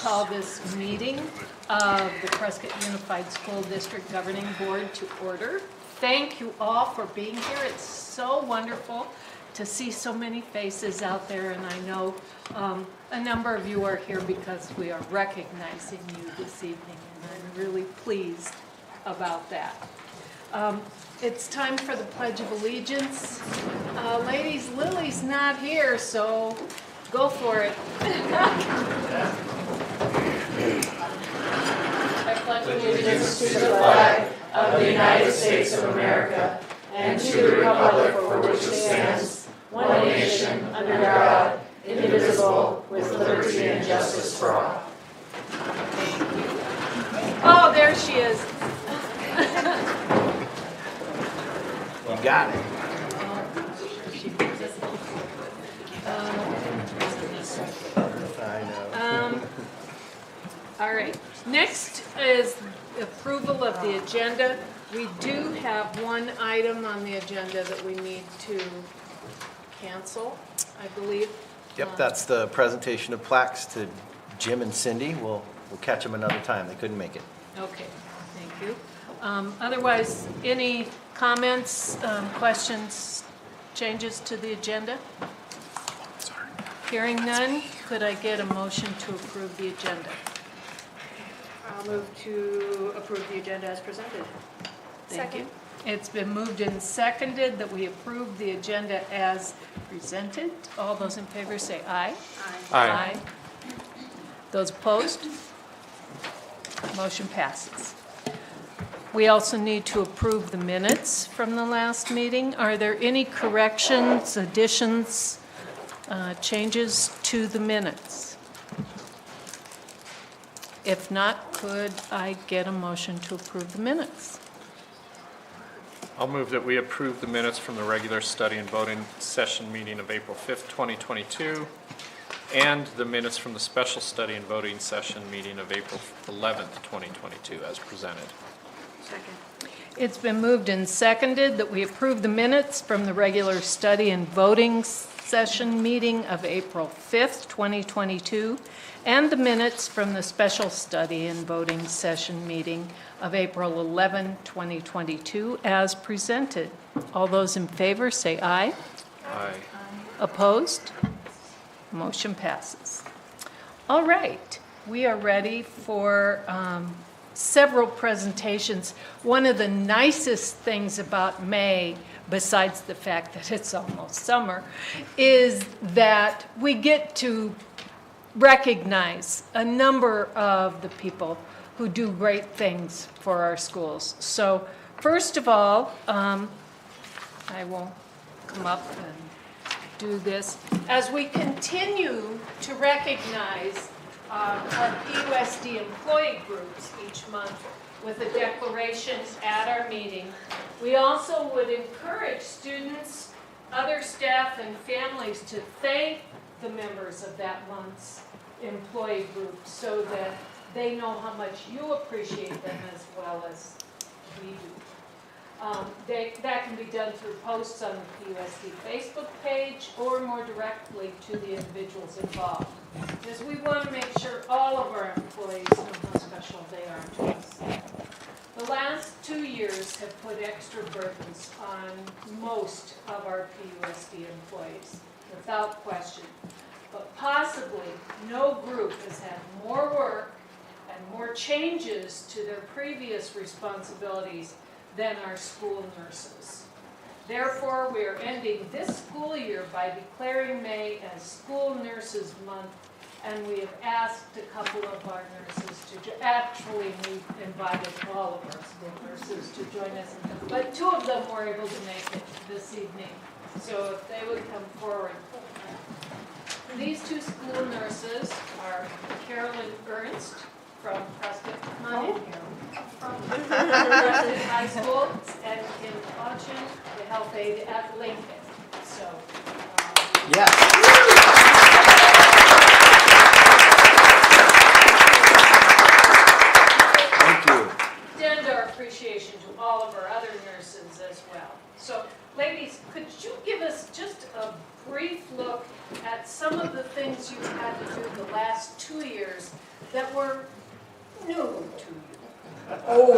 call this meeting of the Prescott Unified School District Governing Board to order. Thank you all for being here. It's so wonderful to see so many faces out there, and I know a number of you are here because we are recognizing you this evening, and I'm really pleased about that. It's time for the Pledge of Allegiance. Ladies, Lily's not here, so go for it. I pledge allegiance to the flag of the United States of America and to the republic for which it stands, one nation, under God, indivisible, with liberty and justice for all. Thank you. Oh, there she is. You got it. All right. Next is approval of the agenda. We do have one item on the agenda that we need to cancel, I believe. Yep, that's the presentation of plaques to Jim and Cindy. We'll catch them another time. They couldn't make it. Okay, thank you. Otherwise, any comments, questions, changes to the agenda? Hearing none, could I get a motion to approve the agenda? I'll move to approve the agenda as presented. Thank you. It's been moved and seconded that we approve the agenda as presented. All those in favor say aye. Aye. Aye. Those opposed? Motion passes. We also need to approve the minutes from the last meeting. Are there any corrections, additions, changes to the minutes? If not, could I get a motion to approve the minutes? I'll move that we approve the minutes from the regular study and voting session meeting of April 5th, 2022, and the minutes from the special study and voting session meeting of April 11th, 2022, as presented. Second. It's been moved and seconded that we approve the minutes from the regular study and voting session meeting of April 5th, 2022, and the minutes from the special study and voting session meeting of April 11, 2022, as presented. All those in favor say aye. Aye. Opposed? Motion passes. All right, we are ready for several presentations. One of the nicest things about May, besides the fact that it's almost summer, is that we get to recognize a number of the people who do great things for our schools. So first of all, I will come up and do this. As we continue to recognize our PUSD employee groups each month with a declaration at our meeting, we also would encourage students, other staff, and families to thank the members of that month's employee group so that they know how much you appreciate them as well as we do. That can be done through posts on the PUSD Facebook page or more directly to the individuals involved, because we want to make sure all of our employees know how special they are to us. The last 2 years have put extra burdens on most of our PUSD employees, without question. But possibly no group has had more work and more changes to their previous responsibilities than our school nurses. Therefore, we are ending this school year by declaring May as School Nurses Month, and we have asked a couple of our nurses to actually we invited all of our school nurses to join us, but 2 of them were able to make it this evening. So if they would come forward. These 2 school nurses are Carolyn Ernst from Prescott, come on in here, from Prescott High School, and Kim Auchin, the health aide at Lincoln. So, Yes. Thank you. extend our appreciation to all of our other nurses as well. So, ladies, could you give us just a brief look at some of the things you've had to do the last 2 years that were new to you? Oh.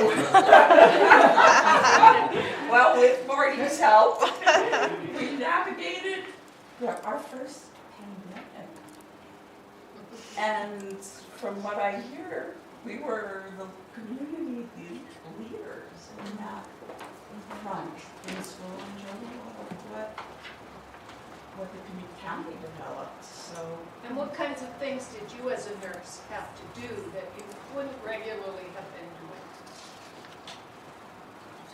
Well, with Marty's help, we navigated our first pandemic. And from what I hear, we were the community leaders in that front in school and showing what the county developed. So. And what kinds of things did you as a nurse have to do that you wouldn't regularly have been doing?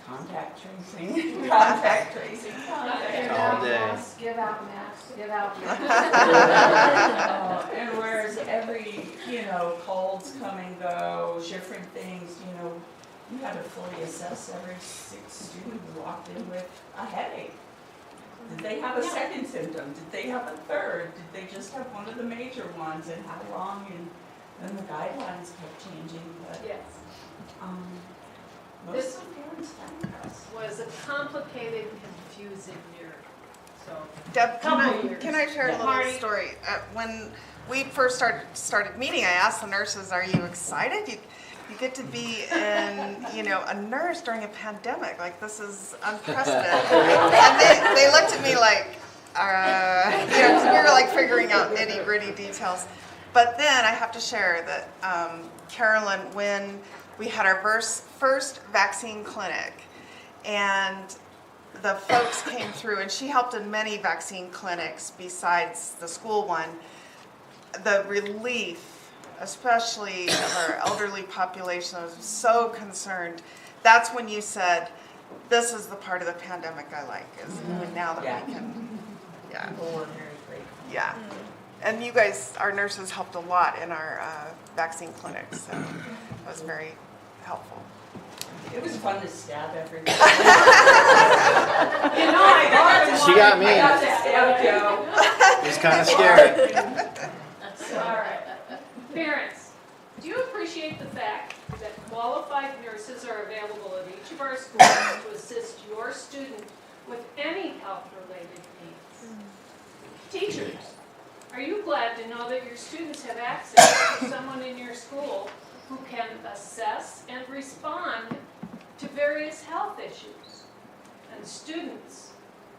Contact tracing, contact tracing, Give All day. give out masks, give out And whereas every, colds come and go, different things, you had to fully assess every 6 student who walked in with a headache. Did they have a second symptom? Did they have a third? Did they just have one of the major ones? And how long? And then the guidelines kept changing. But Yes. most of the parents thanked us. Was a complicated, confusing year. So, Deb, Couple years. can I share a little Marty? story? When we first started meeting, I asked the nurses, "Are you excited? You get to be in, a nurse during a pandemic. Like, this is unprecedented." And they looked at me like, because we were like figuring out nitty-gritty details. But then I have to share that Carolyn, when we had our first vaccine clinic, and the folks came through, and she helped in many vaccine clinics besides the school one. The relief, especially of our elderly population, I was so concerned. That's when you said, this is the part of the pandemic I like, is now that we can, People were very grateful. yeah. And you guys, our nurses, helped a lot in our vaccine clinics, so that was very helpful. It was fun to stab everybody. She got me. I got to stab Joe. It was kind of scary. all right. Parents, do you appreciate the fact that qualified nurses are available at each of our schools to assist your student with any health-related needs? Teachers, are you glad to know that your students have access to someone in your school who can assess and respond to various health issues? And students,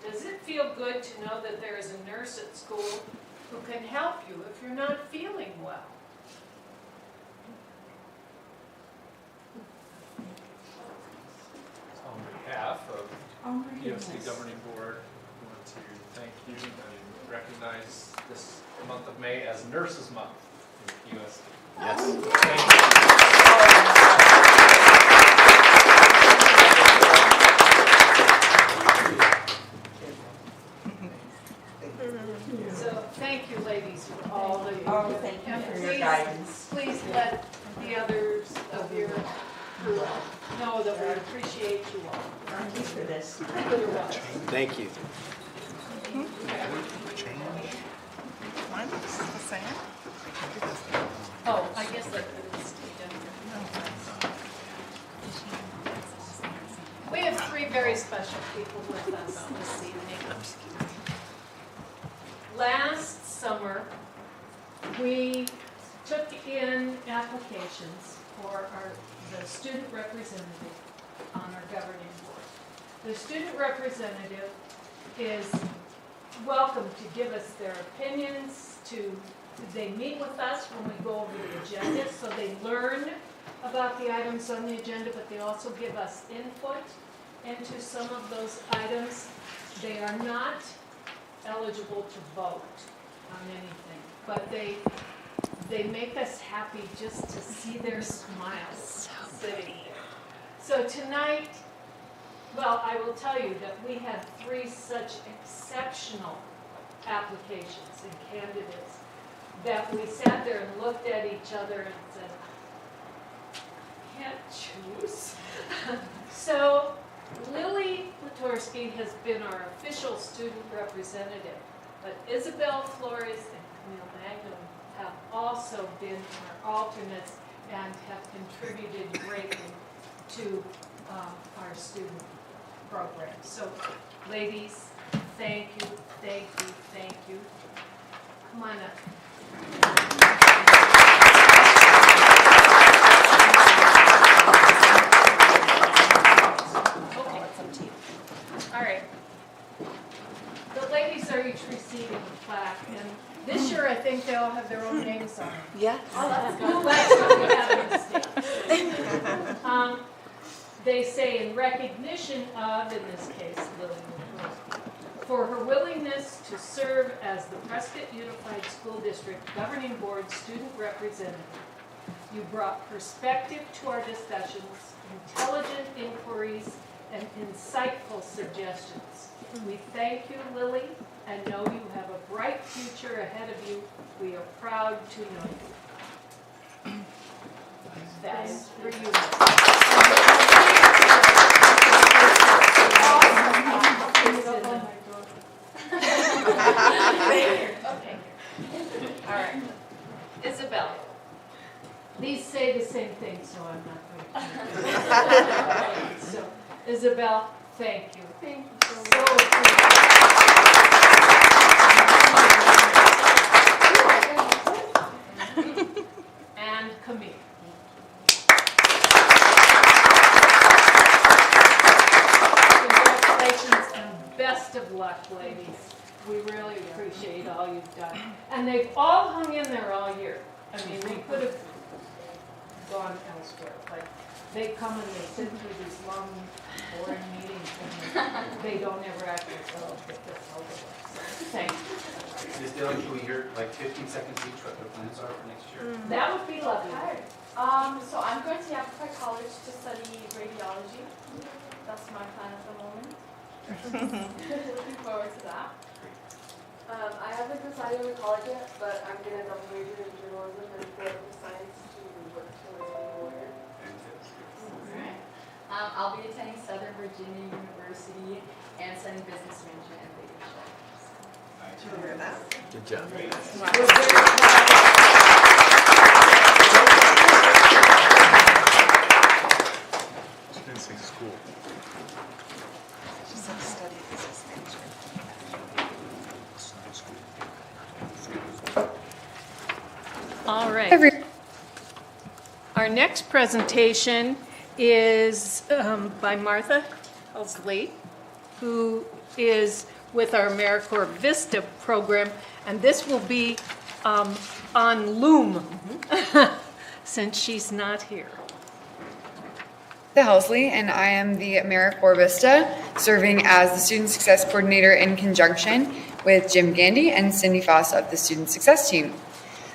does it feel good to know that there is a nurse at school who can help you if you're not feeling well? On behalf of Oh my PUSD goodness. Governing Board, we want to thank you and recognize this month of May as Nurses Month in PUSD. Yes. Thank you. So thank you, ladies, for all the. Oh, thank you And for your please- guidance. Please let the others of your group know that we appreciate you all. Thank you for this. You're welcome. Thank you. Mine looks the same. Oh, I guess that could stay down here. We have 3 very special people with us this evening. Last summer, we took in applications for the student representative on our governing board. The student representative is welcome to give us their opinions, they meet with us when we go over the agenda, so they learn about the items on the agenda, but they also give us input into some of those items. They are not eligible to vote on anything, but they make us happy just to see their smiles sitting there. So tonight, well, I will tell you that we had 3 such exceptional applications and candidates that we sat there and looked at each other and said, can't choose. So Lily Latorsky has been our official student representative, but Isabel Flores and Camille Magnum have also been our alternates and have contributed greatly to our student program. So, ladies, thank you, thank you, thank you. Come on up. Okay, it's up to you. All right. The ladies are each receiving a plaque, and this year I think they all have their own names on it. Yeah. Oh, that's good. Last year we had a mistake. They say in recognition of, in this case, Lily McCoy, for her willingness to serve as the Prescott Unified School District Governing Board student representative. You brought perspective to our discussions, intelligent inquiries, and insightful suggestions. We thank you, Lily, and know you have a bright future ahead of you. We are proud to know you. That's for you. Okay. All right. Isabel. These say the same thing, so I'm not going to. So, Isabel, thank you. Thank you so much. And Camille. Congratulations and best of luck, ladies. We really appreciate all you've done. And they've all hung in there all year. I mean, they could have gone elsewhere, but they come and they sit through these long, boring meetings, and they don't ever actually go get this over with. So, thank you. Ms. Dillon, can we hear like 15 seconds each what the plans are for next year? That would be lovely. So I'm going to Amplify College to study radiology. That's my plan at the moment. Looking forward to that. I haven't decided on college yet, but I'm going to double major in journalism and political science to work towards being a lawyer. Alright. I'll be attending Southern Virginia University and studying business management and leadership. Did you hear that? Good job. We're very proud. Didn't say school. She said study business management. All right. Our next presentation is by Martha Helsley, who is with our AmeriCorps Vista program, and this will be on Loom since she's not here. Helsley, and I am the AmeriCorps Vista, serving as the Student Success Coordinator in conjunction with Jim Gandy and Cindy Foss of the Student Success Team.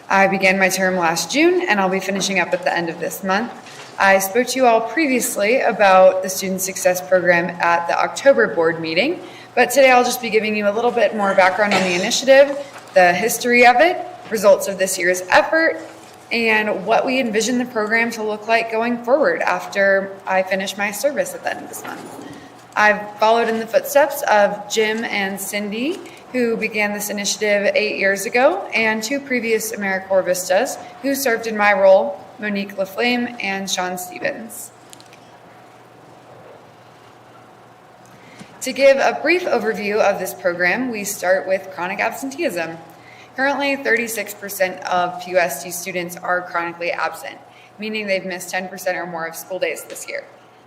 I began my term last June, and I'll be finishing up at the end of this month. I spoke to you all previously about the Student Success Program at the October board meeting, but today I'll just be giving you a little bit more background on the initiative, the history of it, results of this year's effort, and what we envision the program to look like going forward after I finish my service at the end of this month. I've followed in the footsteps of Jim and Cindy, who began this initiative 8 years ago, and two previous AmeriCorps Vistas who served in my role, Monique Laflame and Sean Stevens. To give a brief overview of this program, we start with chronic absenteeism. Currently, 36% of PUSD students are chronically absent, meaning they've missed 10% or more of school days this year.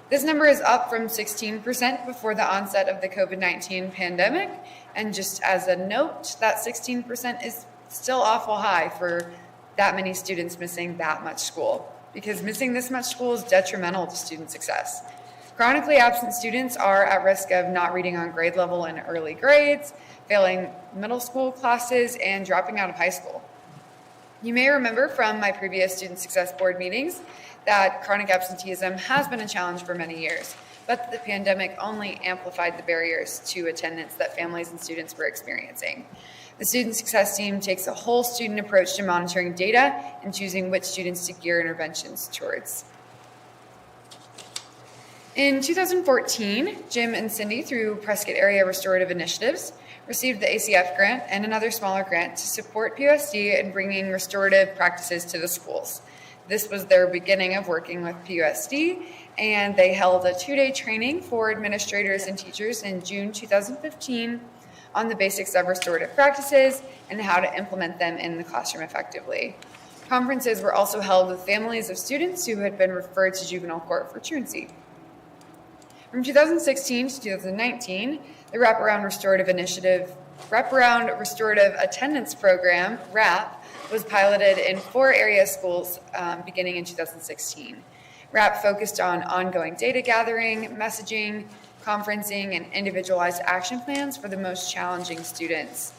This number is up from 16% before the onset of the COVID-19 pandemic, and just as a note, that 16% is still awful high for that many students missing that much school, because missing this much school is detrimental to student success. Chronically absent students are at risk of not reading on grade level in early grades, failing middle school classes, and dropping out of high school. You may remember from my previous Student Success Board meetings that chronic absenteeism has been a challenge for many years, but the pandemic only amplified the barriers to attendance that families and students were experiencing. The Student Success Team takes a whole student approach to monitoring data and choosing which students to gear interventions towards. In 2014, Jim and Cindy, through Prescott Area Restorative Initiatives, received the ACF grant and another smaller grant to support PUSD in bringing restorative practices to the schools. This was their beginning of working with PUSD, and they held a 2-day training for administrators and teachers in June 2015 on the basics of restorative practices and how to implement them in the classroom effectively. Conferences were also held with families of students who had been referred to juvenile court for truancy. From 2016 to 2019, the Wraparound Restorative Attendance Program, WRAP, was piloted in 4 area schools beginning in 2016. WRAP focused on ongoing data gathering, messaging, conferencing, and individualized action plans for the most challenging students.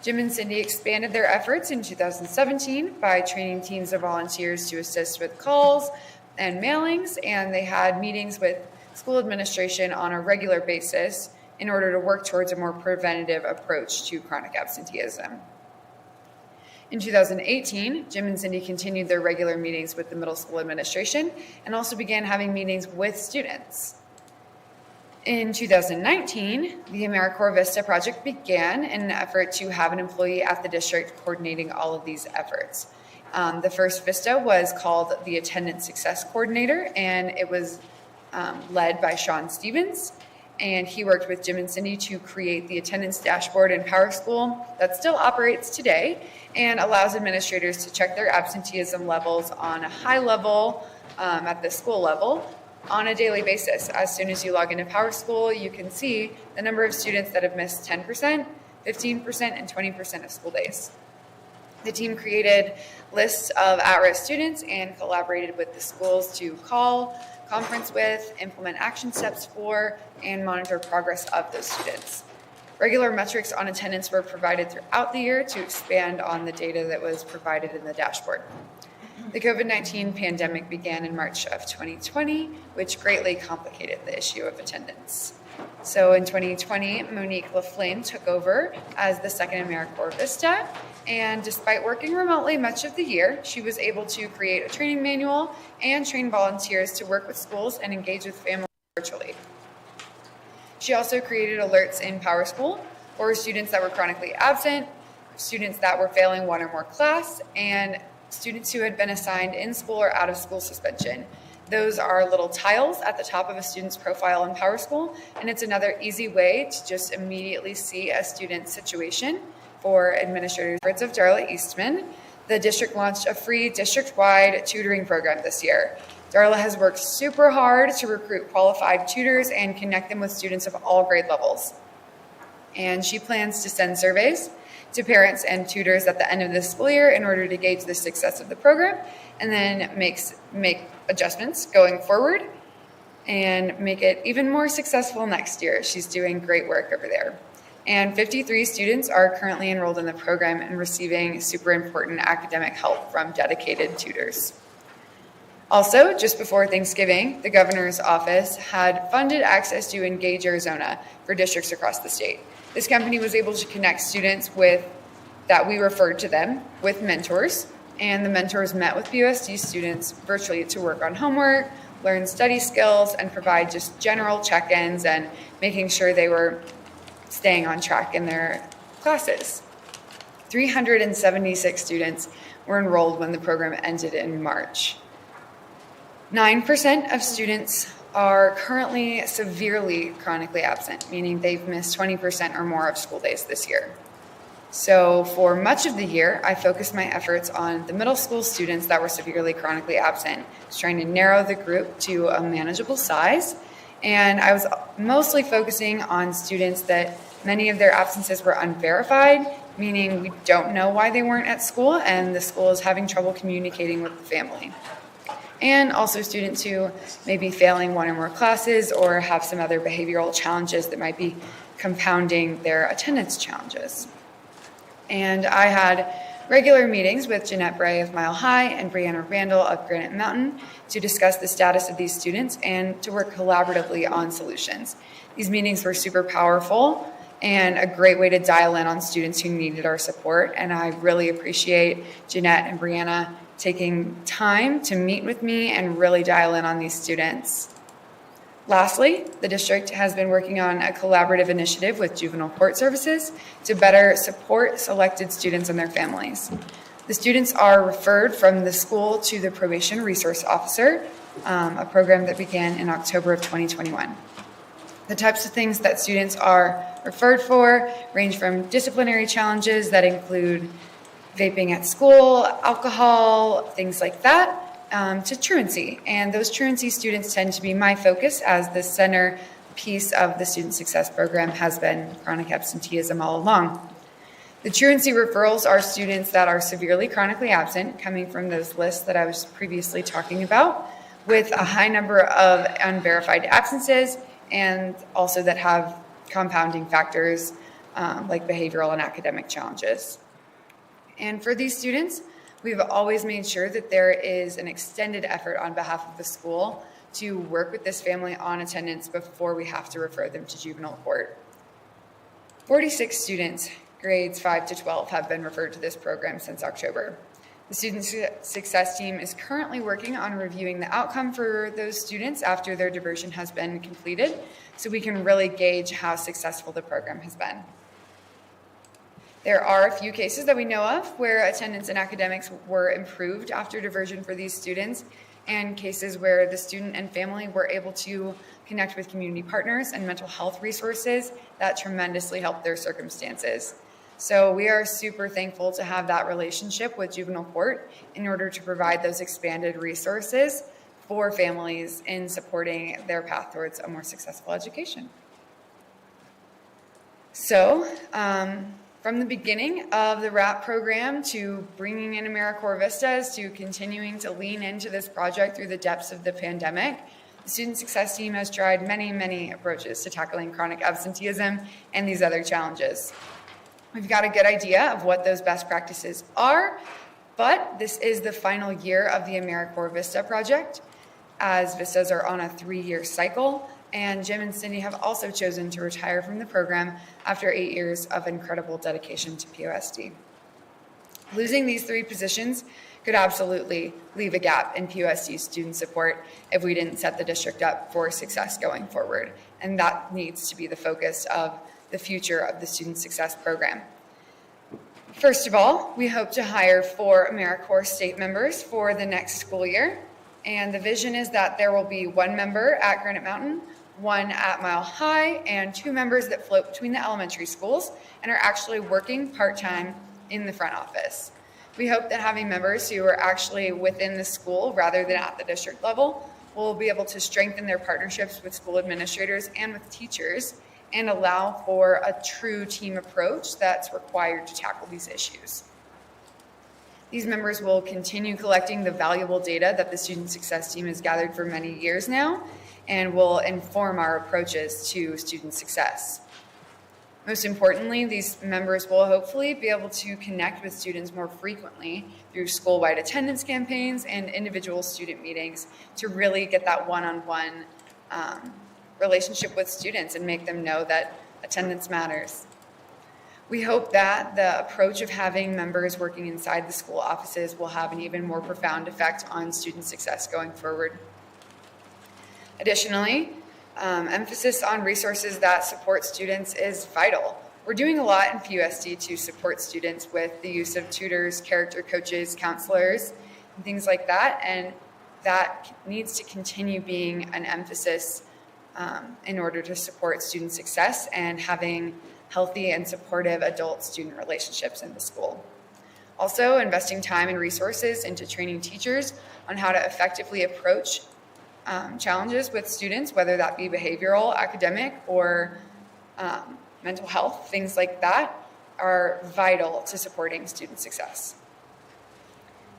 Jim and Cindy expanded their efforts in 2017 by training teams of volunteers to assist with calls and mailings, and they had meetings with school administration on a regular basis in order to work towards a more preventative approach to chronic absenteeism. In 2018, Jim and Cindy continued their regular meetings with the middle school administration and also began having meetings with students. In 2019, the AmeriCorps Vista project began in an effort to have an employee at the district coordinating all of these efforts. The first Vista was called the Attendance Success Coordinator, and it was led by Sean Stevens. And he worked with Jim and Cindy to create the attendance dashboard in PowerSchool that still operates today and allows administrators to check their absenteeism levels on a high level at the school level on a daily basis. As soon as you log into PowerSchool, you can see the number of students that have missed 10%, 15%, and 20% of school days. The team created lists of at-risk students and collaborated with the schools to call, conference with, implement action steps for, and monitor progress of those students. Regular metrics on attendance were provided throughout the year to expand on the data that was provided in the dashboard. The COVID-19 pandemic began in March of 2020, which greatly complicated the issue of attendance. So in 2020, Monique LaFlame took over as the second AmeriCorps Vista, and despite working remotely much of the year, she was able to create a training manual and train volunteers to work with schools and engage with families virtually. She also created alerts in PowerSchool for students that were chronically absent, students that were failing one or more class, and students who had been assigned in-school or out-of-school suspension. Those are little tiles at the top of a student's profile in PowerSchool, and it's another easy way to just immediately see a student's situation for administrators. Words of Darla Eastman, the district launched a free district-wide tutoring program this year. Darla has worked super hard to recruit qualified tutors and connect them with students of all grade levels. And she plans to send surveys to parents and tutors at the end of this school year in order to gauge the success of the program, and then make adjustments going forward and make it even more successful next year. She's doing great work over there. And 53 students are currently enrolled in the program and receiving super important academic help from dedicated tutors. Also, just before Thanksgiving, the governor's office had funded access to Engage Arizona for districts across the state. This company was able to connect students that we referred to them with mentors, and the mentors met with PUSD students virtually to work on homework, learn study skills, and provide just general check-ins and making sure they were staying on track in their classes. 376 students were enrolled when the program ended in March. 9% of students are currently severely chronically absent, meaning they've missed 20% or more of school days this year. So for much of the year, I focused my efforts on the middle school students that were severely chronically absent, just trying to narrow the group to a manageable size. And I was mostly focusing on students that many of their absences were unverified, meaning we don't know why they weren't at school and the school is having trouble communicating with the family. And also students who may be failing one or more classes or have some other behavioral challenges that might be compounding their attendance challenges. And I had regular meetings with Jeanette Bray of Mile High and Brianna Randall of Granite Mountain to discuss the status of these students and to work collaboratively on solutions. These meetings were super powerful and a great way to dial in on students who needed our support. And I really appreciate Jeanette and Brianna taking time to meet with me and really dial in on these students. Lastly, the district has been working on a collaborative initiative with juvenile court services to better support selected students and their families. The students are referred from the school to the probation resource officer, a program that began in October of 2021. The types of things that students are referred for range from disciplinary challenges that include vaping at school, alcohol, things like that, to truancy. And those truancy students tend to be my focus, as the center piece of the student success program has been chronic absenteeism all along. The truancy referrals are students that are severely chronically absent, coming from those lists that I was previously talking about, with a high number of unverified absences, and also that have compounding factors like behavioral and academic challenges. And for these students, we've always made sure that there is an extended effort on behalf of the school to work with this family on attendance before we have to refer them to juvenile court. 46 students, grades 5 to 12, have been referred to this program since October. The student success team is currently working on reviewing the outcome for those students after their diversion has been completed, so we can really gauge how successful the program has been. There are a few cases that we know of where attendance and academics were improved after diversion for these students, and cases where the student and family were able to connect with community partners and mental health resources that tremendously helped their circumstances. So we are super thankful to have that relationship with juvenile court in order to provide those expanded resources for families in supporting their path towards a more successful education. So, from the beginning of the RAP program to bringing in AmeriCorps Vistas to continuing to lean into this project through the depths of the pandemic, the Student Success Team has tried many approaches to tackling chronic absenteeism and these other challenges. We've got a good idea of what those best practices are, but this is the final year of the AmeriCorps Vista project, as Vistas are on a 3-year cycle, and Jim and Cindy have also chosen to retire from the program after 8 years of incredible dedication to PUSD. Losing these 3 positions could absolutely leave a gap in PUSD student support if we didn't set the district up for success going forward, and that needs to be the focus of the future of the Student Success Program. First of all, we hope to hire 4 AmeriCorps state members for the next school year, and the vision is that there will be 1 member at Granite Mountain, 1 at Mile High, and 2 members that float between the elementary schools and are actually working part-time in the front office. We hope that having members who are actually within the school rather than at the district level will be able to strengthen their partnerships with school administrators and with teachers and allow for a true team approach that's required to tackle these issues. These members will continue collecting the valuable data that the Student Success Team has gathered for many years now and will inform our approaches to student success. Most importantly, these members will hopefully be able to connect with students more frequently through school-wide attendance campaigns and individual student meetings to really get that one-on-one relationship with students and make them know that attendance matters. We hope that the approach of having members working inside the school offices will have an even more profound effect on student success going forward. Additionally, emphasis on resources that support students is vital. We're doing a lot in PUSD to support students with the use of tutors, character coaches, counselors, and things like that, and that needs to continue being an emphasis in order to support student success and having healthy and supportive adult-student relationships in the school. Also, investing time and resources into training teachers on how to effectively approach challenges with students, whether that be behavioral, academic, or mental health, things like that, are vital to supporting student success.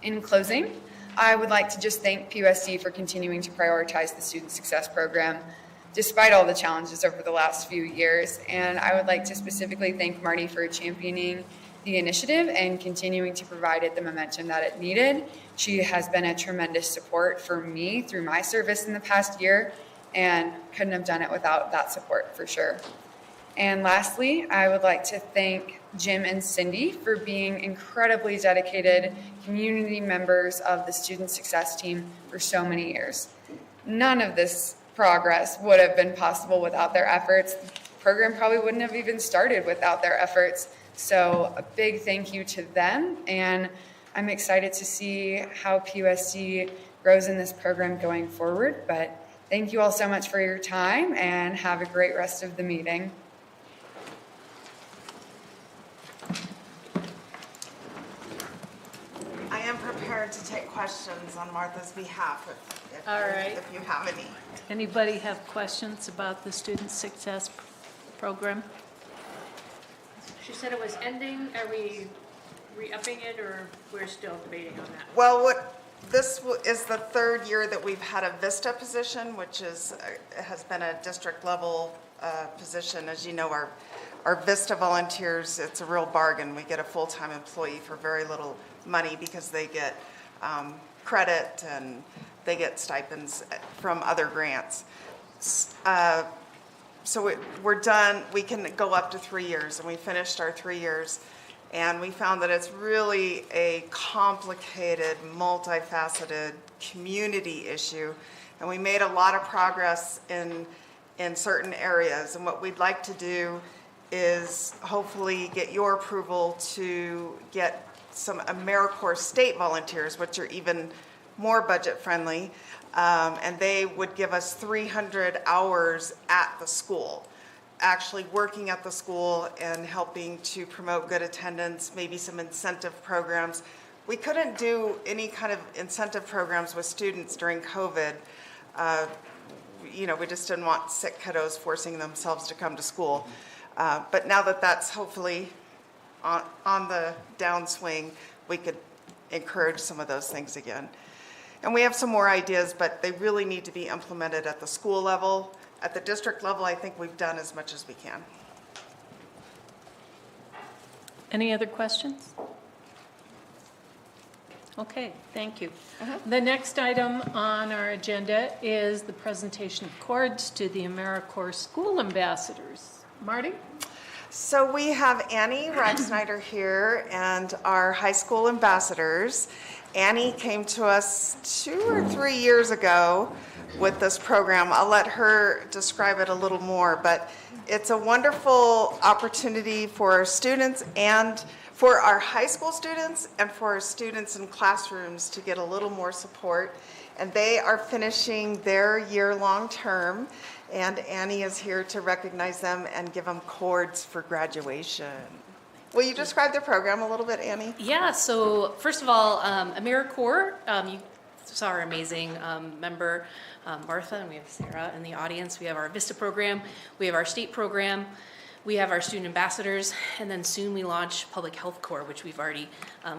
In closing, I would like to just thank PUSD for continuing to prioritize the Student Success Program despite all the challenges over the last few years. And I would like to specifically thank Marty for championing the initiative and continuing to provide it the momentum that it needed. She has been a tremendous support for me through my service in the past year and couldn't have done it without that support for sure. And lastly, I would like to thank Jim and Cindy for being incredibly dedicated community members of the Student Success Team for so many years. None of this progress would have been possible without their efforts. The program probably wouldn't have even started without their efforts. So a big thank you to them, and I'm excited to see how PUSD grows in this program going forward, but thank you all so much for your time and have a great rest of the meeting. I am prepared to take questions on Martha's behalf if All right. if you have any. Anybody have questions about the Student Success Program? She said it was ending. Are we re-upping it, or we're still debating on that? Well, is the third year that we've had a VISTA position, which has been a district level position. As you know, our VISTA volunteers, it's a real bargain. We get a full-time employee for very little money because they get credit and they get stipends from other grants. So we're done. We can go up to 3 years, and we finished our 3 years. And we found that it's really a complicated, multifaceted community issue. And we made a lot of progress in certain areas. And what we'd like to do is hopefully get your approval to get some AmeriCorps state volunteers, which are even more budget friendly. And they would give us 300 hours at the school, actually working at the school and helping to promote good attendance, maybe some incentive programs. We couldn't do any kind of incentive programs with students during COVID. We just didn't want sick kiddos forcing themselves to come to school. But now that that's hopefully on the downswing, we could encourage some of those things again. And we have some more ideas, but they really need to be implemented at the school level. At the district level, I think we've done as much as we can. Any other questions? Okay, thank you. The next item on our agenda is the presentation of cords to the AmeriCorps school ambassadors. Marty? So we have Annie Reichsnyder here and our high school ambassadors. Annie came to us 2 or 3 years ago with this program. I'll let her describe it a little more, but it's a wonderful opportunity for our students and for our high school students and for our students in classrooms to get a little more support. And they are finishing their year-long term, and Annie is here to recognize them and give them cords for graduation. Will you describe the program a little bit, Annie? Yeah, so first of all, AmeriCorps, you saw our amazing member, Martha, and we have Sarah in the audience. We have our VISTA program, we have our state program, we have our student ambassadors, and then soon we launch Public Health Corps, which we've already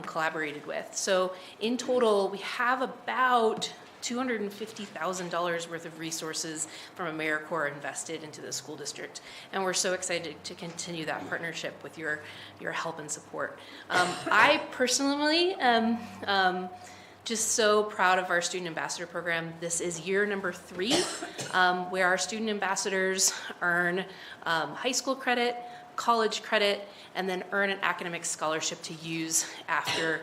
collaborated with. So in total, we have about $250,000 worth of resources from AmeriCorps invested into the school district. And we're so excited to continue that partnership with your help and support. I personally am just so proud of our student ambassador program. This is year number 3, where our student ambassadors earn high school credit, college credit, and then earn an academic scholarship to use after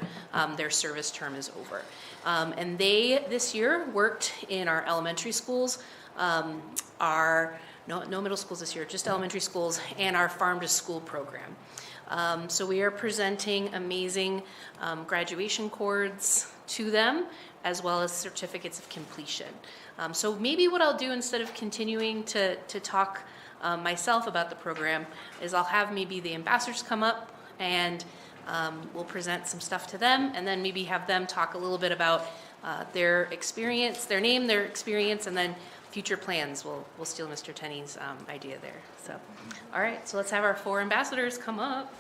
their service term is over. And they, this year, worked in our elementary schools, no middle schools this year, just elementary schools, and our farm to school program. So we are presenting amazing graduation cords to them, as well as certificates of completion. So maybe what I'll do instead of continuing to talk myself about the program is I'll have maybe the ambassadors come up and we'll present some stuff to them, and then maybe have them talk a little bit about their experience, their name, their experience, and then future plans. We'll steal Mr. Tenney's idea there. So, all right, so let's have our 4 ambassadors come up.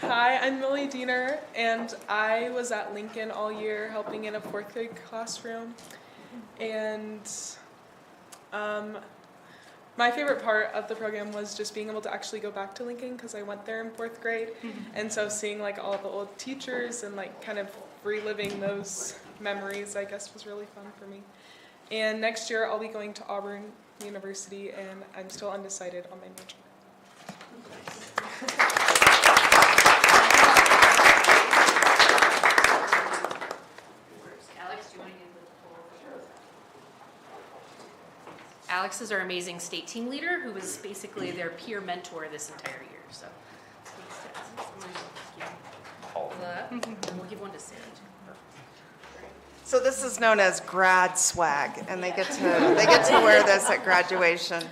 Hi, I'm Millie Diener, and I was at Lincoln all year helping in a 4th grade classroom. And my favorite part of the program was just being able to actually go back to Lincoln, because I went there in 4th grade. And so seeing like all the old teachers and like kind of reliving those memories, I guess, was really fun for me. And next year I'll be going to Auburn University, and I'm still undecided on my major. Alex is our amazing state team leader, who was basically their peer mentor this entire year, so. And we'll give one to Sarah, too. So this is known as grad swag, and they get to wear this at graduation.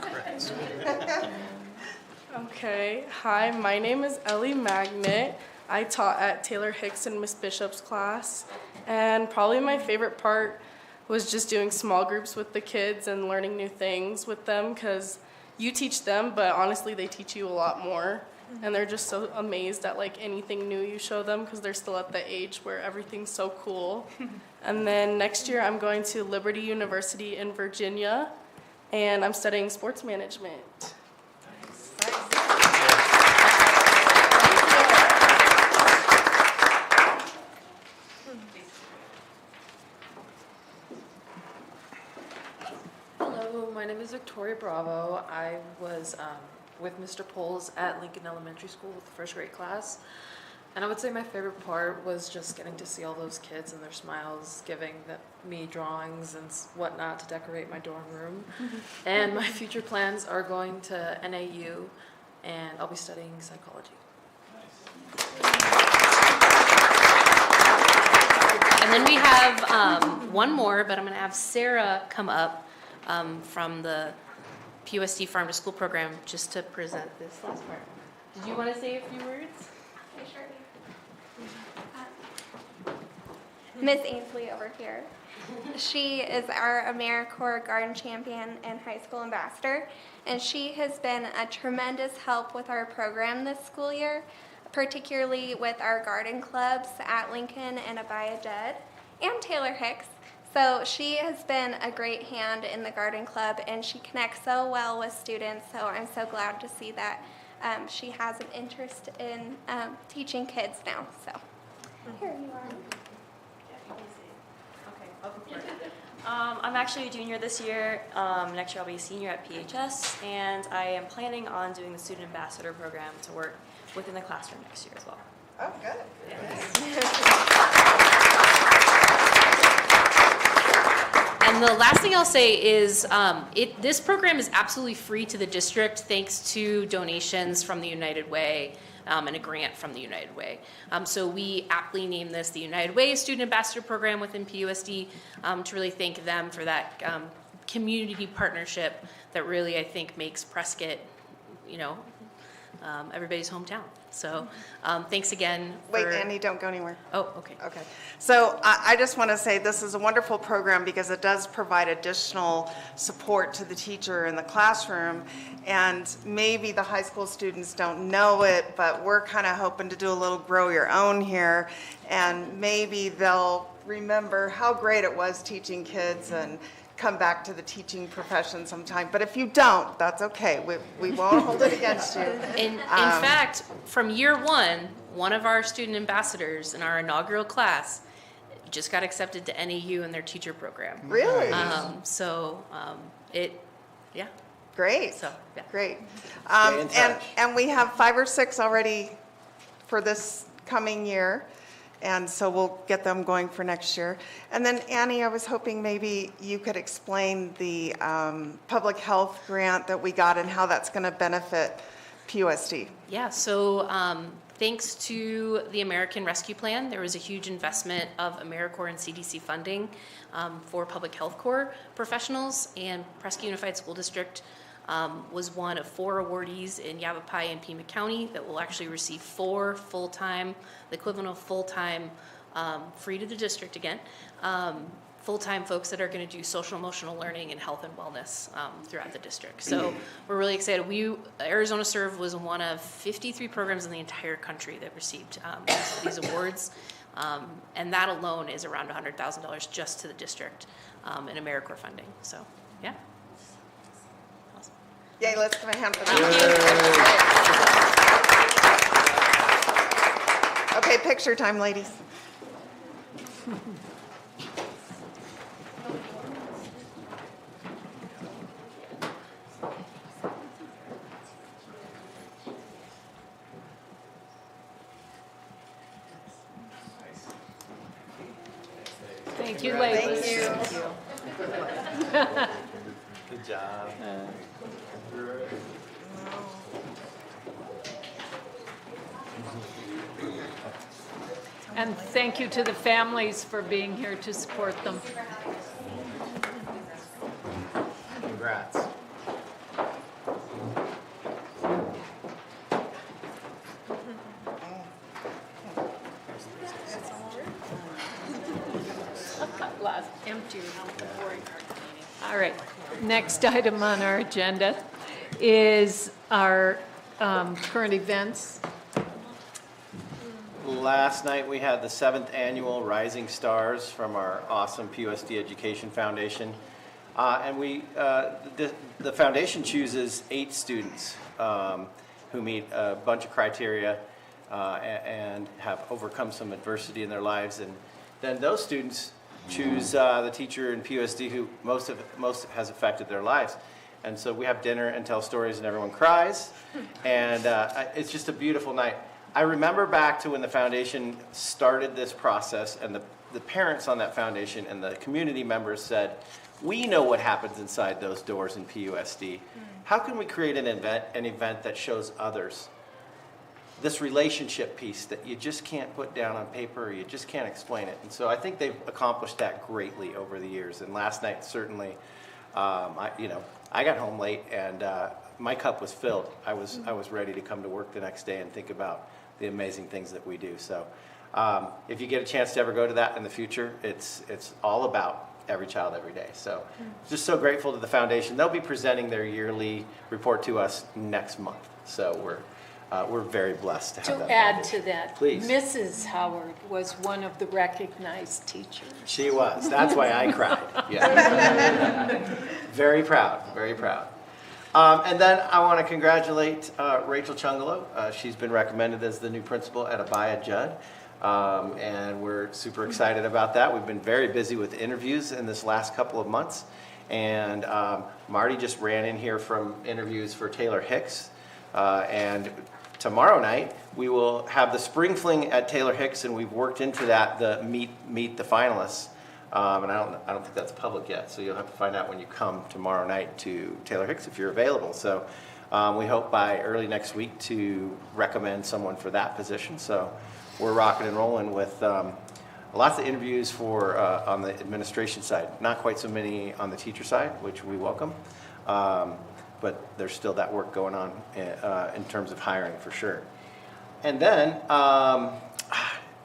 Okay, hi, my name is Ellie Magnet. I taught at Taylor Hicks in Miss Bishop's class, and probably my favorite part was just doing small groups with the kids and learning new things with them, because you teach them, but honestly they teach you a lot more, and they're just so amazed at like anything new you show them, because they're still at the age where everything's so cool. And then next year I'm going to Liberty University in Virginia, and I'm studying sports management. Hello, my name is Victoria Bravo. I was with Mr. Poles at Lincoln Elementary School with the first grade class. And I would say my favorite part was just getting to see all those kids and their smiles, giving me drawings and whatnot to decorate my dorm room. And my future plans are going to NAU, and I'll be studying psychology. And then we have one more, but I'm going to have Sarah come up from the PUSD Farm to School program just to present this last part. Did you want to say a few words? I sure do. Miss Ainsley over here. She is our AmeriCorps Garden Champion and High School Ambassador, and she has been a tremendous help with our program this school year, particularly with our garden clubs at Lincoln and Abaya Jed and Taylor Hicks. So she has been a great hand in the garden club, and she connects so well with students, so I'm so glad to see that she has an interest in teaching kids now. So here you are. I'm actually a junior this year. Next year I'll be a senior at PHS, and I am planning on doing the student ambassador program to work within the classroom next year as well. Oh, good. And the last thing I'll say is this program is absolutely free to the district thanks to donations from the United Way and a grant from the United Way. So we aptly named this the United Way Student Ambassador Program within PUSD to really thank them for that community partnership that really, I think, makes Prescott, everybody's hometown. So thanks again. Wait, Annie, don't go anywhere. Oh, okay. Okay. So I just want to say this is a wonderful program because it does provide additional support to the teacher in the classroom. And maybe the high school students don't know it, but we're kind of hoping to do a little grow your own here. And maybe they'll remember how great it was teaching kids and come back to the teaching profession sometime. But if you don't, that's okay. We won't hold it against you. In fact, from year one of our student ambassadors in our inaugural class just got accepted to NAU in their teacher program. Really? Yeah. Great. So, yeah. Great. Stay in touch. And we have 5 or 6 already for this coming year. And so we'll get them going for next year. And then Annie, I was hoping maybe you could explain the public health grant that we got and how that's going to benefit PUSD. Yeah, so thanks to the American Rescue Plan, there was a huge investment of AmeriCorps and CDC funding for public health corps professionals, and Prescott Unified School District was one of 4 awardees in Yavapai and Pima County that will actually receive 4 full-time, the equivalent of full-time, free to the district again, full-time folks that are going to do social emotional learning and health and wellness throughout the district. So we're really excited. Arizona Serve was one of 53 programs in the entire country that received these awards, and that alone is around $100,000 just to the district in AmeriCorps funding. So, yeah. Yay, let's give a hand for Thank that. Okay, picture time, ladies. Thank you, ladies. Thank you. Good Good job. And thank you to the families for being here to support them. Congrats. Last empty. All right, next item on our agenda is our current events. Last night, we had the 7th annual Rising Stars from our awesome PUSD Education Foundation. And the foundation chooses 8 students who meet a bunch of criteria and have overcome some adversity in their lives. And then those students choose the teacher in PUSD who most has affected their lives. And so we have dinner and tell stories and everyone cries. And it's just a beautiful night. I remember back to when the foundation started this process, and the parents on that foundation and the community members said, we know what happens inside those doors in PUSD. How can we create an event that shows others this relationship piece that you just can't put down on paper, or you just can't explain it? And so I think they've accomplished that greatly over the years. And last night, certainly, I got home late and my cup was filled. I was ready to come to work the next day and think about the amazing things that we do. So if you get a chance to ever go to that in the future, it's all about every child, every day. So just so grateful to the foundation. They'll be presenting their yearly report to us next month. So we're very blessed to have that. To add foundation. to that, Please. Mrs. Howard was one of the recognized teachers. She was. That's why I cried. Yeah. Very proud, very proud. And then I want to congratulate Rachel Chungalo. She's been recommended as the new principal at Abaya Judd. And we're super excited about that. We've been very busy with interviews in this last couple of months. And Marty just ran in here from interviews for Taylor Hicks. And tomorrow night, we will have the spring fling at Taylor Hicks, and we've worked into that, the meet the finalists. And I don't think that's public yet, so you'll have to find out when you come tomorrow night to Taylor Hicks if you're available. So we hope by early next week to recommend someone for that position. So we're rocking and rolling with lots of interviews for on the administration side. Not quite so many on the teacher side, which we welcome. But there's still that work going on in terms of hiring for sure. And then,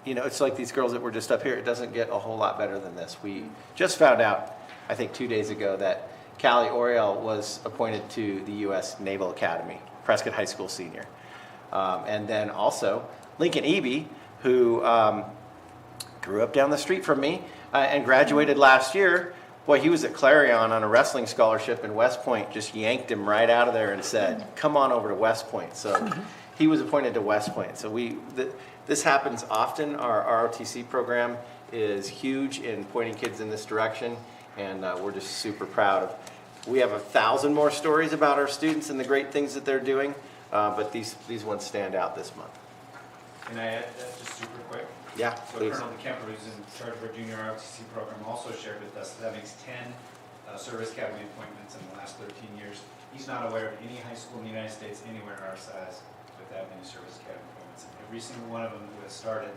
it's like these girls that were just up here. It doesn't get a whole lot better than this. We just found out, I think 2 days ago, that Callie Oriel was appointed to the U.S. Naval Academy, Prescott High School senior. And then also Lincoln Eby, who grew up down the street from me and graduated last year. Boy, he was at Clarion on a wrestling scholarship, and West Point just yanked him right out of there and said, come on over to West Point. So he was appointed to West Point. So this happens often. Our ROTC program is huge in pointing kids in this direction, and we're just super proud of. We have 1,000 more stories about our students and the great things that they're doing, but these ones stand out this month. Can I add that just super quick? Yeah, So please. Colonel DeKemper, who's in charge of our junior ROTC program, also shared with us that makes 10 service academy appointments in the last 13 years. He's not aware of any high school in the United States anywhere our size with that many service academy appointments. Every single one of them who has started,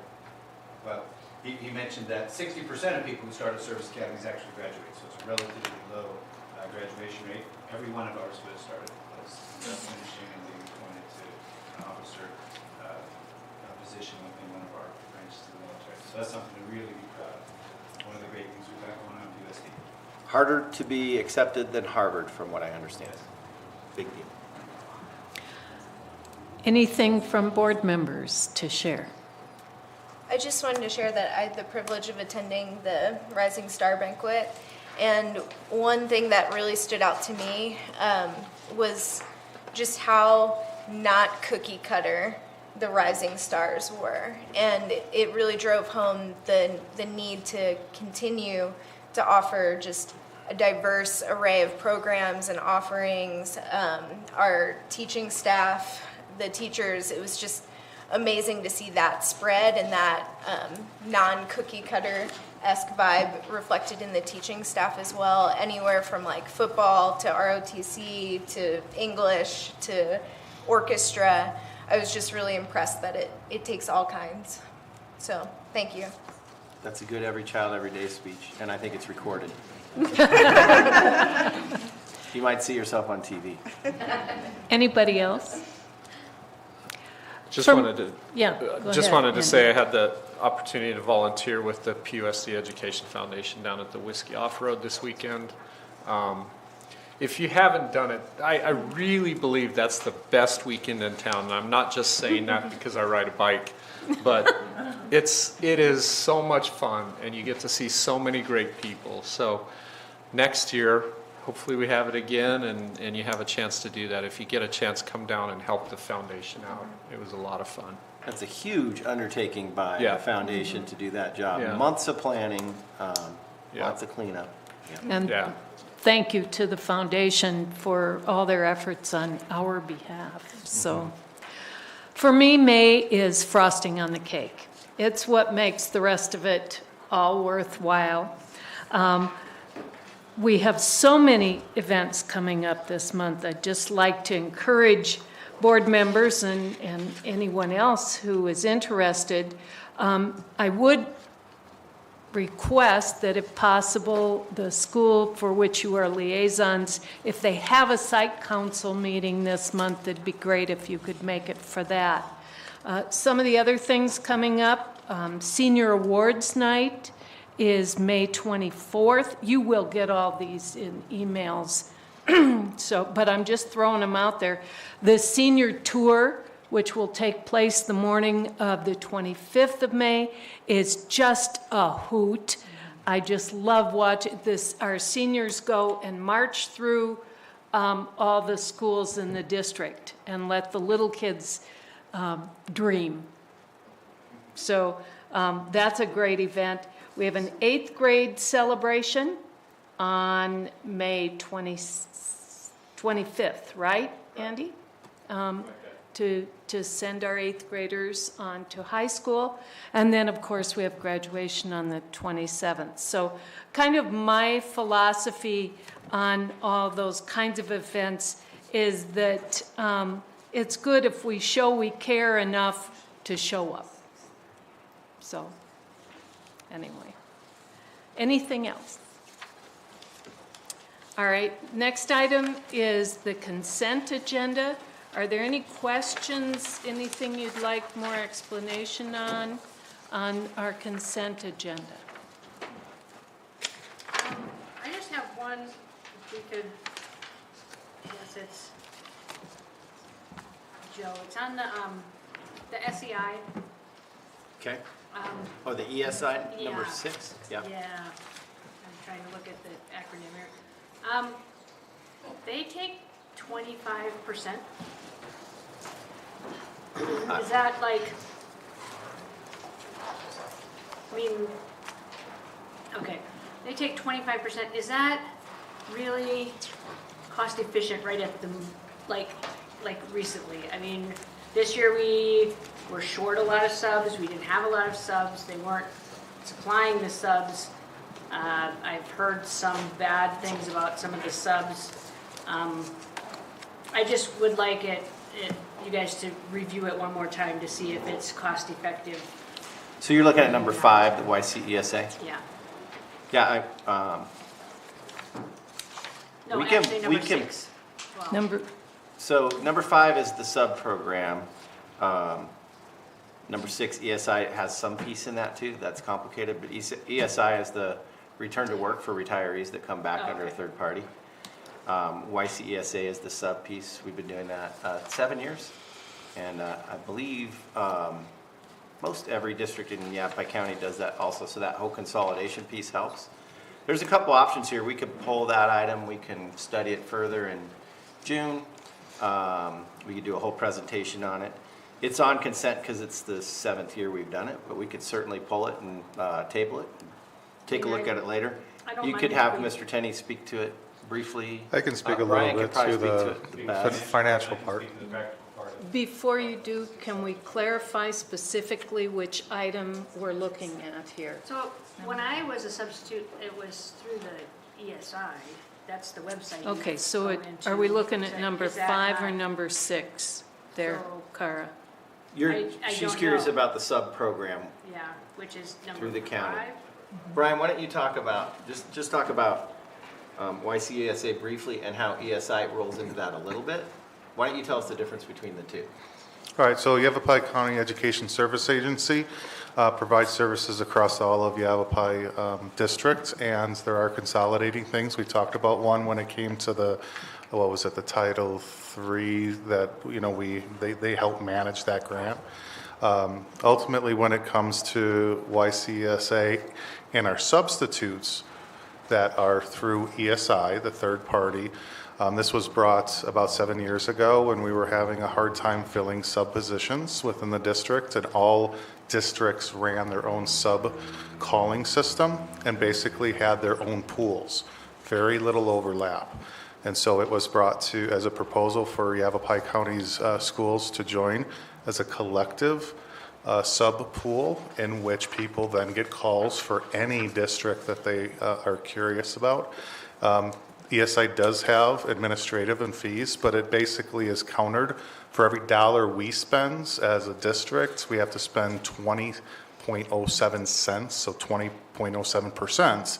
well, he mentioned that 60% of people who start at service academies actually graduate, so it's a relatively low graduation rate. Every one of ours would have started as finishing and being appointed to an officer position within one of our branches of the military. So that's something to really be proud of. One of the great things we've got going on at USD. Harder to be accepted than Harvard, from what I understand. Big deal. Anything from board members to share? I just wanted to share that I had the privilege of attending the Rising Star Banquet, and one thing that really stood out to me was just how not cookie cutter the Rising Stars were, and it really drove home the need to continue to offer just a diverse array of programs and offerings. Our teaching staff, the teachers, it was just amazing to see that spread and that non-cookie cutter esque vibe reflected in the teaching staff as well, anywhere from like football to ROTC to English to orchestra. I was just really impressed that it takes all kinds. So thank you. That's a good Every Child, Every Day speech, and I think it's recorded. You might see yourself on TV. Anybody else? Just From- wanted to, Yeah, go just ahead, wanted to Andy. say I had the opportunity to volunteer with the PUSD Education Foundation down at the Whiskey Off-Road this weekend. If you haven't done it, I really believe that's the best weekend in town. And I'm not just saying that because I ride a bike, but it is so much fun, and you get to see so many great people. So next year, hopefully we have it again, and you have a chance to do that. If you get a chance, come down and help the foundation out. It was a lot of fun. That's a huge undertaking by Yeah. the foundation to do that job. Yeah. Months of planning, Yeah. lots of cleanup. And Yeah. thank you to the foundation for all their efforts on our behalf. So for me, May is frosting on the cake. It's what makes the rest of it all worthwhile. We have so many events coming up this month. I'd just like to encourage board members and anyone else who is interested. I would request that if possible, the school for which you are liaisons, if they have a site council meeting this month, it'd be great if you could make it for that. Some of the other things coming up, Senior Awards Night is May 24th. You will get all these in emails. But I'm just throwing them out there. The senior tour, which will take place the morning of the 25th of May, is just a hoot. I just love watching this. Our seniors go and march through all the schools in the district and let the little kids dream. So that's a great event. We have an 8th grade celebration on May 25th, right, Andy? To send our 8th graders on to high school. And then, of course, we have graduation on the 27th. So kind of my philosophy on all those kinds of events is that it's good if we show we care enough to show up. So anyway, anything else? All right, next item is the consent agenda. Are there any questions, anything you'd like more explanation on our consent agenda? I just have one, if we could, I guess it's Joe, it's on the SEI. Okay. Oh, the ESI, number Yeah. 6? Yeah. Yeah, I'm trying to look at the acronym here. They take 25%. Is that like, I mean, okay, they take 25%. Is that really cost efficient right at the, like recently? I mean, this year we were short a lot of subs. We didn't have a lot of subs. They weren't supplying the subs. I've heard some bad things about some of the subs. I just would like you guys to review it one more time to see if it's cost effective. So you're looking at number 5, the YCESA? Yeah. Yeah, No, we can- actually, we number can- 6. Well, So number 5 is the sub-program. Number 6, ESI has some piece in that too. That's complicated, but ESI is the return to work for retirees that come back under a third party. YCESA is the sub piece. We've been doing that 7 years. And I believe most every district in Yavapai County does that also. So that whole consolidation piece helps. There's a couple options here. We could pull that item. We can study it further in June. We could do a whole presentation on it. It's on consent because it's the 7th year we've done it, but we could certainly pull it and table it. Take a look at it later. You could have Mr. Tenney speak to it briefly. I can speak a Brian little could bit probably to speak to it the the best. financial part. The practical part Before you do, can we clarify specifically which item we're looking at here? So when I was a substitute, it was through the ESI. That's the website. you Okay, so go are we into. looking at number Is that 5 or not- number 6 there, So- Cara? I She's don't curious know. about the sub-program Yeah, which is number through the county. 5. Brian, why don't you talk about, just talk about YCESA briefly and how ESI rolls into that a little bit? Why don't you tell us the difference between the two? All right, so Yavapai County Education Service Agency provides services across all of Yavapai districts, and there are consolidating things. We talked about one when it came to the, what was it, the Title III, that, you know, they help manage that grant. Ultimately, when it comes to YCESA and our substitutes that are through ESI, the third party, this was brought about 7 years ago when we were having a hard time filling sub positions within the district, and all districts ran their own sub calling system and basically had their own pools. Very little overlap. And so it was brought to as a proposal for Yavapai County's schools to join as a collective sub pool in which people then get calls for any district that they are curious about. ESI does have administrative and fees, but it basically is countered. For every dollar we spend as a district, we have to spend 20.07 cents, so 20.07%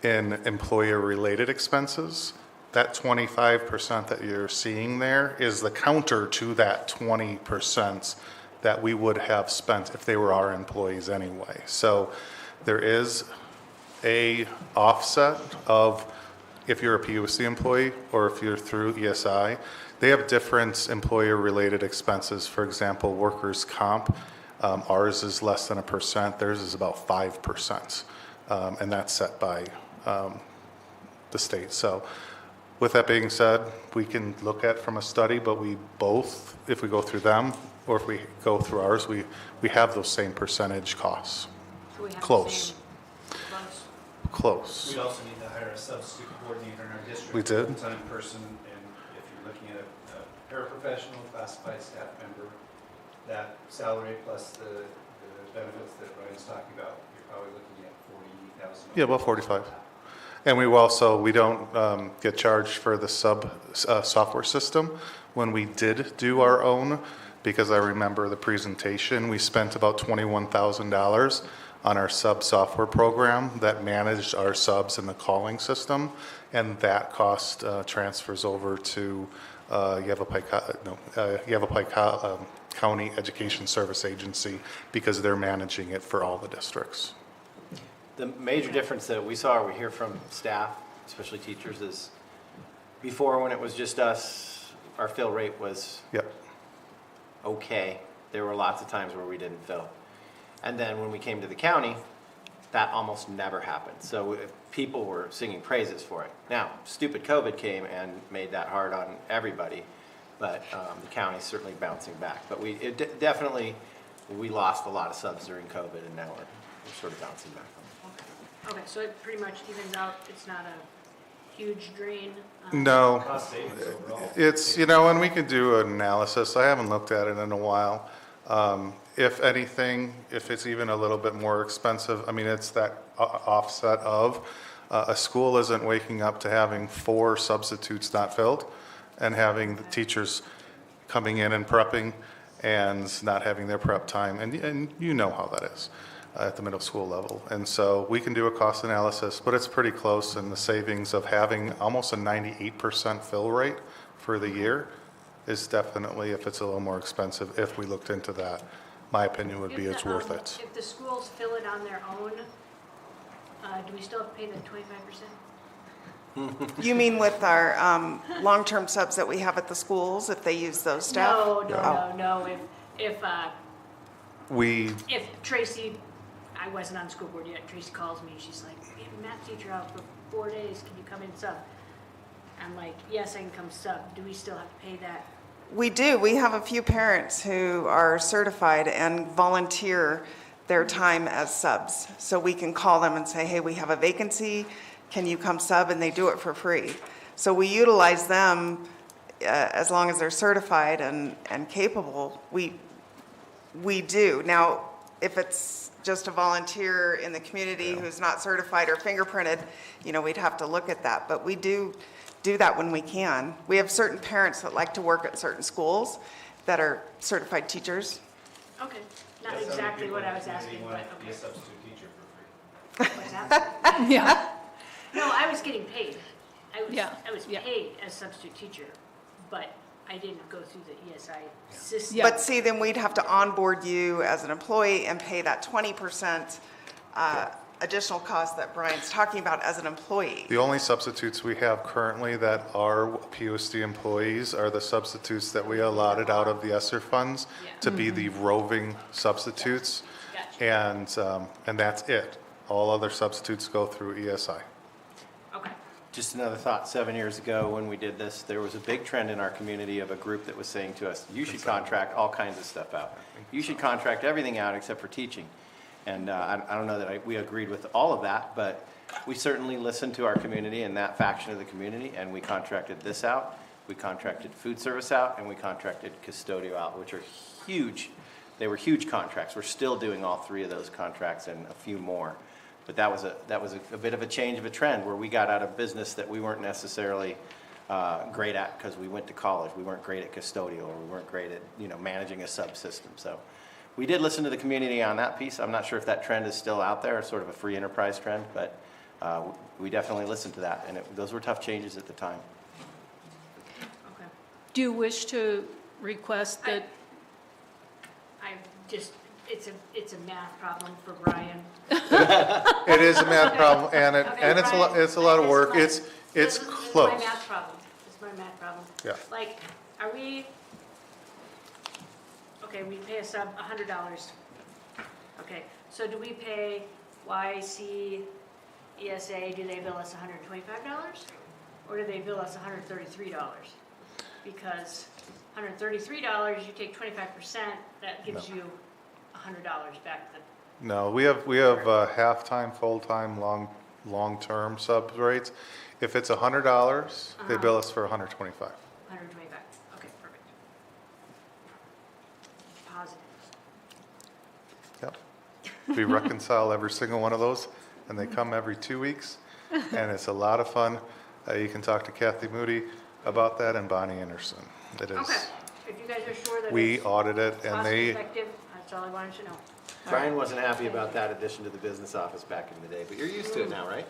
in employer-related expenses. That 25% that you're seeing there is the counter to that 20% that we would have spent if they were our employees anyway. So there is a offset of if you're a PUSD employee or if you're through ESI, they have different employer-related expenses. For example, workers' comp, ours is less than 1%, theirs is about 5%, and that's set by the state. So with that being said, we can look at from a study, but we both, if we go through them or if we go through ours, we have those same percentage costs. So we have the Close. same- Close. We'd also need to hire a substitute coordinator in our district. We did. A full-time person, and if you're looking at a paraprofessional, classified staff member, that salary plus the benefits that Ryan's talking about, you're probably looking at 40,000. Yeah, about 45. And we don't get charged for the software system. When we did do our own, because I remember the presentation, we spent about $21,000 on our sub software program that managed our subs in the calling system, and that cost transfers over to Yavapai County Education Service Agency because they're managing it for all the districts. The major difference that we saw or we hear from staff, especially teachers, is before when it was just us, our fill rate was okay. There were lots of times where we didn't fill. And then when we came to the county, that almost never happened. So people were singing praises for it. Now, stupid COVID came and made that hard on everybody, but the county's certainly bouncing back. But we lost a lot of subs during COVID, and now we're sort of bouncing back. Okay, so it pretty much evens out. It's not a huge drain. No, Cost savings overall. it's, you know, and we could do an analysis. I haven't looked at it in a while. If anything, if it's even a little bit more expensive, I mean, it's that offset of a school isn't waking up to having 4 substitutes not filled and having the teachers coming in and prepping and not having their prep time. And you know how that is at the middle school level. And so we can do a cost analysis, but it's pretty close, and the savings of having almost a 98% fill rate for the year is definitely, if it's a little more expensive, if we looked into that, my opinion would be it's worth it. If the schools fill it on their own, do we still have to pay the 25%? You mean with our long-term subs that we have at the schools, if they use those staff? No. If Tracy, I wasn't on the school board yet, Tracy calls me, she's like, we have a math teacher out for 4 days, can you come in sub? I'm like, yes, I can come sub. Do we still have to pay that? We do. We have a few parents who are certified and volunteer their time as subs. So we can call them and say, hey, we have a vacancy, can you come sub? And they do it for free. So we utilize them as long as they're certified and capable, we do. Now, if it's just a volunteer in the community who's not certified or fingerprinted, we'd have to look at that. But we do that when we can. We have certain parents that like to work at certain schools that are certified teachers. Okay, not exactly what I was asking, but Be okay. a substitute teacher for free. What's that? Yeah. No, I was getting paid. I was Yeah. paid as substitute teacher, but I didn't go through the ESI system. But see, then we'd have to onboard you as an employee and pay that 20% additional cost that Brian's talking about as an employee. The only substitutes we have currently that are PUSD employees are the substitutes that we allotted out of the ESSER funds to be the roving substitutes. And that's it. All other substitutes go through ESI. Okay. Just another thought, 7 years ago when we did this, there was a big trend in our community of a group that was saying to us, you should contract all kinds of stuff out. You should contract everything out except for teaching. And I don't know that we agreed with all of that, but we certainly listened to our community and that faction of the community, and we contracted this out, we contracted food service out, and we contracted custodial out, which are huge. They were huge contracts. We're still doing all three of those contracts and a few more. But that was a bit of a change of a trend where we got out of business that we weren't necessarily great at because we went to college. We weren't great at custodial, or we weren't great at managing a subsystem. So we did listen to the community on that piece. I'm not sure if that trend is still out there, sort of a free enterprise trend, but we definitely listened to that, and those were tough changes at the time. Okay. Do you wish to request that? It's a math problem for Brian. It is a math problem, and it's a lot of work. It's This close. is my math problem. This is my math problem. Yeah. Like, are we, okay, we pay a sub $100. Okay, so do we pay YC, ESA, do they bill us $125? Or do they bill us $133? Because $133, you take 25%, that gives you $100 back to the. No, we have half-time, full-time, long-term sub rates. If it's $100, they bill us for $125. 125, okay, perfect. Positive. Yep. We reconcile every single one of those, and they come every 2 weeks, and it's a lot of fun. You can talk to Kathy Moody about that and Bonnie Anderson. It is. Okay, if you guys are sure that We it's audit it, and cost they. effective, that's all I wanted to know. Brian wasn't happy about that addition to the business office back in the day, but you're used to it now, right?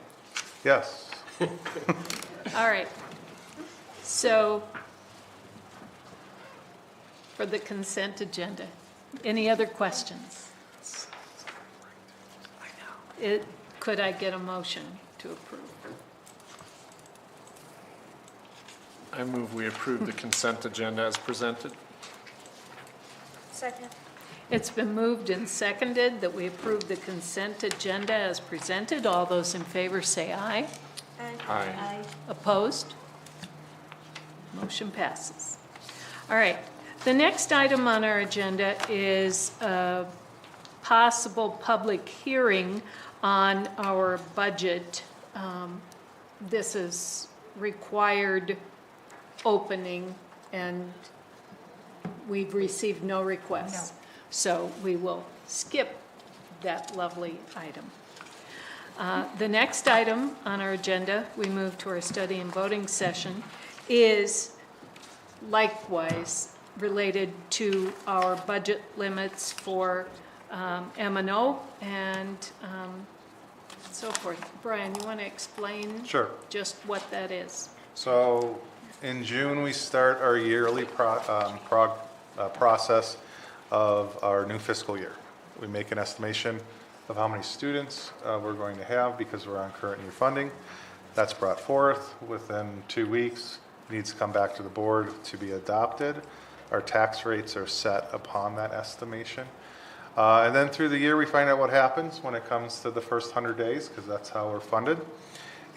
Yes. All right. So for the consent agenda, any other questions? Could I get a motion to approve? I move we approve the consent agenda as presented. Second. It's been moved and seconded that we approve the consent agenda as presented. All those in favor say aye. Aye. Opposed? Motion passes. All right. The next item on our agenda is a possible public hearing on our budget. This is required opening, and we've received no requests. No. So we will skip that lovely item. The next item on our agenda, we move to our study and voting session, is likewise related to our budget limits for M&O and so forth. Brian, you want to explain? Sure. Just what that is? So in June, we start our yearly process of our new fiscal year. We make an estimation of how many students we're going to have because we're on current year funding. That's brought forth within 2 weeks. It needs to come back to the board to be adopted. Our tax rates are set upon that estimation. And then through the year, we find out what happens when it comes to the first 100 days, because that's how we're funded.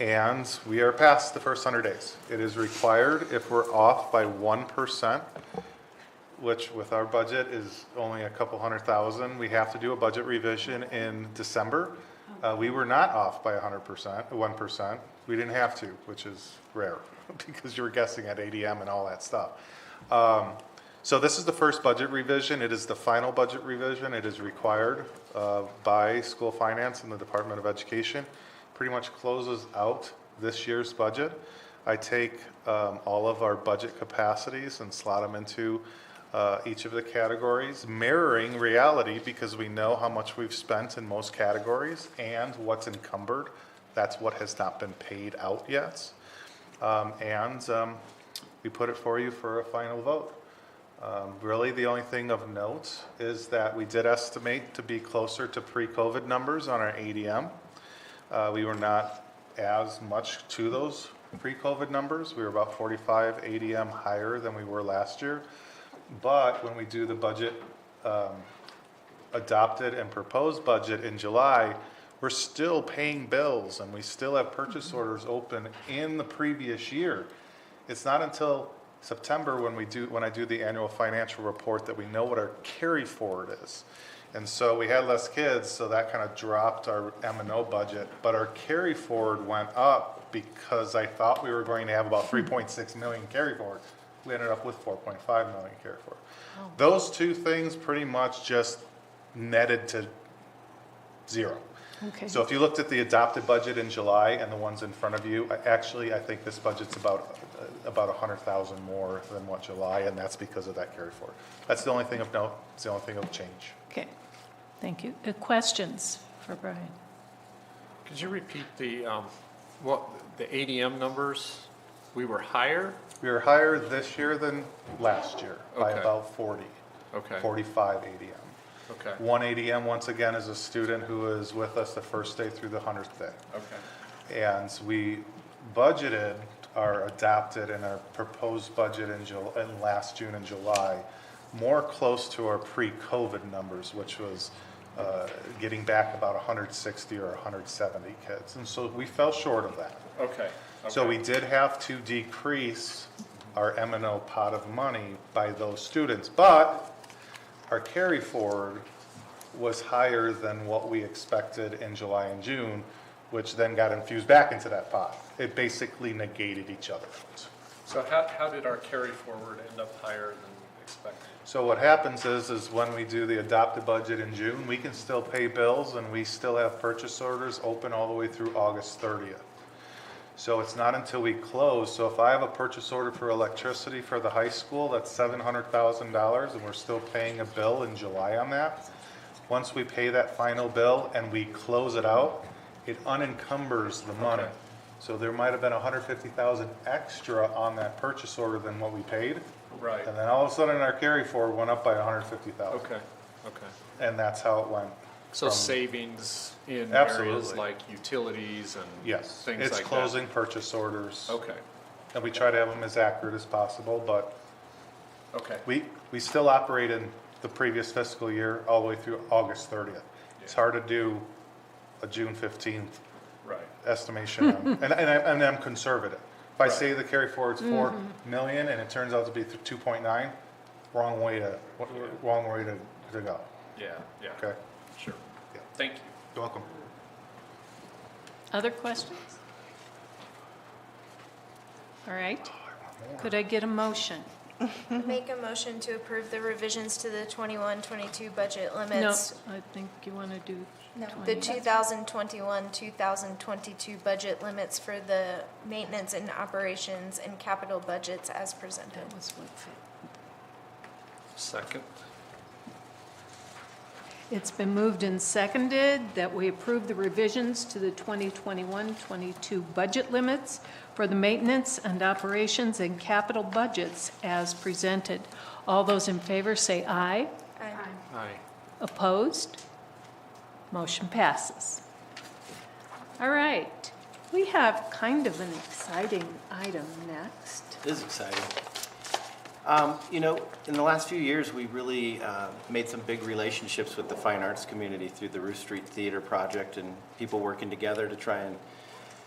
And we are past the first 100 days. It is required if we're off by 1%, which with our budget is only a couple $100,000. We have to do a budget revision in December. We were not off by 1%. We didn't have to, which is rare. because you were guessing at ADM and all that stuff. So this is the first budget revision. It is the final budget revision. It is required by school finance and the Department of Education. Pretty much closes out this year's budget. I take all of our budget capacities and slot them into each of the categories, mirroring reality because we know how much we've spent in most categories and what's encumbered. That's what has not been paid out yet. We put it for you for a final vote. Really, the only thing of note is that we did estimate to be closer to pre-COVID numbers on our ADM. We were not as much to those pre-COVID numbers. We were about 45 ADM higher than we were last year. But when we do the budget, adopted and proposed budget in July, we're still paying bills and we still have purchase orders open in the previous year. It's not until September when I do the annual financial report that we know what our carry forward is. And so we had less kids, so that kind of dropped our M&O budget, but our carry forward went up because I thought we were going to have about 3.6 million carry forward. We ended up with 4.5 million carry forward. Oh. Those two things pretty much just netted to zero. Okay. So if you looked at the adopted budget in July and the ones in front of you, I think this budget's about 100,000 more than what July, and that's because of that carry forward. That's the only thing of note. It's the only thing of change. Okay, thank you. Questions for Brian? Could you repeat the ADM numbers? We were higher? We were higher this year than last year by Okay. about 40. Okay. 45 ADM. Okay. One ADM, once again, is a student who is with us the first day through the 100th day. Okay. And we budgeted our adopted and our proposed budget in last June and July more close to our pre-COVID numbers, which was getting back about 160 or 170 kids. And so we fell short of that. Okay. So we did have to decrease our M&O pot of money by those students, but our carry forward was higher than what we expected in July and June, which then got infused back into that pot. It basically negated each other. So how did our carry forward end up higher than expected? So what happens is when we do the adopted budget in June, we can still pay bills and we still have purchase orders open all the way through August 30th. So it's not until we close. So if I have a purchase order for electricity for the high school, that's $700,000 and we're still paying a bill in July on that. Once we pay that final bill and we close it out, it unencumbers the money. Okay. So there might have been $150,000 extra on that purchase order than what we paid. Right. And then all of a sudden our carry forward went up by $150,000. Okay. Okay. And that's how it went. So from- savings in areas Absolutely. like utilities and Yes, things it's like that? closing purchase orders. Okay. And we try to have them as accurate as possible, but Okay. we still operate in the previous fiscal year all the way through August 30th. It's hard to do a June 15th Right. estimation, and I'm conservative. If I Right. say the carry forward's 4 million and it turns out to be 2.9, wrong way to go. Yeah. Yeah. Okay, Sure. Yeah. Thank you. you're welcome. Other questions? All right. Could I get a motion? Make a motion to approve the revisions to the 21-22 budget No, limits. I think you want to do The 20. 2021-2022 budget limits for the maintenance and operations and capital budgets as presented. That was what fit. Second. It's been moved and seconded that we approve the revisions to the 2021-22 budget limits for the maintenance and operations and capital budgets as presented. All those in favor say aye. Aye. Opposed? Motion passes. All right. We have kind of an exciting item next. It is exciting. In the last few years, we really made some big relationships with the fine arts community through the Ruth Street Theater Project and people working together to try and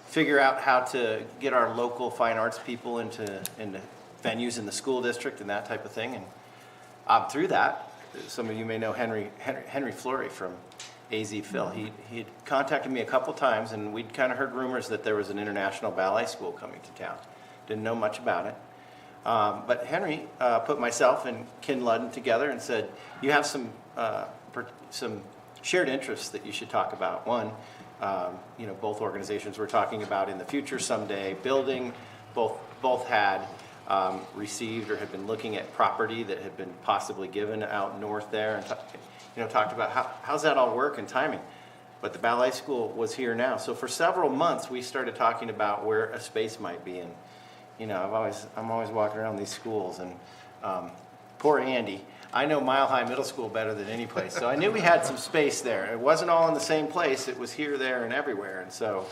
figure out how to get our local fine arts people into venues in the school district and that type of thing. And through that, some of you may know Henry Fleury from AZ Phil. He had contacted me a couple times, and we'd kind of heard rumors that there was an international ballet school coming to town. didn't know much about it. But Henry put myself and Ken Ludden together and said, you have some shared interests that you should talk about. One, both organizations were talking about in the future someday building. Both had received or had been looking at property that had been possibly given out north there, and talked about how's that all work and timing. But the ballet school was here now, so for several months we started talking about where a space might be. And I'm always walking around these schools, and poor Andy. I know Mile High Middle School better than any place, so I knew we had some space there. It wasn't all in the same place; it was here, there, and everywhere. And so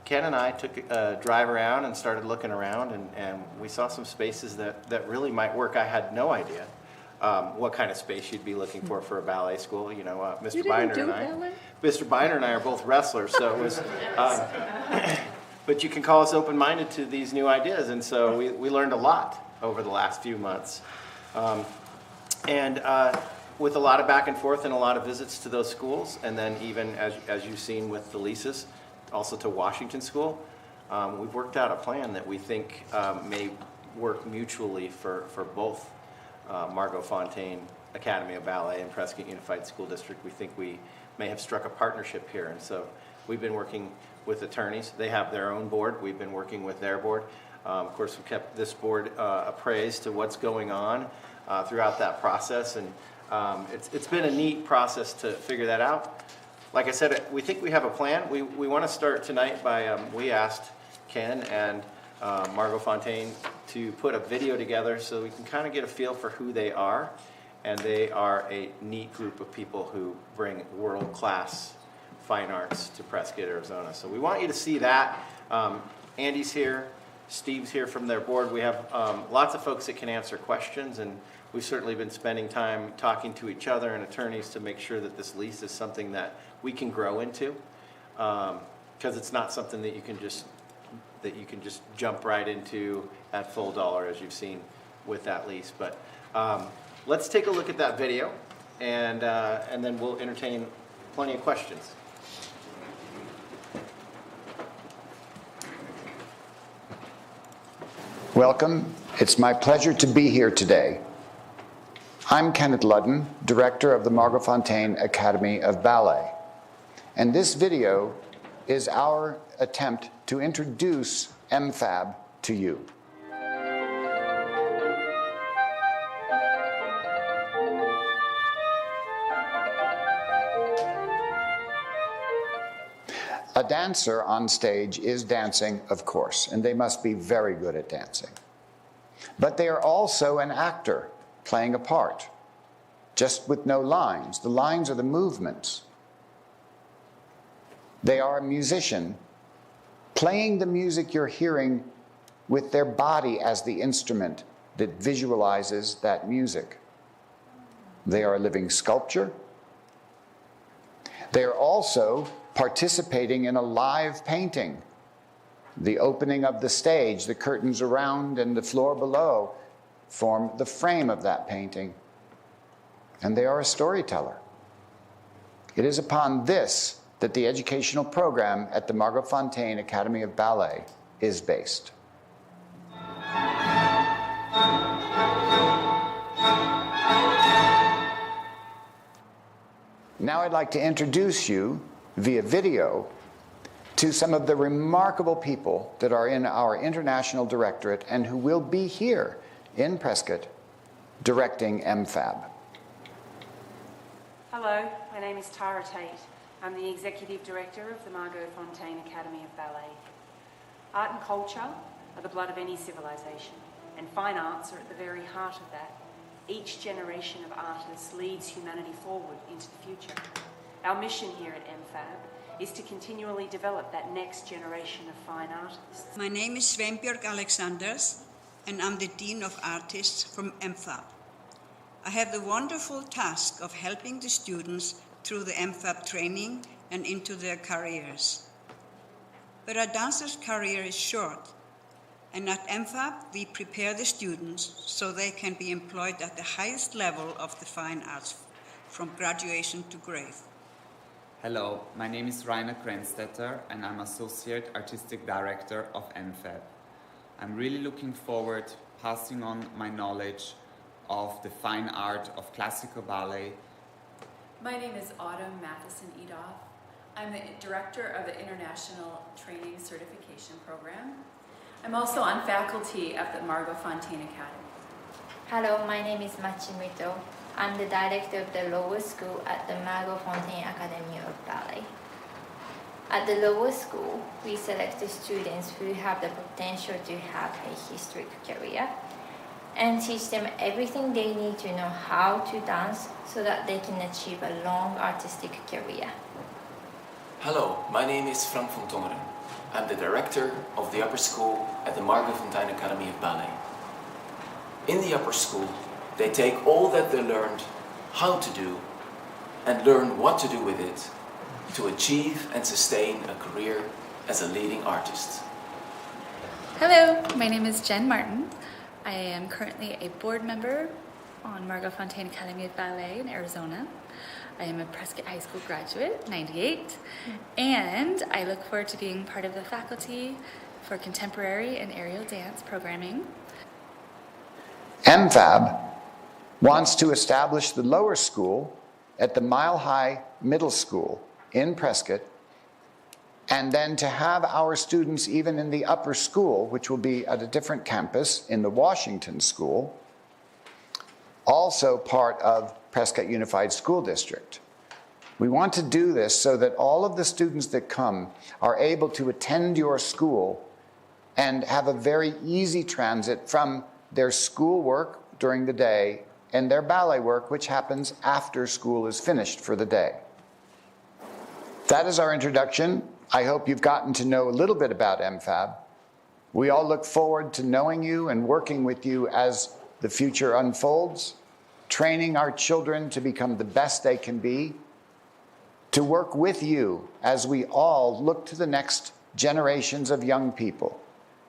Ken and I took a drive around and started looking around, and we saw some spaces that really might work. I had no idea what kind of space you'd be looking for a ballet school. Mr. Binder and I. Mr. Binder and I are both wrestlers, so it was. But you can call us open-minded to these new ideas, and so we learned a lot over the last few months. With a lot of back and forth and a lot of visits to those schools, and then even as you've seen with the leases, also to Washington School, we've worked out a plan that we think may work mutually for both Margot Fontaine Academy of Ballet and Prescott Unified School District. We think we may have struck a partnership here, and so we've been working with attorneys. They have their own board. We've been working with their board. Of course, we kept this board appraised to what's going on throughout that process, and it's been a neat process to figure that out. Like I said, we think we have a plan. We want to start tonight by, we asked Ken and Margot Fontaine to put a video together so we can kind of get a feel for who they are, and they are a neat group of people who bring world-class fine arts to Prescott, Arizona. So we want you to see that. Andy's here, Steve's here from their board. We have lots of folks that can answer questions, and we've certainly been spending time talking to each other and attorneys to make sure that this lease is something that we can grow into, because it's not something that you can just jump right into at full dollar, as you've seen with that lease. But let's take a look at that video, and then we'll entertain plenty of questions. Welcome. It's my pleasure to be here today. I'm Kenneth Ludden, Director of the Margot Fontaine Academy of Ballet. And this video is our attempt to introduce MFAB to you. A dancer on stage is dancing, of course, and they must be very good at dancing. But they are also an actor playing a part, just with no lines. The lines are the movements. They are a musician playing the music you're hearing with their body as the instrument that visualizes that music. They are a living sculpture. They are also participating in a live painting. The opening of the stage, the curtains around and the floor below form the frame of that painting. And they are a storyteller. It is upon this that the educational program at the Margot Fontaine Academy of Ballet is based. Now I'd like to introduce you via video to some of the remarkable people that are in our international directorate and who will be here in Prescott directing MFAB. Hello, my name is Tara Tate. I'm the Executive Director of the Margot Fontaine Academy of Ballet. Art and culture are the blood of any civilization, and fine arts are at the very heart of that. Each generation of artists leads humanity forward into the future. Our mission here at MFAB is to continually develop that next generation of fine artists. My name is Sveinbjörg Alexanders, and I'm the Dean of Artists from MFAB. I have the wonderful task of helping the students through the MFAB training and into their careers. But a dancer's career is short, and at MFAB we prepare the students so they can be employed at the highest level of the fine arts, from graduation to grave. Hello, my name is Rainer Krenstetter and I'm Associate Artistic Director of MFAB. I'm really looking forward passing on my knowledge of the fine art of classical ballet. My name is Autumn Matheson Edoff. I'm the director of the International Training Certification Program. I'm also on faculty at the Margot Fontaine Academy. Hello, my name is Machimito. I'm the director of the lower school at the Margot Fontaine Academy of Ballet. At the lower school, we select the students who have the potential to have a historic career and teach them everything they need to know how to dance so that they can achieve a long artistic career. Hello, my name is Frank van Tongeren. I'm the director of the upper school at the Margot Fontaine Academy of Ballet. In the upper school, they take all that they learned how to do and learn what to do with it to achieve and sustain a career as a leading artist. Hello, my name is Jen Martin. I am currently a board member on Margot Fontaine Academy of Ballet in Arizona. I am a Prescott High School graduate, 98, and I look forward to being part of the faculty for contemporary and aerial dance programming. MFAB wants to establish the lower school at the Mile High Middle School in Prescott, and then to have our students even in the upper school, which will be at a different campus in the Washington School, also part of Prescott Unified School District. We want to do this so that all of the students that come are able to attend your school and have a very easy transit from their school work during the day and their ballet work, which happens after school is finished for the day. That is our introduction. I hope you've gotten to know a little bit about MFAB. We all look forward to knowing you and working with you as the future unfolds, training our children to become the best they can be, to work with you as we all look to the next generations of young people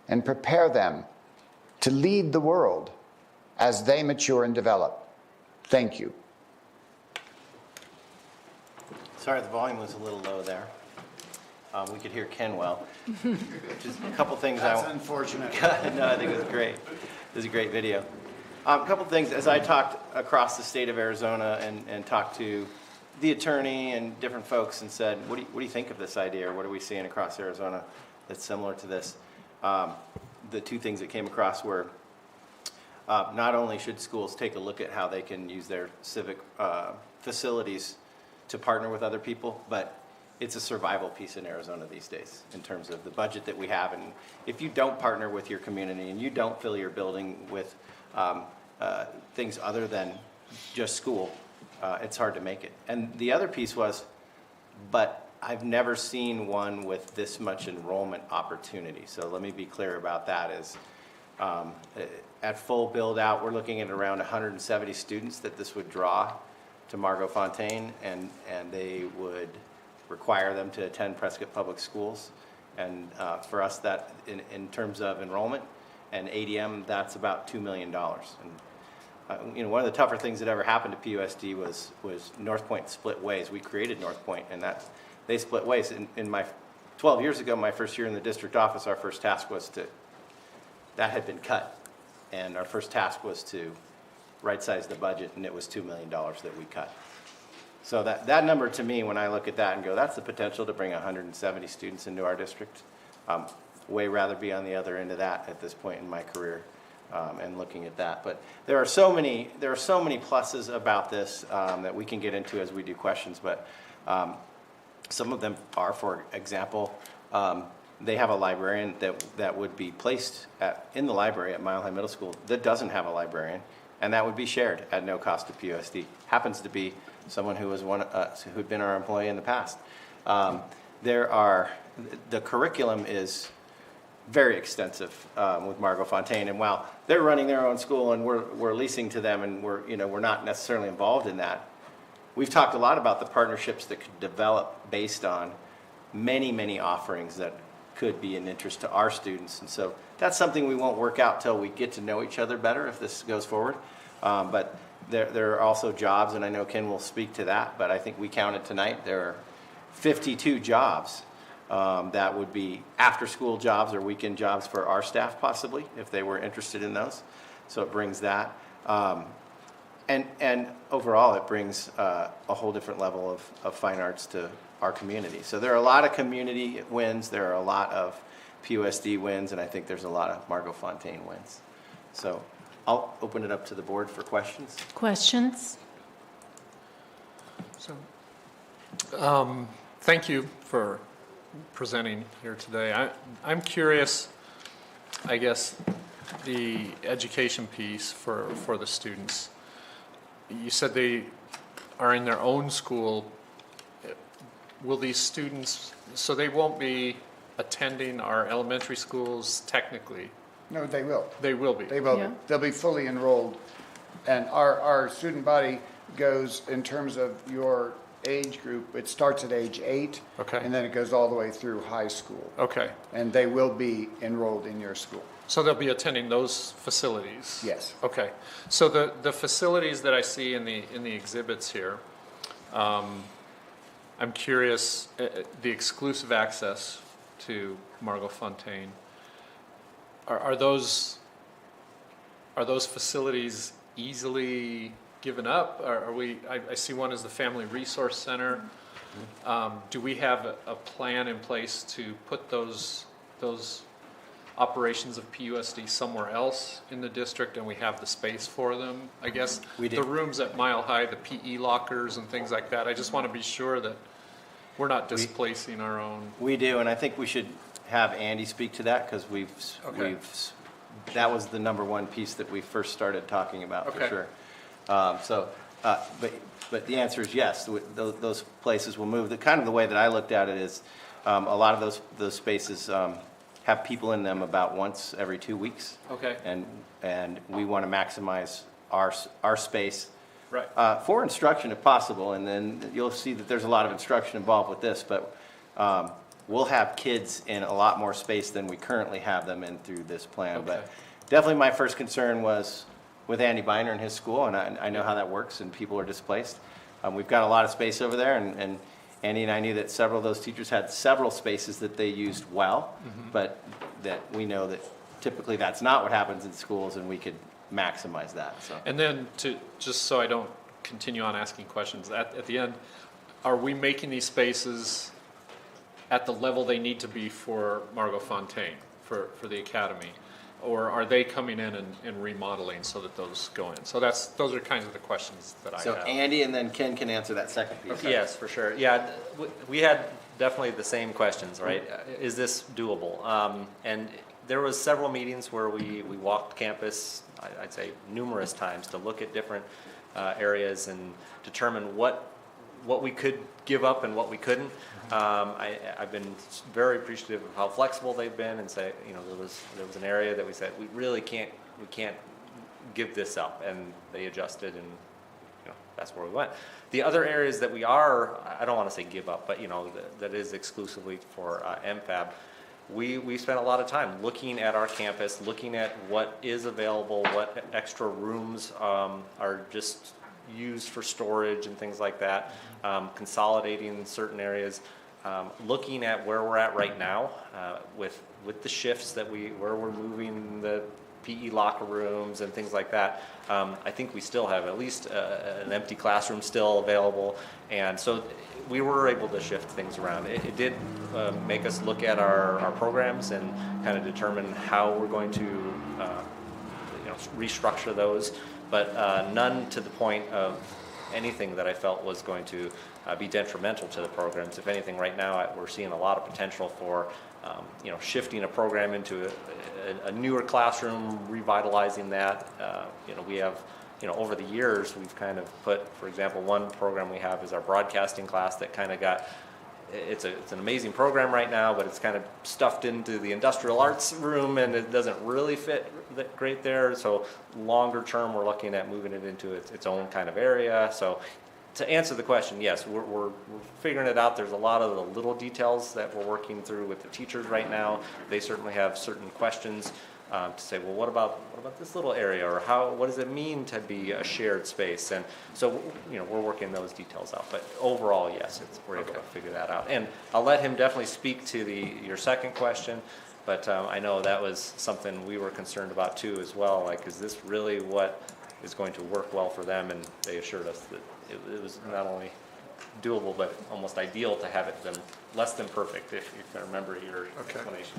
and prepare them to lead the world as they mature and develop. Thank you. Sorry, the volume was a little low there. We could hear Ken well. Just a couple things. That's unfortunate. No, I think it was great. It was a great video. A couple things, as I talked across the state of Arizona and talked to the attorney and different folks and said, what do you think of this idea, or what are we seeing across Arizona that's similar to this? The two things that came across were not only should schools take a look at how they can use their civic facilities to partner with other people, but it's a survival piece in Arizona these days in terms of the budget that we have. And if you don't partner with your community and you don't fill your building with things other than just school, it's hard to make it. And the other piece was, but I've never seen one with this much enrollment opportunity. So let me be clear about that is at full build out, we're looking at around 170 students that this would draw to Margot Fontaine, and they would require them to attend Prescott Public Schools. And for us, that in terms of enrollment and ADM, that's about $2 million. And you know, one of the tougher things that ever happened to PUSD was North Point split ways. We created North Point, and they split ways. In my 12 years ago, my first year in the district office, our first task was that had been cut, and our first task was to right-size the budget, and it was $2 million that we cut. So that number to me, when I look at that and go, that's the potential to bring 170 students into our district. Way rather be on the other end of that at this point in my career, and looking at that. But there are so many pluses about this that we can get into as we do questions. But some of them are, for example, they have a librarian that would be placed in the library at Mile High Middle School that doesn't have a librarian, and that would be shared at no cost to PUSD. Happens to be someone who was who'd been our employee in the past. The curriculum is very extensive with Margot Fontaine, and while they're running their own school and we're leasing to them, and we're not necessarily involved in that, we've talked a lot about the partnerships that could develop based on many offerings that could be an interest to our students. And so that's something we won't work out till we get to know each other better if this goes forward. But there are also jobs, and I know Ken will speak to that, but I think we counted tonight, there are 52 jobs That would be after-school jobs or weekend jobs for our staff possibly, if they were interested in those. So it brings that. And overall, it brings a whole different level of fine arts to our community. So there are a lot of community wins, there are a lot of PUSD wins, and I think there's a lot of Margot Fontaine wins. So I'll open it up to the board for questions. Questions? So, thank you for presenting here today. I'm curious, I guess, the education piece for the students. You said they are in their own school. Will these students, so they won't be attending our elementary schools technically? No, they will. They will be. They will be. They'll be fully enrolled. And our student body goes in terms of your age group, it starts at age 8. Okay. And then it goes all the way through high school. Okay. And they will be enrolled in your school. So they'll be attending those facilities? Yes. Okay. So the facilities that I see in the exhibits here, I'm curious, the exclusive access to Margot Fontaine, are those facilities easily given up? I see one as the Family Resource Center. Do we have a plan in place to put those operations of PUSD somewhere else in the district, and we have the space for them? I guess the rooms at Mile High, the PE lockers and things like that, I just want to be sure that we're not displacing our own. We do, and I think we should have Andy speak to that, because that was the number one piece that we first started talking about, for sure. But the answer is yes, those places will move. The way that I looked at it is a lot of those spaces have people in them about once every 2 weeks. Okay. And we want to maximize our space. Right. For instruction if possible, and then you'll see that there's a lot of instruction involved with this, but we'll have kids in a lot more space than we currently have them in through this plan. Okay. But definitely my first concern was with Andy Biner and his school, and I know how that works, and people are displaced. We've got a lot of space over there, and Andy and I knew that several of those teachers had several spaces that they used well, but that we know that typically that's not what happens in schools, and we could maximize that. So. And then just so I don't continue on asking questions, at the end, are we making these spaces at the level they need to be for Margot Fontaine, for the academy? Or are they coming in and remodeling so that those go in? So those are kinds of the questions that I have. So Andy and then Ken can answer that second piece. Okay. Yes, for sure. Yeah, we had definitely the same questions, right? Is this doable? And there was several meetings where we walked campus, I'd say numerous times, to look at different areas and determine what we could give up and what we couldn't. I've been very appreciative of how flexible they've been, and say, there was an area that we said we can't give this up, and they adjusted, and that's where we went. The other areas that we are, I don't want to say give up, but that is exclusively for MFAB. We spent a lot of time looking at our campus, looking at what is available, what extra rooms are just used for storage and things like that, consolidating certain areas, looking at where we're at right now with the shifts where we're moving the PE locker rooms and things like that. I think we still have at least an empty classroom still available, and so we were able to shift things around. It did make us look at our programs and kind of determine how we're going to restructure those, but none to the point of anything that I felt was going to be detrimental to the programs. If anything, right now we're seeing a lot of potential for shifting a program into a newer classroom, revitalizing that. We have, over the years, we've kind of put, for example, one program we have is our broadcasting class that kind of got, it's an amazing program right now, but it's kind of stuffed into the industrial arts room, and it doesn't really fit great there. So longer term, we're looking at moving it into its own kind of area. So to answer the question, yes, we're figuring it out. There's a lot of the little details that we're working through with the teachers right now. They certainly have certain questions. to say, well, what about this little area, or what does it mean to be a shared space? And so, we're working those details out. But overall, yes, we're able to figure that out. And I'll let him definitely speak to your second question. But I know that was something we were concerned about too as well. Like, is this really what is going to work well for them? And they assured us that it was not only doable, but almost ideal to have it been less than perfect, if you can remember your explanation.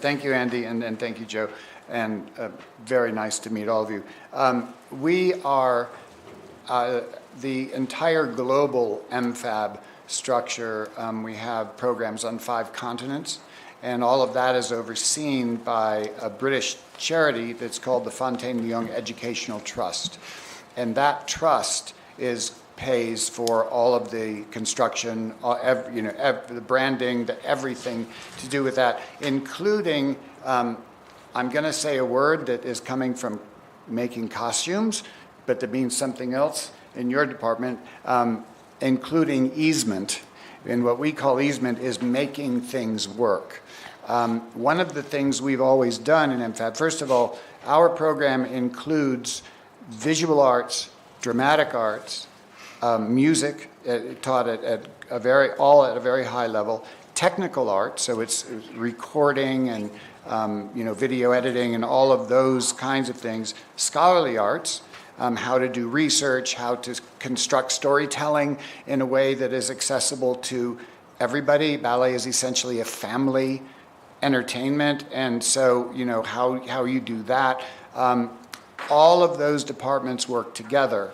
Thank you, Andy, and thank you, Joe. And very nice to meet all of you. We are the entire global MFAB structure. We have programs on 5 continents. And all of that is overseen by a British charity that's called the Fontaine Young Educational Trust. And that trust pays for all of the construction, the branding, everything to do with that, including, I'm going to say a word that is coming from making costumes, but that means something else in your department, including easement. And what we call easement is making things work. One of the things we've always done in MFAB, first of all, our program includes visual arts, dramatic arts, music, taught at a very high level, technical arts, so it's recording and video editing and all of those kinds of things, scholarly arts, how to do research, how to construct storytelling in a way that is accessible to everybody. Ballet is essentially a family entertainment, and so how you do that. All of those departments work together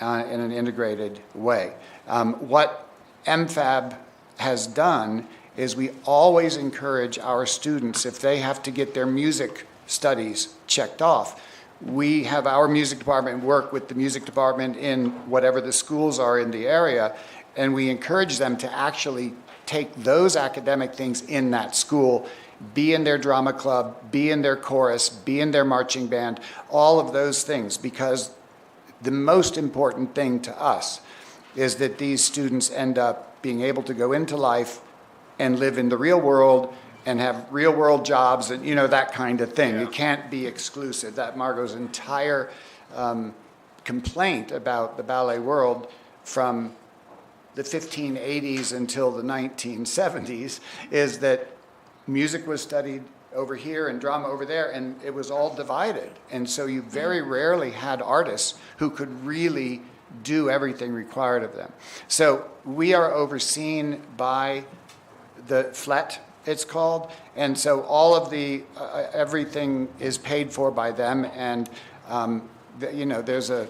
in an integrated way. What MFAB has done is we always encourage our students, if they have to get their music studies checked off, we have our music department work with the music department in whatever the schools are in the area, and we encourage them to actually take those academic things in that school, be in their drama club, be in their chorus, be in their marching band, all of those things, because the most important thing to us is that these students end up being able to go into life and live in the real world and have real world jobs and that kind of thing. It can't be exclusive. That Margot's entire complaint about the ballet world from the 1580s until the 1970s is that music was studied over here and drama over there, and it was all divided. And so you very rarely had artists who could really do everything required of them. So we are overseen by the FLET, it's called, and so all of the everything is paid for by them. And there's a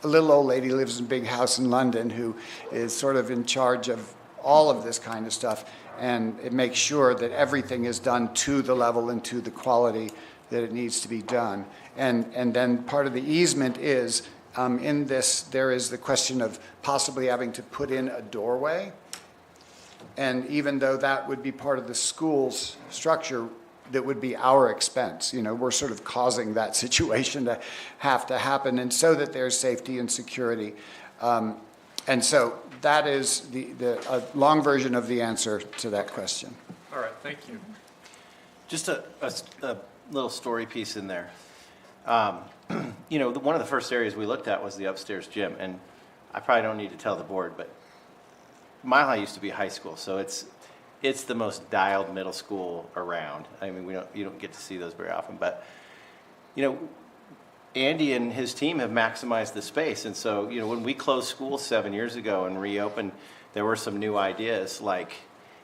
little old lady who lives in a big house in London who is sort of in charge of all of this kind of stuff, and it makes sure that everything is done to the level and to the quality that it needs to be done. And then part of the easement is in this, there is the question of possibly having to put in a doorway. And even though that would be part of the school's structure, that would be our expense. We're sort of causing that situation to have to happen, and so that there's safety and security. And so that is the long version of the answer to that question. All right, thank you. Just a little story piece in there. One of the first areas we looked at was the upstairs gym, and I probably don't need to tell the board, but Mile High used to be a high school, so it's the most dialed middle school around. I mean, you don't get to see those very often, but Andy and his team have maximized the space, and so when we closed school 7 years ago and reopened, there were some new ideas like,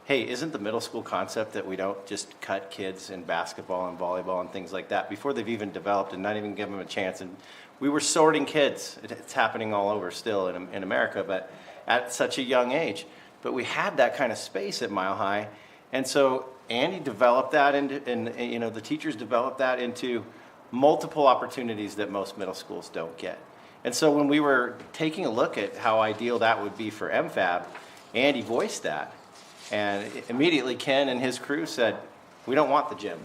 hey, isn't the middle school concept that we don't just cut kids in basketball and volleyball and things like that before they've even developed and not even give them a chance? And we were sorting kids. It's happening all over still in America, but at such a young age. But we had that kind of space at Mile High, and so Andy developed that and the teachers developed that into multiple opportunities that most middle schools don't get. And so when we were taking a look at how ideal that would be for MFAB, Andy voiced that. And immediately Ken and his crew said, we don't want the gym.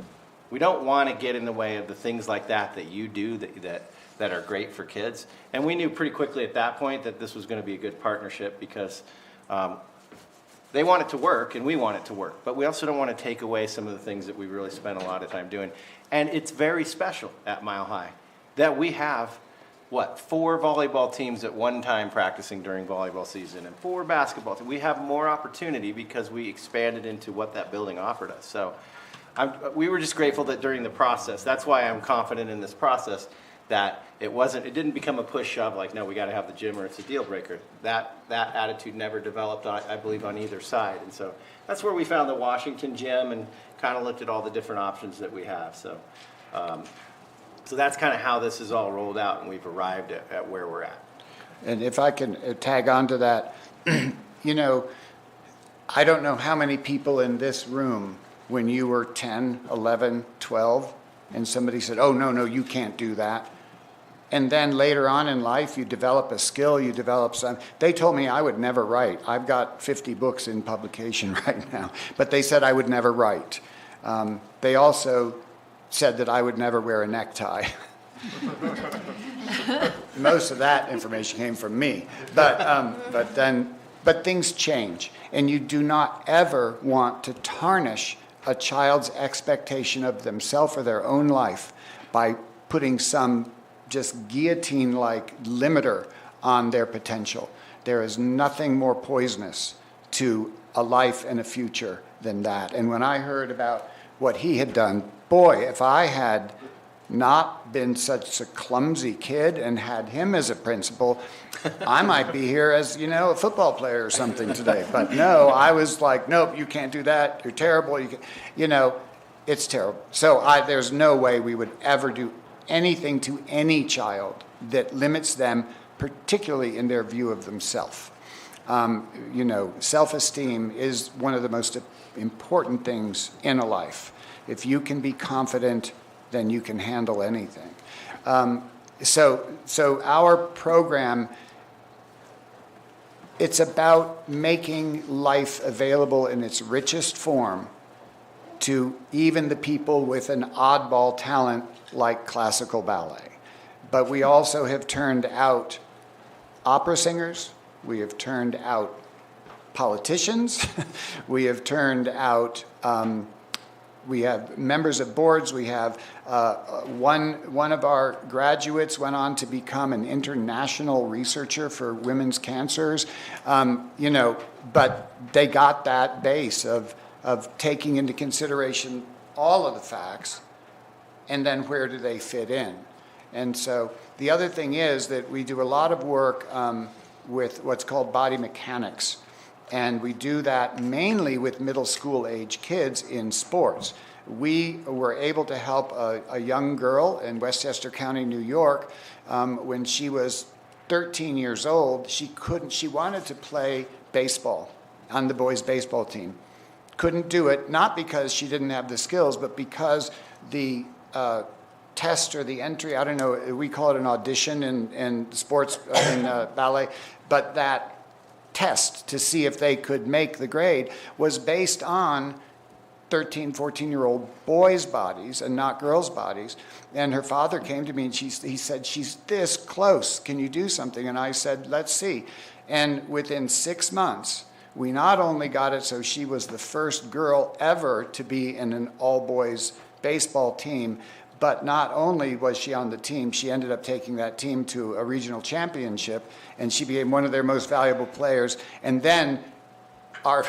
We don't want to get in the way of the things like that you do that are great for kids. And we knew pretty quickly at that point that this was going to be a good partnership because they want it to work and we want it to work, but we also don't want to take away some of the things that we really spend a lot of time doing. And it's very special at Mile High that we have, 4 volleyball teams at one time practicing during volleyball season and 4 basketball teams. We have more opportunity because we expanded into what that building offered us. So we were just grateful that during the process, that's why I'm confident in this process, that it didn't become a push shove like, no, we got to have the gym or it's a deal breaker. That attitude never developed, I believe, on either side. And so that's where we found the Washington gym and kind of looked at all the different options that we have. So, so that's kind of how this is all rolled out, and we've arrived at where we're at. And if I can tag on to that, you know, I don't know how many people in this room, when you were 10, 11, 12, and somebody said, oh, no, you can't do that. And then later on in life, you develop a skill, you develop some. They told me I would never write. I've got 50 books in publication right now, but they said I would never write. They also said that I would never wear a necktie. Most of that information came from me. But things change, and you do not ever want to tarnish a child's expectation of themselves or their own life by putting some just guillotine-like limiter on their potential. There is nothing more poisonous to a life and a future than that. And when I heard about what he had done, boy, if I had not been such a clumsy kid and had him as a principal, I might be here as, a football player or something today. But no, I was like, nope, you can't do that. You're terrible. It's terrible. So there's no way we would ever do anything to any child that limits them, particularly in their view of themselves. Self-esteem is one of the most important things in a life. If you can be confident, then you can handle anything. So our program, it's about making life available in its richest form to even the people with an oddball talent like classical ballet. But we also have turned out opera singers, we have turned out politicians, we have turned out, we have members of boards, we have one of our graduates went on to become an international researcher for women's cancers, but they got that base of taking into consideration all of the facts, and then where do they fit in? And so the other thing is that we do a lot of work with what's called body mechanics, and we do that mainly with middle school age kids in sports. We were able to help a young girl in Westchester County, New York, when she was 13 years old. She wanted to play baseball on the boys' baseball team. Couldn't do it, not because she didn't have the skills, but because the test or the entry, I don't know, we call it an audition in sports, in ballet, but that test to see if they could make the grade was based on 13, 14-year-old boys' bodies and not girls' bodies. And her father came to me and he said, she's this close, can you do something? And I said, let's see. And within 6 months, we not only got it so she was the first girl ever to be in an all-boys baseball team, but not only was she on the team, she ended up taking that team to a regional championship, and she became one of their most valuable players. And then our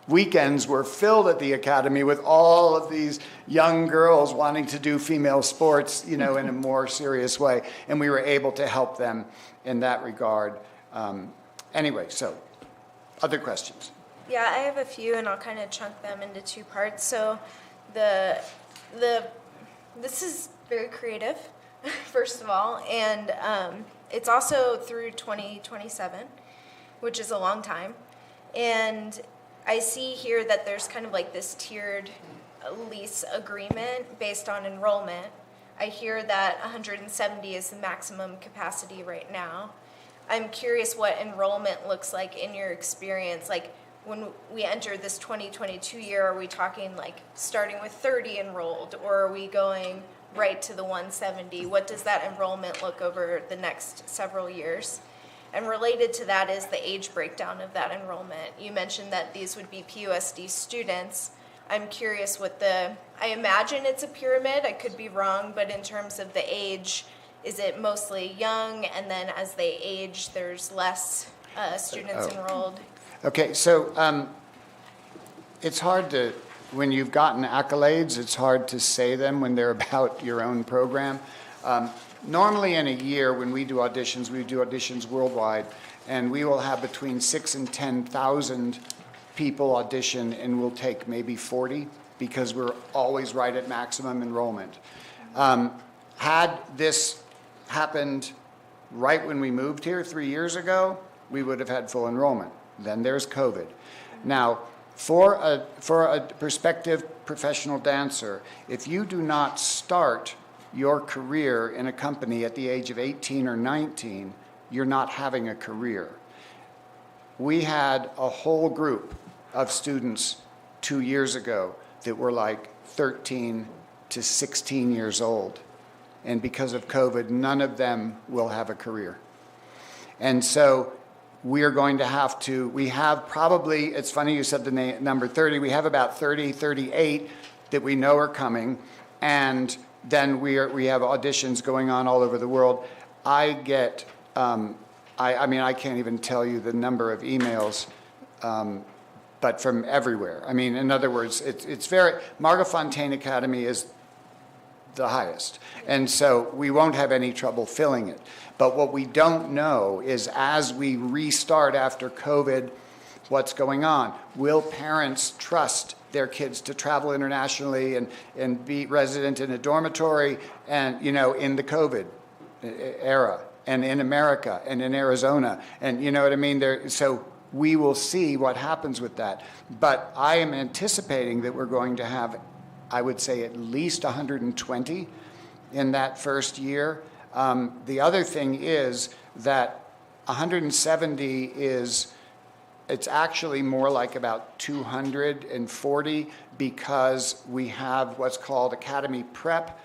weekends were filled at the academy with all of these young girls wanting to do female sports, in a more serious way, and we were able to help them in that regard. Anyway, so other questions? Yeah, I have a few, and I'll kind of chunk them into 2 parts. So this is very creative, first of all, and it's also through 2027, which is a long time. And I see here that there's kind of like this tiered lease agreement based on enrollment. I hear that 170 is the maximum capacity right now. I'm curious what enrollment looks like in your experience. Like when we enter this 2022 year, are we talking like starting with 30 enrolled, or are we going right to the 170? What does that enrollment look over the next several years? And related to that is the age breakdown of that enrollment. You mentioned that these would be PUSD students. I'm curious what I imagine it's a pyramid, I could be wrong, but in terms of the age, is it mostly young, and then as they age, there's less students enrolled? Okay, so it's hard to, when you've gotten accolades, it's hard to say them when they're about your own program. Normally in a year when we do auditions worldwide, and we will have between 6,000 and 10,000 people audition, and we'll take maybe 40 because we're always right at maximum enrollment. Had this happened right when we moved here 3 years ago, we would have had full enrollment. Then there's COVID. Now, for a prospective professional dancer, if you do not start your career in a company at the age of 18 or 19, you're not having a career. We had a whole group of students 2 years ago that were like 13 to 16 years old. And because of COVID, none of them will have a career. And so we are going to have to, we have probably, it's funny you said the number 30, we have about 30, 38 that we know are coming. And then we have auditions going on all over the world. I get, I mean, I can't even tell you the number of emails, but from everywhere. I mean, in other words, it's very, Margot Fonteyn Academy is the highest. And so we won't have any trouble filling it. But what we don't know is as we restart after COVID, what's going on? Will parents trust their kids to travel internationally and be resident in a dormitory and, you know, in the COVID era and in America and in Arizona? And you know what I mean? So we will see what happens with that. But I am anticipating that we're going to have, I would say, at least 120 in that first year. The other thing is that 170 is, it's actually more like about 240 because we have what's called Academy Prep.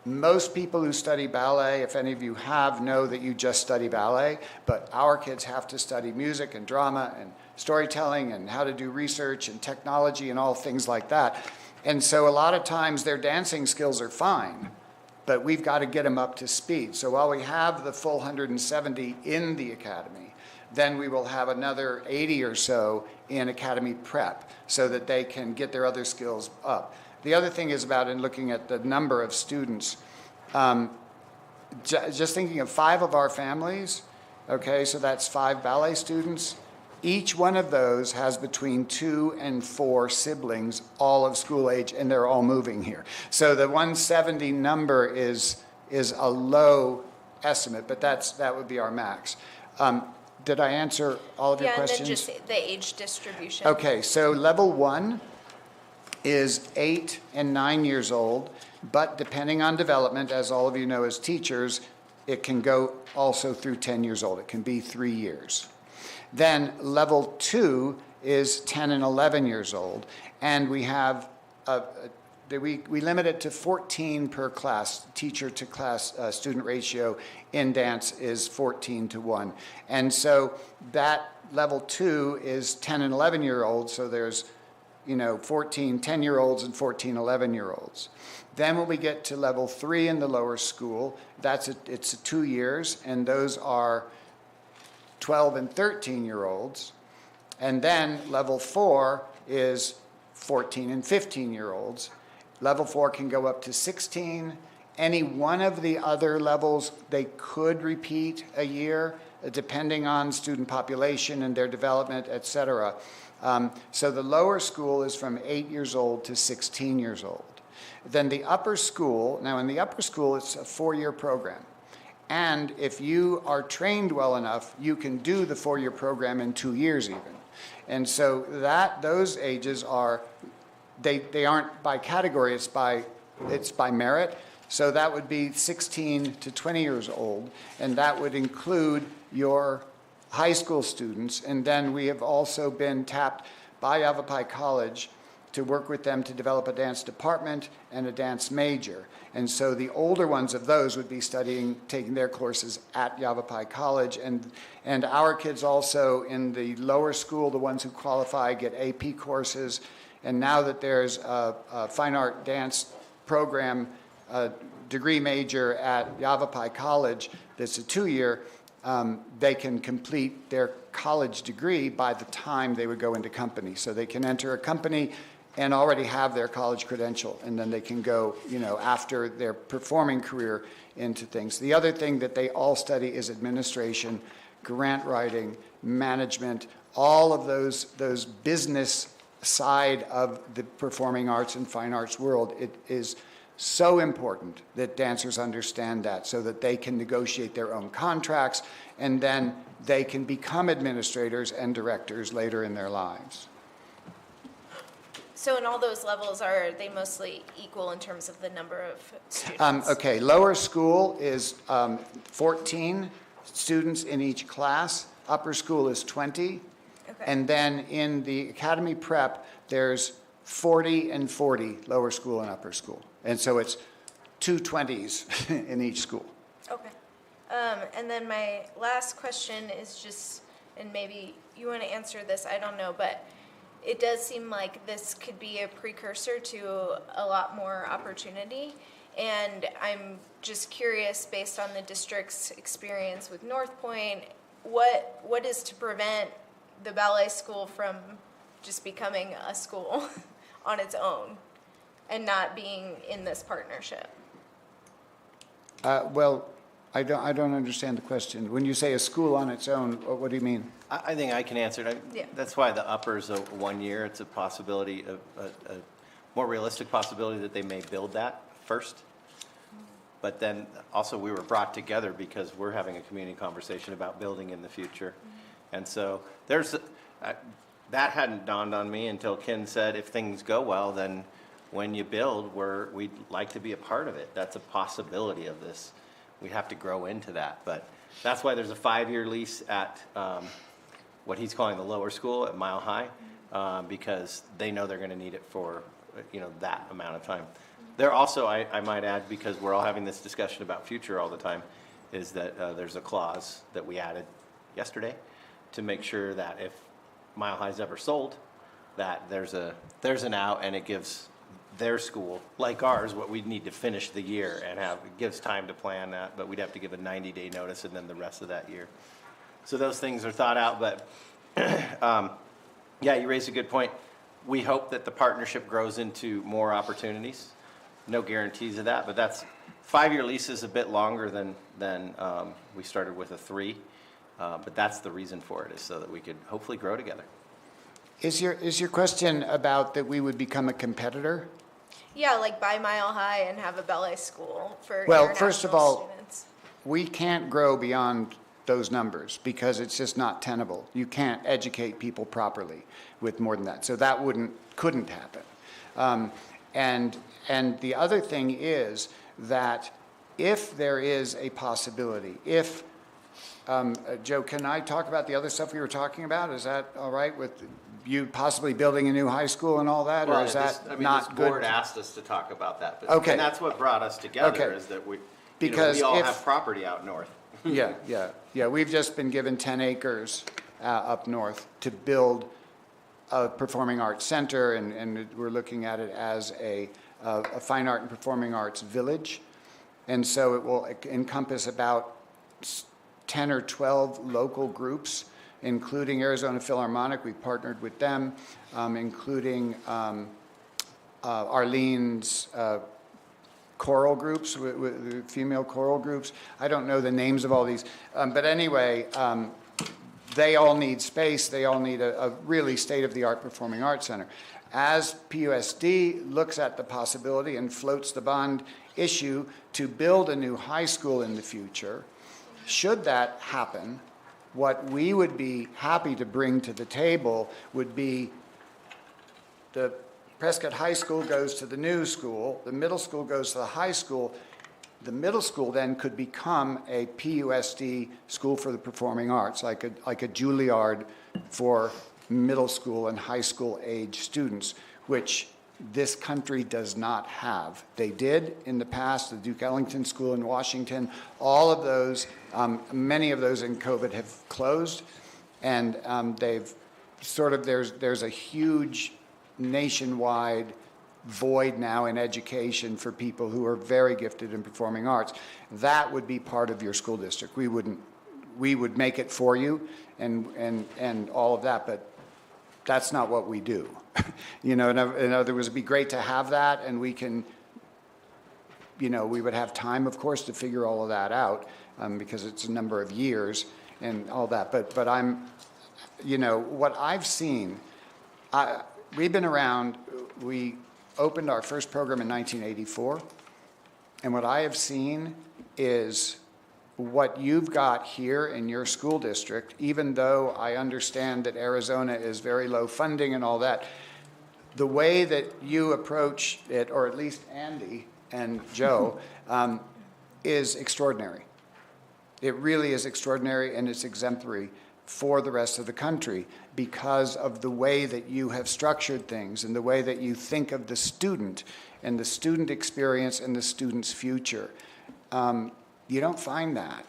Most people who study ballet, if any of you have, know that you just study ballet, but our kids have to study music and drama and storytelling and how to do research and technology and all things like that. And so a lot of times their dancing skills are fine, but we've got to get them up to speed. So while we have the full 170 in the academy, then we will have another 80 or so in Academy Prep so that they can get their other skills up. The other thing is about in looking at the number of students, just thinking of 5 of our families, okay, so that's 5 ballet students. Each one of those has between 2 and 4 siblings, all of school age, and they're all moving here. So the 170 number is a low estimate, but that would be our max. Did I answer all of your questions? Yeah, and then just the age distribution. Okay, so level 1 is 8 and 9 years old, but depending on development, as all of you know as teachers, it can go also through 10 years old. It can be 3 years. Then level 2 is 10 and 11 years old, and we have we limit it to 14 per class. Teacher to class student ratio in dance is 14 to 1. And so that level 2 is 10 and 11 year olds, so there's 14 10-year-olds and 14 11-year-olds. Then when we get to level 3 in the lower school, it's 2 years, and those are 12 and 13-year-olds. And then level 4 is 14 and 15-year-olds. Level 4 can go up to 16. Any one of the other levels, they could repeat a year, depending on student population and their development, et cetera. So the lower school is from 8 years old to 16 years old. Then the upper school, now in the upper school, it's a 4-year program. And if you are trained well enough, you can do the 4-year program in 2 years even. And so those ages are, they aren't by category, it's by merit. So that would be 16 to 20 years old, and that would include your high school students. And then we have also been tapped by Yavapai College to work with them to develop a dance department and a dance major. And so the older ones of those would be taking their courses at Yavapai College. And our kids also in the lower school, the ones who qualify, get AP courses. And now that there's a fine art dance program, degree major at Yavapai College that's a 2-year, they can complete their college degree by the time they would go into company. So they can enter a company and already have their college credential, and then they can go, after their performing career into things. The other thing that they all study is administration, grant writing, management, all of those business side of the performing arts and fine arts world. It is so important that dancers understand that so that they can negotiate their own contracts, and then they can become administrators and directors later in their lives. So in all those levels, are they mostly equal in terms of the number of students? Okay, lower school is 14 students in each class. Upper school is 20. Okay. And then in the academy prep, there's 40 and 40, lower school and upper school. And so it's 2 20s in each school. Okay. And then my last question is just, and maybe you want to answer this, I don't know, but it does seem like this could be a precursor to a lot more opportunity. And I'm just curious, based on the district's experience with North Point, what is to prevent the ballet school from just becoming a school on its own and not being in this partnership? Well, I don't understand the question. When you say a school on its own, what do you mean? I think I can answer it. Yeah. That's why the upper's a 1 year. It's a possibility, a more realistic possibility that they may build that first. But then also we were brought together because we're having a community conversation about building in the future. And so there's, that hadn't dawned on me until Ken said, if things go well, then when you build, we'd like to be a part of it. That's a possibility of this. We have to grow into that. But that's why there's a 5-year lease at what he's calling the lower school at Mile High, because they know they're going to need it for that amount of time. There also, I might add, because we're all having this discussion about future all the time, is that there's a clause that we added yesterday to make sure that if Mile High's ever sold, that there's an out, and it gives their school, like ours, what we'd need to finish the year and it gives time to plan that, but we'd have to give a 90-day notice and then the rest of that year. So those things are thought out, but yeah, you raised a good point. We hope that the partnership grows into more opportunities. No guarantees of that, but that's 5-year lease is a bit longer than we started with a 3, but that's the reason for it, is so that we could hopefully grow together. Is your question about that we would become a competitor? Yeah, like buy Mile High and have a ballet school for Well, first of all, students. we can't grow beyond those numbers because it's just not tenable. You can't educate people properly with more than that. So that couldn't happen. And the other thing is that if there is a possibility, if Joe, can I talk about the other stuff we were talking about? Is that all right with you possibly building a new high school and all that, or is that not good? This board asked us to talk about that, but Okay. and that's what brought us together, Okay. is that we Because all if- have property out north. Yeah. We've just been given 10 acres up north to build a performing arts center, and we're looking at it as a fine art and performing arts village. And so it will encompass about 10 or 12 local groups, including Arizona Philharmonic. We've partnered with them, including Arlene's choral groups, with female choral groups. I don't know the names of all these, but anyway, they all need space. They all need a really state-of-the-art performing arts center. As PUSD looks at the possibility and floats the bond issue to build a new high school in the future, should that happen, what we would be happy to bring to the table would be the Prescott High School goes to the new school, the middle school goes to the high school. The middle school then could become a PUSD school for the performing arts, like a Juilliard for middle school and high school age students, which this country does not have. They did in the past, the Duke Ellington School in Washington, all of those, many of those in COVID have closed, and they've sort of, there's a huge nationwide void now in education for people who are very gifted in performing arts. That would be part of your school district. We would make it for you and all of that, but that's not what we do. You know, in other words, it'd be great to have that, and we can, you know, we would have time, of course, to figure all of that out, because it's a number of years and all that. But I'm, you know, what I've seen, we've been around, we opened our first program in 1984, and what I have seen is what you've got here in your school district, even though I understand that Arizona is very low funding and all that, the way that you approach it, or at least Andy and Joe, is extraordinary. It really is extraordinary, and it's exemplary for the rest of the country because of the way that you have structured things and the way that you think of the student and the student experience and the student's future. You don't find that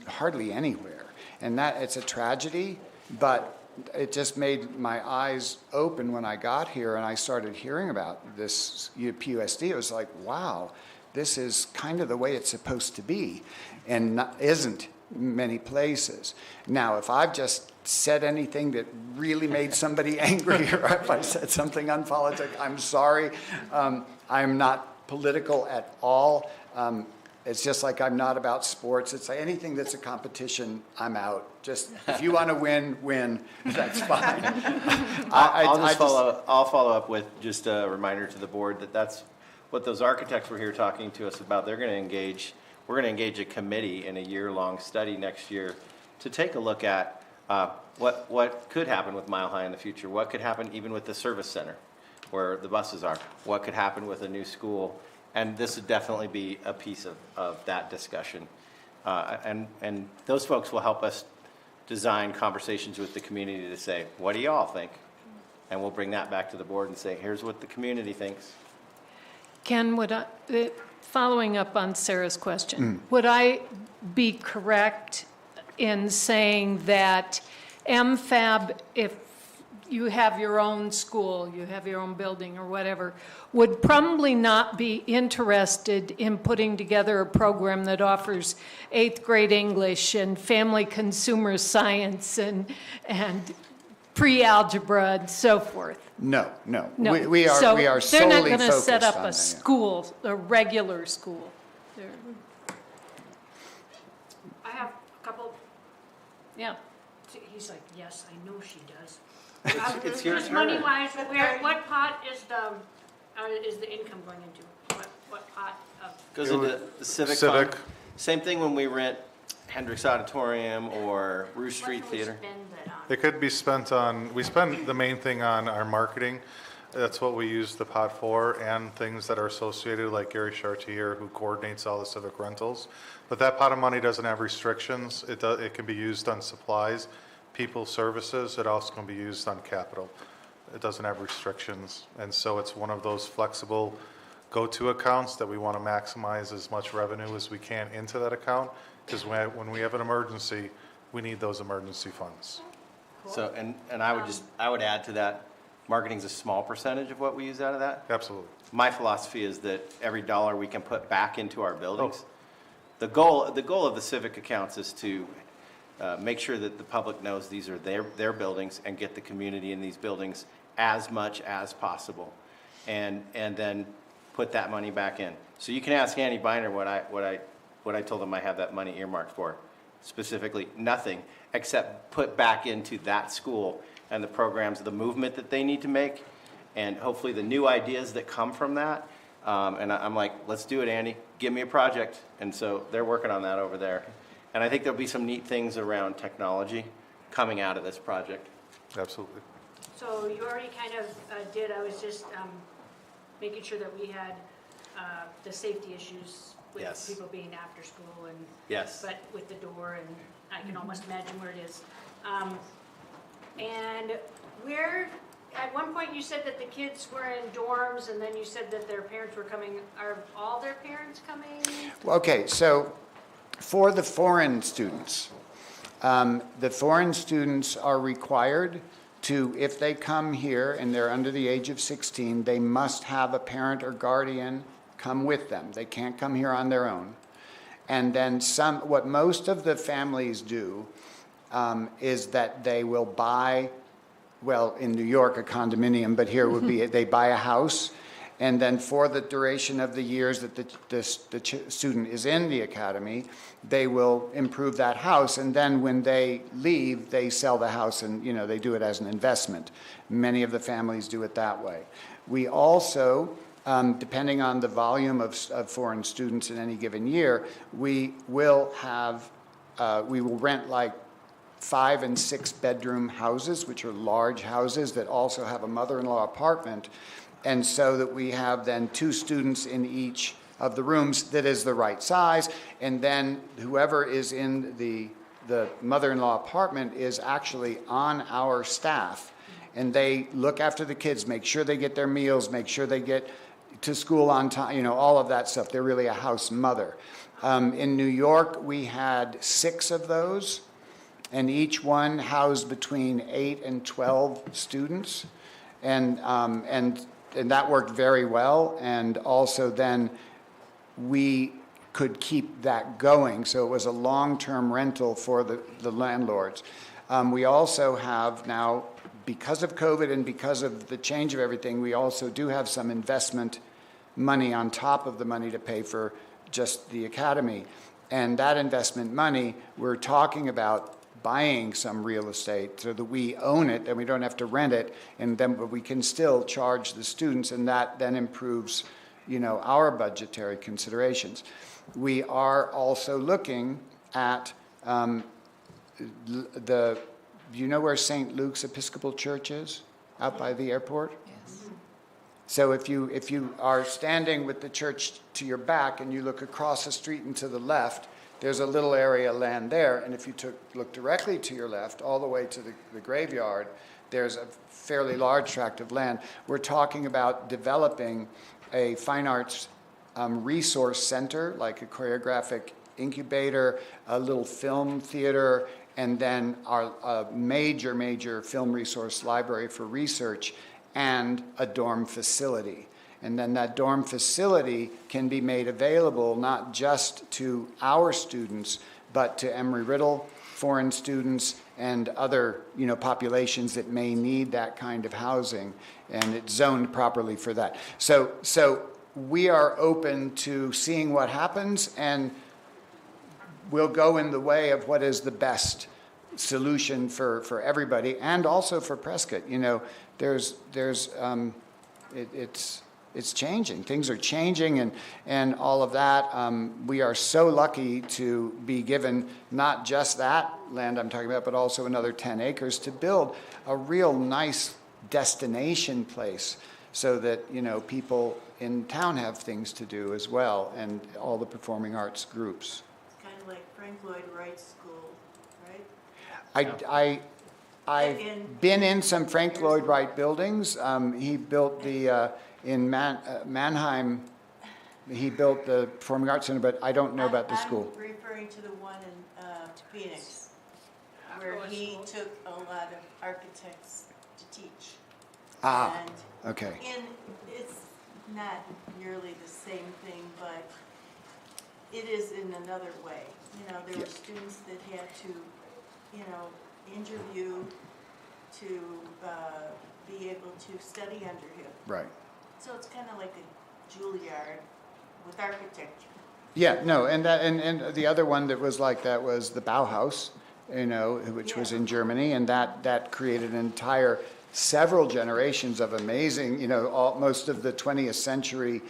hardly anywhere. And that, it's a tragedy, but it just made my eyes open when I got here and I started hearing about this PUSD. It was like, wow, this is kind of the way it's supposed to be, and isn't many places. Now, if I've just said anything that really made somebody angry, or if I said something unpolitic, I'm sorry. I'm not political at all. It's just like I'm not about sports. It's like anything that's a competition, I'm out. Just, if you want to win, that's fine. I'll follow up with just a reminder to the board that that's what those architects were here talking to us about. We're going to engage a committee in a year-long study next year to take a look at what could happen with Mile High in the future. What could happen even with the service center where the buses are? What could happen with a new school? And this would definitely be a piece of that discussion. And those folks will help us design conversations with the community to say, what do y'all think? And we'll bring that back to the board and say, here's what the community thinks. Ken, following up on Sarah's question, would I be correct in saying that MFAB, if you have your own school, you have your own building or whatever, would probably not be interested in putting together a program that offers 8th grade English and family consumer science and pre-algebra and so forth? No. No. We are solely focused on they're not going to set up that, a school, a regular school. I have a couple. Yeah. He's like, yes, I know she does. It's your turn. Money-wise, what pot is the income going into? What pot of? Goes into the civic fund. Same thing when we rent Hendricks Auditorium or Rue Street Theater. What do we spend that on? It could be spent on, we spend the main thing on our marketing. That's what we use the pot for, and things that are associated, like Gary Chartier, who coordinates all the civic rentals. But that pot of money doesn't have restrictions. It can be used on supplies, people, services. It also can be used on capital. It doesn't have restrictions. And so it's one of those flexible go-to accounts that we want to maximize as much revenue as we can into that account, because when we have an emergency, we need those emergency funds. So, and I would add to that, marketing's a small percentage of what we use out of that. Absolutely. My philosophy is that every dollar we can put back into our buildings. The goal of the civic accounts is to make sure that the public knows these are their buildings, and get the community in these buildings as much as possible, and then put that money back in. So you can ask Andy Biner what I told him I have that money earmarked for. Specifically, nothing except put back into that school and the programs, the movement that they need to make, and hopefully the new ideas that come from that. And I'm like, let's do it, Andy. Give me a project. And so they're working on that over there. And I think there'll be some neat things around technology coming out of this project. Absolutely. So you already kind of did. I was just making sure that we had the safety issues with Yes. people being after school and Yes. but with the door, and I can almost imagine where it is. And where At one point, you said that the kids were in dorms, and then you said that their parents were coming. Are all their parents coming? Okay, so for the foreign students are required to, if they come here and they're under the age of 16, they must have a parent or guardian come with them. They can't come here on their own. And then what most of the families do is that they will buy, well, in New York, a condominium, but here would be, they buy a house, and then for the duration of the years that the student is in the academy, they will improve that house, and then when they leave, they sell the house, and they do it as an investment. Many of the families do it that way. We also, depending on the volume of foreign students in any given year, we will rent like 5 and 6 bedroom houses, which are large houses that also have a mother-in-law apartment, and so that we have then 2 students in each of the rooms that is the right size, and then whoever is in the mother-in-law apartment is actually on our staff, and they look after the kids, make sure they get their meals, make sure they get to school on time, all of that stuff. They're really a house mother. In New York, we had 6 of those, and each one housed between 8 and 12 students, and that worked very well. And also then we could keep that going, so it was a long-term rental for the landlords. We also have now, because of COVID and because of the change of everything, we also do have some investment money on top of the money to pay for just the academy. And that investment money, we're talking about buying some real estate so that we own it and we don't have to rent it, and then we can still charge the students, and that then improves, our budgetary considerations. We are also looking at do you know where St. Luke's Episcopal Church is? Out by the airport? Yes. So if you are standing with the church to your back and you look across the street and to the left, there's a little area of land there, and if you look directly to your left, all the way to the graveyard, there's a fairly large tract of land. We're talking about developing a fine arts resource center, like a choreographic incubator, a little film theater, and then our major film resource library for research, and a dorm facility. And then that dorm facility can be made available not just to our students, but to Embry-Riddle foreign students and other, populations that may need that kind of housing, and it's zoned properly for that. So we are open to seeing what happens, and we'll go in the way of what is the best solution for everybody, and also for Prescott. It's changing. Things are changing, and all of that. We are so lucky to be given not just that land I'm talking about, but also another 10 acres to build a real nice destination place, so that people in town have things to do as well, and all the performing arts groups. It's kind of like Frank Lloyd Wright's school, right? I've been in some Frank Lloyd Wright buildings. He built in Mannheim, he built the Performing Arts Center, but I don't know about the school. I'm referring to the one in Phoenix, where he took a lot of architects to teach. Okay. And it's not nearly the same thing, but it is in another way. There were students that had to, interview to be able to study under him. Right. So it's kind of like a Juilliard with architecture. Yeah, no, and the other one that was like that was the Bauhaus, which was in Germany, and that created an entire several generations of amazing, most of the 20th century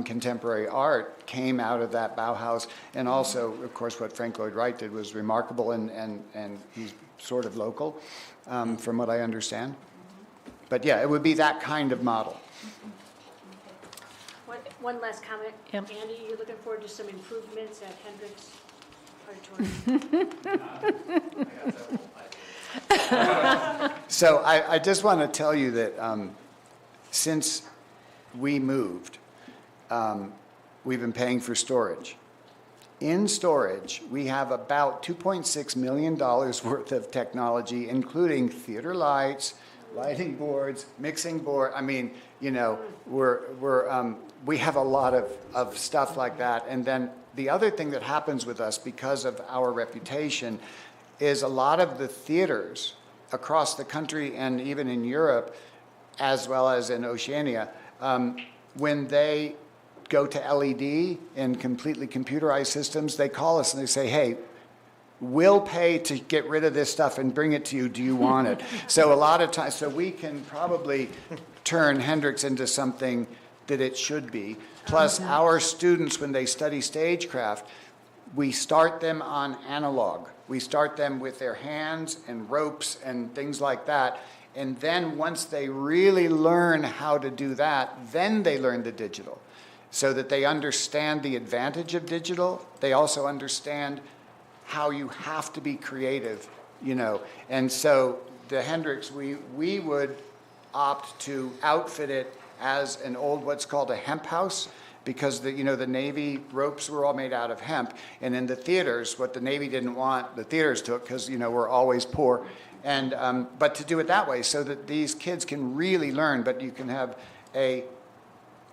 contemporary art came out of that Bauhaus, and also, of course, what Frank Lloyd Wright did was remarkable, and he's sort of local, from what I understand. But yeah, it would be that kind of model. One last comment. Yep. Andy, you're looking forward to some improvements at Hendricks Auditorium? So I just want to tell you that since we moved, we've been paying for storage. In storage, we have about $2.6 million worth of technology, including theater lights, lighting boards, mixing board. I mean, you know, we have a lot of stuff like that. And then the other thing that happens with us because of our reputation is a lot of the theaters across the country and even in Europe, as well as in Oceania, when they go to LED and completely computerized systems, they call us and they say, hey, we'll pay to get rid of this stuff and bring it to you. Do you want it? So a lot of times, so we can probably turn Hendrix into something that it should be. Plus our students, when they study stagecraft, we start them on analog. We start them with their hands and ropes and things like that. And then once they really learn how to do that, then they learn the digital, so that they understand the advantage of digital. They also understand how you have to be creative, you know. And so the Hendrix, we would opt to outfit it as an old, what's called a hemp house, because the Navy ropes were all made out of hemp. And in the theaters, what the Navy didn't want, the theaters took, because, you know, we're always poor. And, but to do it that way so that these kids can really learn, but you can have a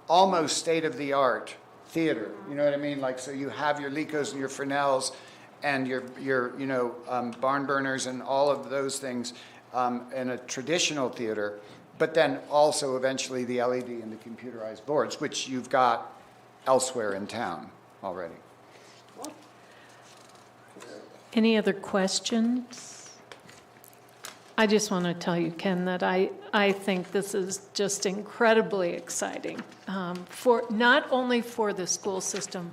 almost state-of-the-art theater, you know what I mean? Like, so you have your Licos and your Fresnels and your barn burners and all of those things in a traditional theater, but then also eventually the LED and the computerized boards, which you've got elsewhere in town already. Any other questions? I just want to tell you, Ken, that I think this is just incredibly exciting for not only for the school system,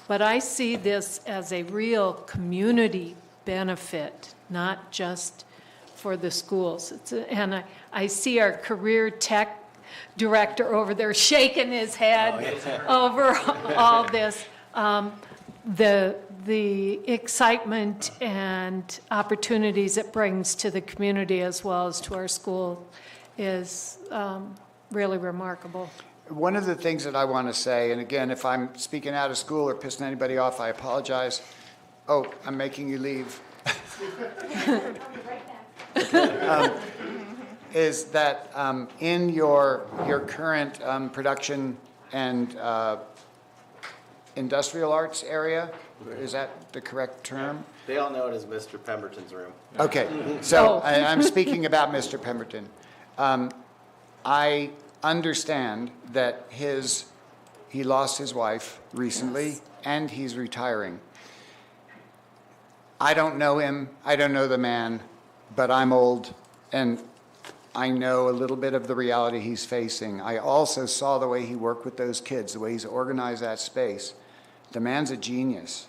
but I see this as a real community benefit, not just for the schools. And I see our career tech director over there shaking his head over all this. The excitement and opportunities it brings to the community as well as to our school is really remarkable. One of the things that I want to say, and again, if I'm speaking out of school or pissing anybody off, I apologize. Oh, I'm making you leave. Is that in your current production and industrial arts area, is that the correct term? They all know it as Mr. Pemberton's room. Okay, so I'm speaking about Mr. Pemberton. I understand that he lost his wife recently, yes, and he's retiring. I don't know him, I don't know the man, but I'm old and I know a little bit of the reality he's facing. I also saw the way he worked with those kids, the way he's organized that space. The man's a genius.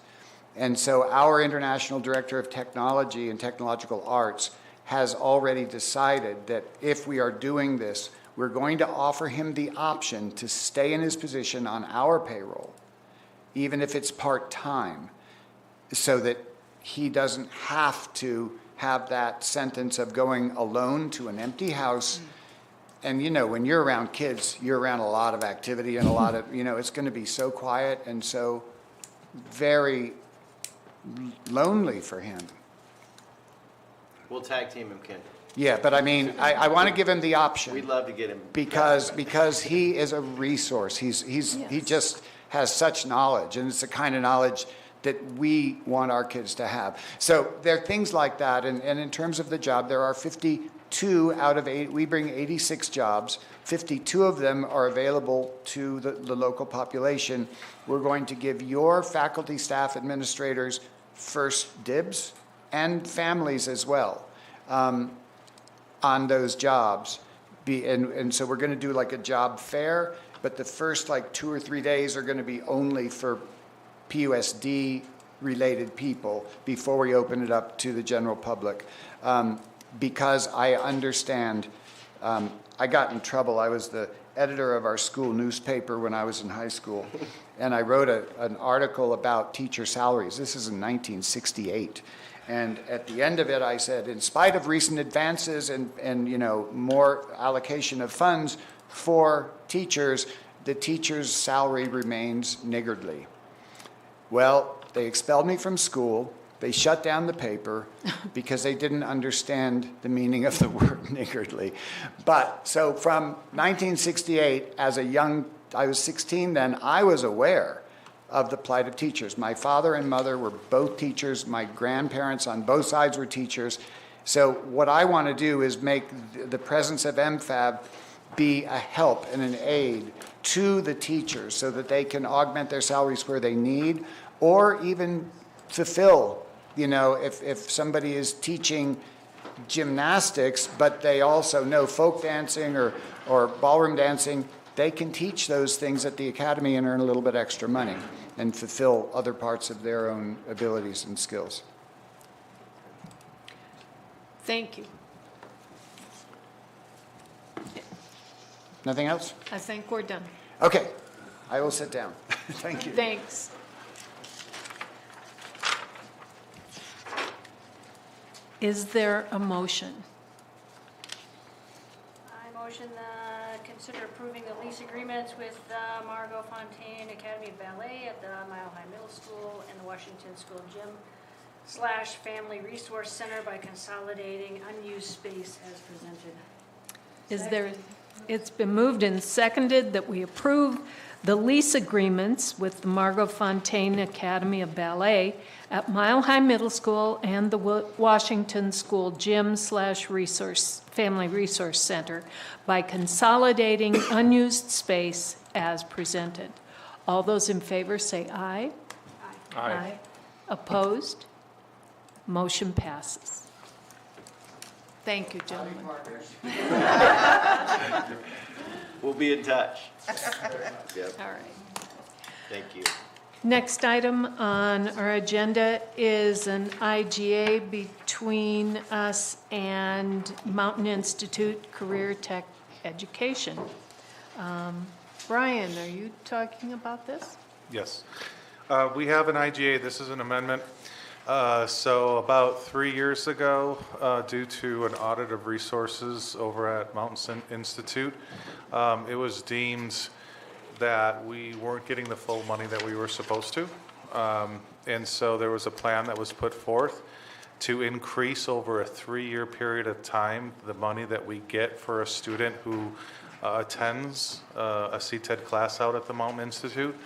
And so our International Director of Technology and Technological Arts has already decided that if we are doing this, we're going to offer him the option to stay in his position on our payroll, even if it's part-time, so that he doesn't have to have that sentence of going alone to an empty house. And you know, when you're around kids, you're around a lot of activity and a lot of, you know, it's going to be so quiet and so very lonely for him. We'll tag team him, Ken. Yeah, but I mean, I want to give him the option. We'd love to get him. Because he is a resource. He just has such knowledge, and it's the kind of knowledge that we want our kids to have. So there are things like that, and in terms of the job, there are 52 out of 8, we bring 86 jobs, 52 of them are available to the local population. We're going to give your faculty, staff, administrators first dibs, and families as well, on those jobs. And so we're gonna do like a job fair, but the first like 2 or 3 days are gonna be only for PUSD related people before we open it up to the general public. Because I understand, I got in trouble. I was the editor of our school newspaper when I was in high school, and I wrote an article about teacher salaries. This is in 1968. And at the end of it, I said, in spite of recent advances and more allocation of funds for teachers, the teacher's salary remains niggardly. Well, they expelled me from school. They shut down the paper because they didn't understand the meaning of the word niggardly. But so from 1968, I was 16 then, I was aware of the plight of teachers. My father and mother were both teachers. My grandparents on both sides were teachers. So what I want to do is make the presence of MFAB be a help and an aid to the teachers so that they can augment their salaries where they need, or even fulfill, if somebody is teaching gymnastics, but they also know folk dancing or ballroom dancing, they can teach those things at the academy and earn a little bit extra money and fulfill other parts of their own abilities and skills. Thank you. Nothing else? I think we're done. Okay, I will sit down. Thank you. Thanks. Is there a motion? I motion consider approving the lease agreements with Margot Fontaine Academy of Ballet at the Mile High Middle School and the Washington School Gym / Family Resource Center by consolidating unused space as presented. It's been moved and seconded that we approve the lease agreements with the Margot Fontaine Academy of Ballet at Mile High Middle School and the Washington School Gym / Family Resource Center by consolidating unused space as presented. All those in favor say aye. Aye. Aye. Opposed? Motion passes. Thank you, gentlemen. We'll be in touch. Yep. All right. Thank you. Next item on our agenda is an IGA between us and Mountain Institute Career Tech Education. Brian, are you talking about this? Yes. We have an IGA. This is an amendment. So about 3 years ago, due to an audit of resources over at Mountain Institute, it was deemed that we weren't getting the full money that we were supposed to. And so there was a plan that was put forth to increase over a 3-year period of time the money that we get for a student who attends a CTED class out at the Mountain Institute.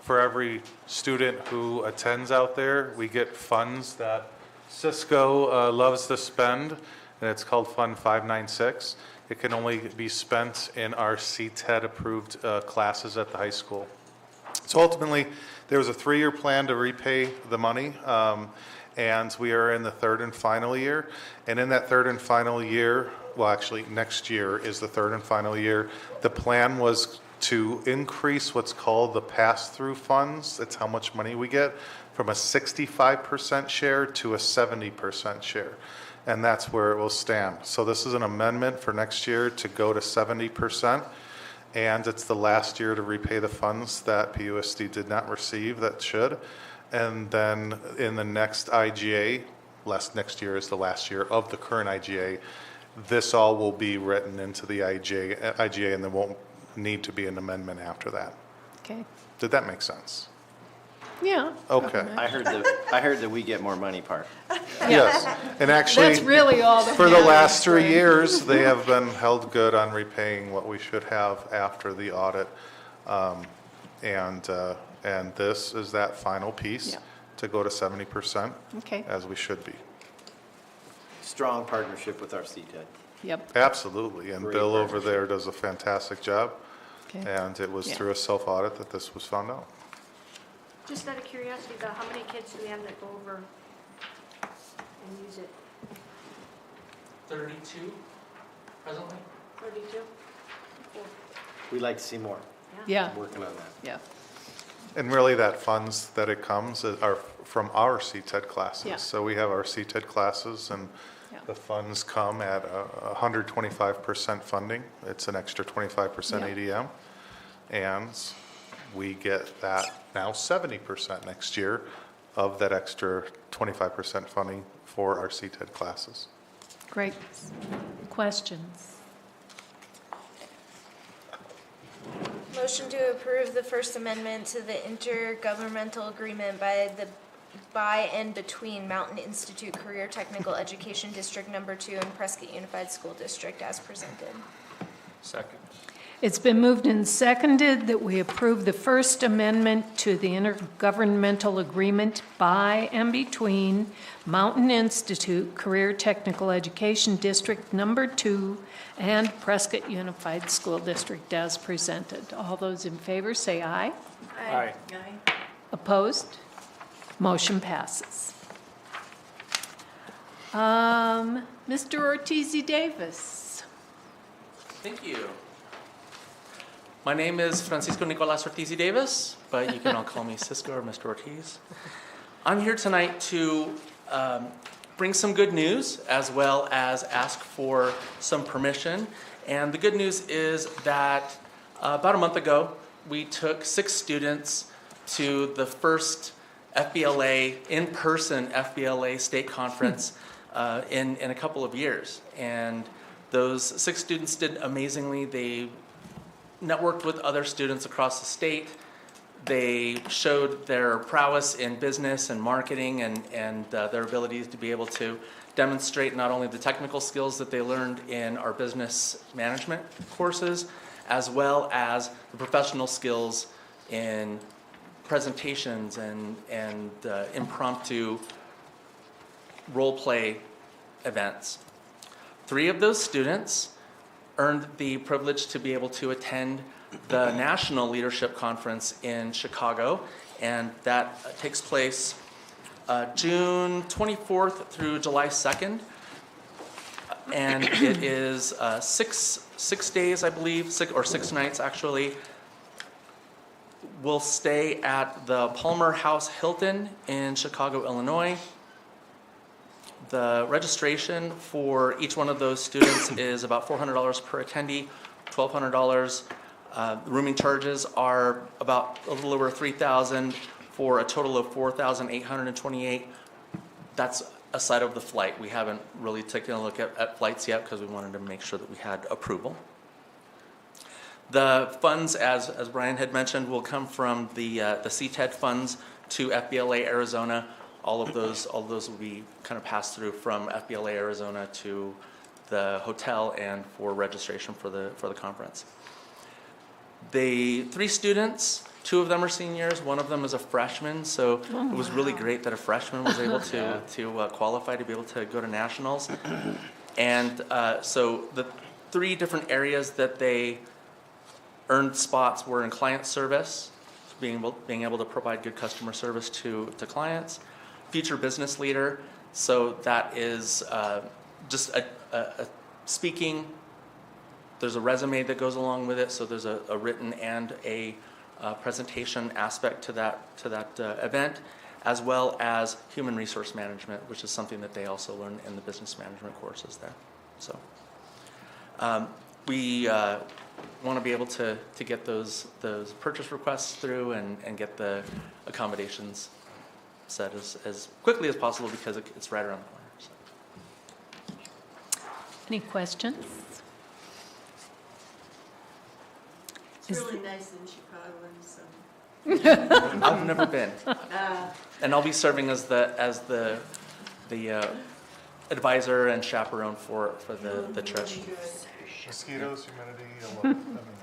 For every student who attends out there, we get funds that Cisco loves to spend, and it's called Fund 596. It can only be spent in our CTED-approved classes at the high school. So ultimately, there was a 3-year plan to repay the money, and we are in the 3rd and final year. And in that 3rd and final year, well, actually, next year is the 3rd and final year, the plan was to increase what's called the pass-through funds. That's how much money we get, from a 65% share to a 70% share. And that's where it will stand. So this is an amendment for next year to go to 70%. And it's the last year to repay the funds that PUSD did not receive that should. And then in the next IGA, next year is the last year of the current IGA, this all will be written into the IGA and there won't need to be an amendment after that. Okay. Did that make sense? Yeah. Okay. I heard that we get more money part. Yes, and actually, That's really all that for the matters, last 3 right? years, they have been held good on repaying what we should have after the audit. And this is that final piece Yeah. to go to 70%, Okay. as we should be. Strong partnership with our CTED. Yep. Absolutely, and Great Bill over partnership. there does a fantastic job. Okay. And it was Yeah. through a self-audit that this was found out. Just out of curiosity, though, how many kids do we have that go over and use it? 32 presently. 32? We'd like to see more. Yeah. Working on that. Yeah. And really, that funds that it comes are from our CTED classes. Yeah. So we have our CTED classes, and Yeah. the funds come at 125% funding. It's an extra 25% Yeah. ADM. And we get that now 70% next year of that extra 25% funding for our CTED classes. Great. Questions? Motion to approve the First Amendment to the intergovernmental agreement by and between Mountain Institute Career Technical Education District Number 2 and Prescott Unified School District as presented. Second. It's been moved and seconded that we approve the First Amendment to the intergovernmental agreement by and between Mountain Institute Career Technical Education District Number 2 and Prescott Unified School District as presented. All those in favor say aye. Aye. Opposed? Motion passes. Mr. Ortiz-Davis. Thank you. My name is Francisco Nicolas Ortiz-Davis, but you can all call me Cisco or Mr. Ortiz. I'm here tonight to bring some good news as well as ask for some permission. And the good news is that about a month ago, we took 6 students to the first FBLA, in-person FBLA state conference in a couple of years. And those 6 students did amazingly. They networked with other students across the state. They showed their prowess in business and marketing and their abilities to be able to demonstrate not only the technical skills that they learned in our business management courses, as well as the professional skills in presentations and impromptu role play events. 3 of those students earned the privilege to be able to attend the National Leadership Conference in Chicago, and that takes place June 24th through July 2nd. And it is 6 days, I believe, 6 nights actually. We'll stay at the Palmer House Hilton in Chicago, Illinois. The registration for each one of those students is about $400 per attendee, $1,200. Rooming charges are about a little over $3,000 for a total of $4,828. That's aside of the flight. We haven't really taken a look at flights yet because we wanted to make sure that we had approval. The funds, as Brian had mentioned, will come from the CTED funds to FBLA Arizona. All of those will be kind of passed through from FBLA Arizona to the hotel and for registration for the conference. The 3 students, 2 of them are seniors, 1 of them is a freshman, so it was really great that a freshman was able to qualify to be able to go to nationals. And so the 3 different areas that they earned spots were in client service, being able to provide good customer service to clients. Future business leader, so that is just a speaking. There's a resume that goes along with it, so there's a written and a presentation aspect to that event, as well as human resource management, which is something that they also learn in the business management courses there. So we want to be able to get those purchase requests through and get the accommodations set as quickly as possible because it's right around the corner. So. Any questions? It's really nice in Chicago, and so. I've never been, and I'll be serving as the advisor and chaperone for the trip. Mosquitoes, humidity,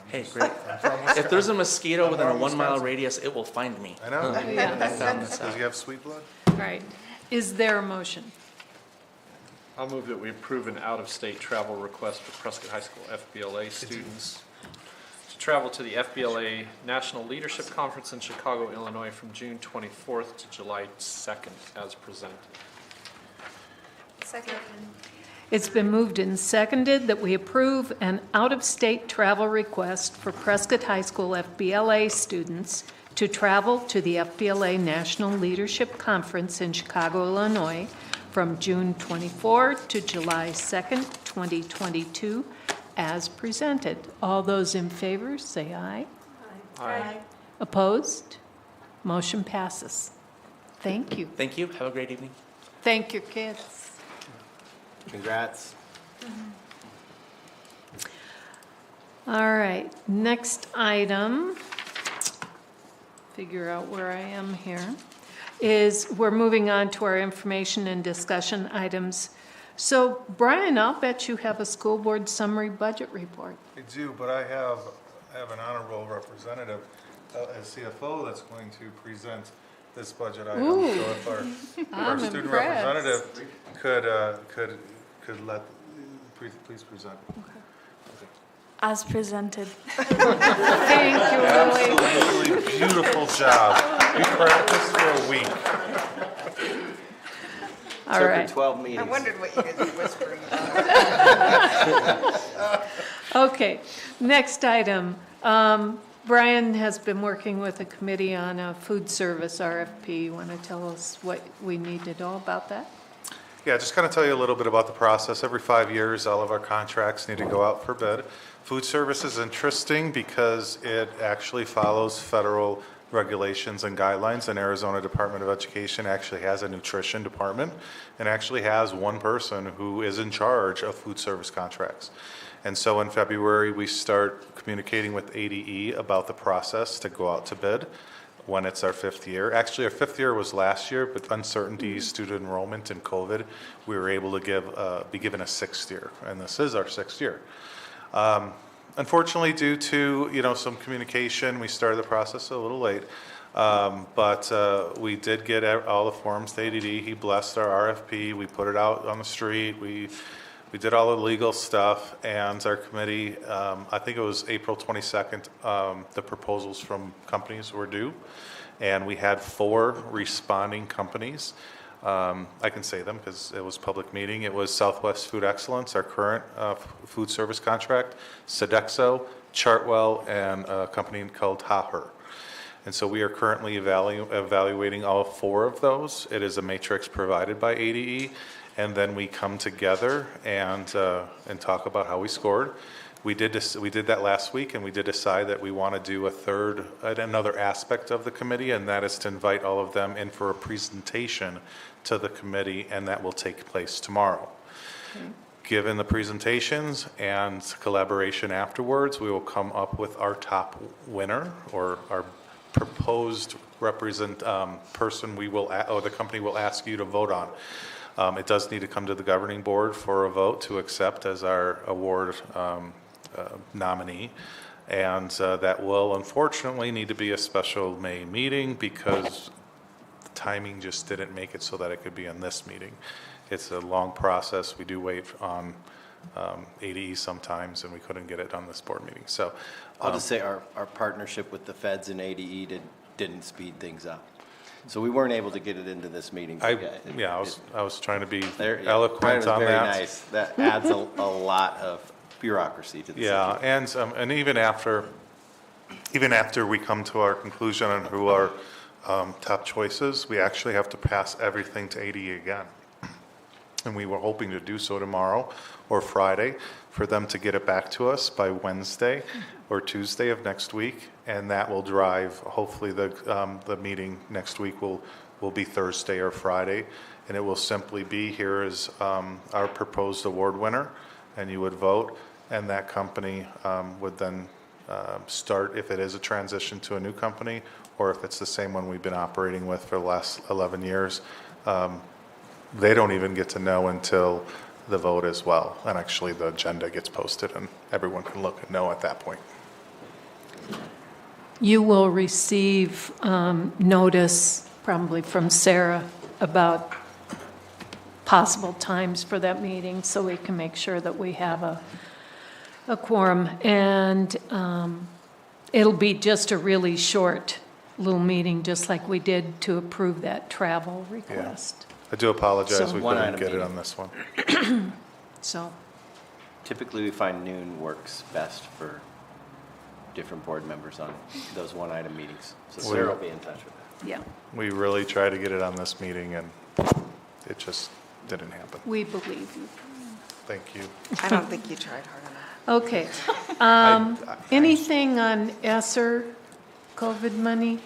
Hey, great. If there's a mosquito within a 1-mile radius, it will find me. I know. Yeah. I found this Does out. he have sweet blood? Right. Is there a motion? I'll move that we approve an out-of-state travel request for Prescott High School FBLA students to travel to the FBLA National Leadership Conference in Chicago, Illinois from June 24th to July 2nd as presented. Second. It's been moved and seconded that we approve an out-of-state travel request for Prescott High School FBLA students to travel to the FBLA National Leadership Conference in Chicago, Illinois from June 24 to July 2nd, 2022, as presented. All those in favor, say aye. Aye. Opposed? Motion passes. Thank you. Thank you. Have a great evening. Thank your kids. Congrats. All right, next item, figure out where I am here, is we're moving on to our information and discussion items. So Brian, I'll bet you have a school board summary budget report. I do, but I have an honorable representative as CFO that's going to present this budget item. Ooh. So if our I'm student impressed. representative could let, please present. As presented. Thank you, Lily. Absolutely beautiful job. We practiced for a week. All Took her right. 12 meetings. I wondered what you could be whispering about. Okay, next item. Brian has been working with a committee on a food service RFP. You want to tell us what we need to know about that? Yeah, just kind of tell you a little bit about the process. Every 5 years, all of our contracts need to go out for bid. Food service is interesting because it actually follows federal regulations and guidelines, and Arizona Department of Education actually has a nutrition department and actually has one person who is in charge of food service contracts. And so in February, we start communicating with ADE about the process to go out to bid when it's our 5th year. Actually, our 5th year was last year, but uncertainties, student enrollment, and COVID, we were able to be given a 6th year, and this is our 6th year. Unfortunately, due to some communication, we started the process a little late, but we did get all the forms to ADD. He blessed our RFP. We put it out on the street. We did all the legal stuff, and our committee, I think it was April 22nd, the proposals from companies were due, and we had 4 responding companies. I can say them because it was a public meeting. It was Southwest Food Excellence, our current food service contract, Sodexo, Chartwell, and a company called Haher. And so we are currently evaluating all 4 of those. It is a matrix provided by ADE, and then we come together and talk about how we scored. We did that last week, and we did decide that we want to do another aspect of the committee, and that is to invite all of them in for a presentation to the committee, and that will take place tomorrow. Okay. Given the presentations and collaboration afterwards, we will come up with our top winner or our proposed person or the company will ask you to vote on. It does need to come to the governing board for a vote to accept as our award nominee, and that will unfortunately need to be a special May meeting because the timing just didn't make it so that it could be in this meeting. It's a long process. We do wait on ADE sometimes, and we couldn't get it on this board meeting. So I'll just say our partnership with the feds and ADE didn't speed things up. So we weren't able to get it into this meeting. I was trying to be eloquent on very that. Nice. That adds a lot of bureaucracy to the situation. And even after we come to our conclusion on who our top choices, we actually have to pass everything to ADE again. And we were hoping to do so tomorrow or Friday for them to get it back to us by Wednesday or Tuesday of next week, and that will drive, hopefully the meeting next week will be Thursday or Friday, and it will simply be, here is our proposed award winner, and you would vote, and that company would then start, if it is a transition to a new company, or if it's the same one we've been operating with for the last 11 years, they don't even get to know until the vote as well. And actually the agenda gets posted and everyone can look and know at that point. You will receive notice probably from Sarah about possible times for that meeting so we can make sure that we have a quorum. And it'll be just a really short little meeting, just like we did to approve that travel request. Yeah. I do apologize, So- we couldn't get it on this one. So, Typically, we find noon works best for different board members on those one-item meetings. So Sarah will be in touch with that. yeah, We really tried to get it on this meeting and it just didn't happen. we believe you. Thank you. I don't think you tried hard enough. Okay. Anything on ESSER COVID money?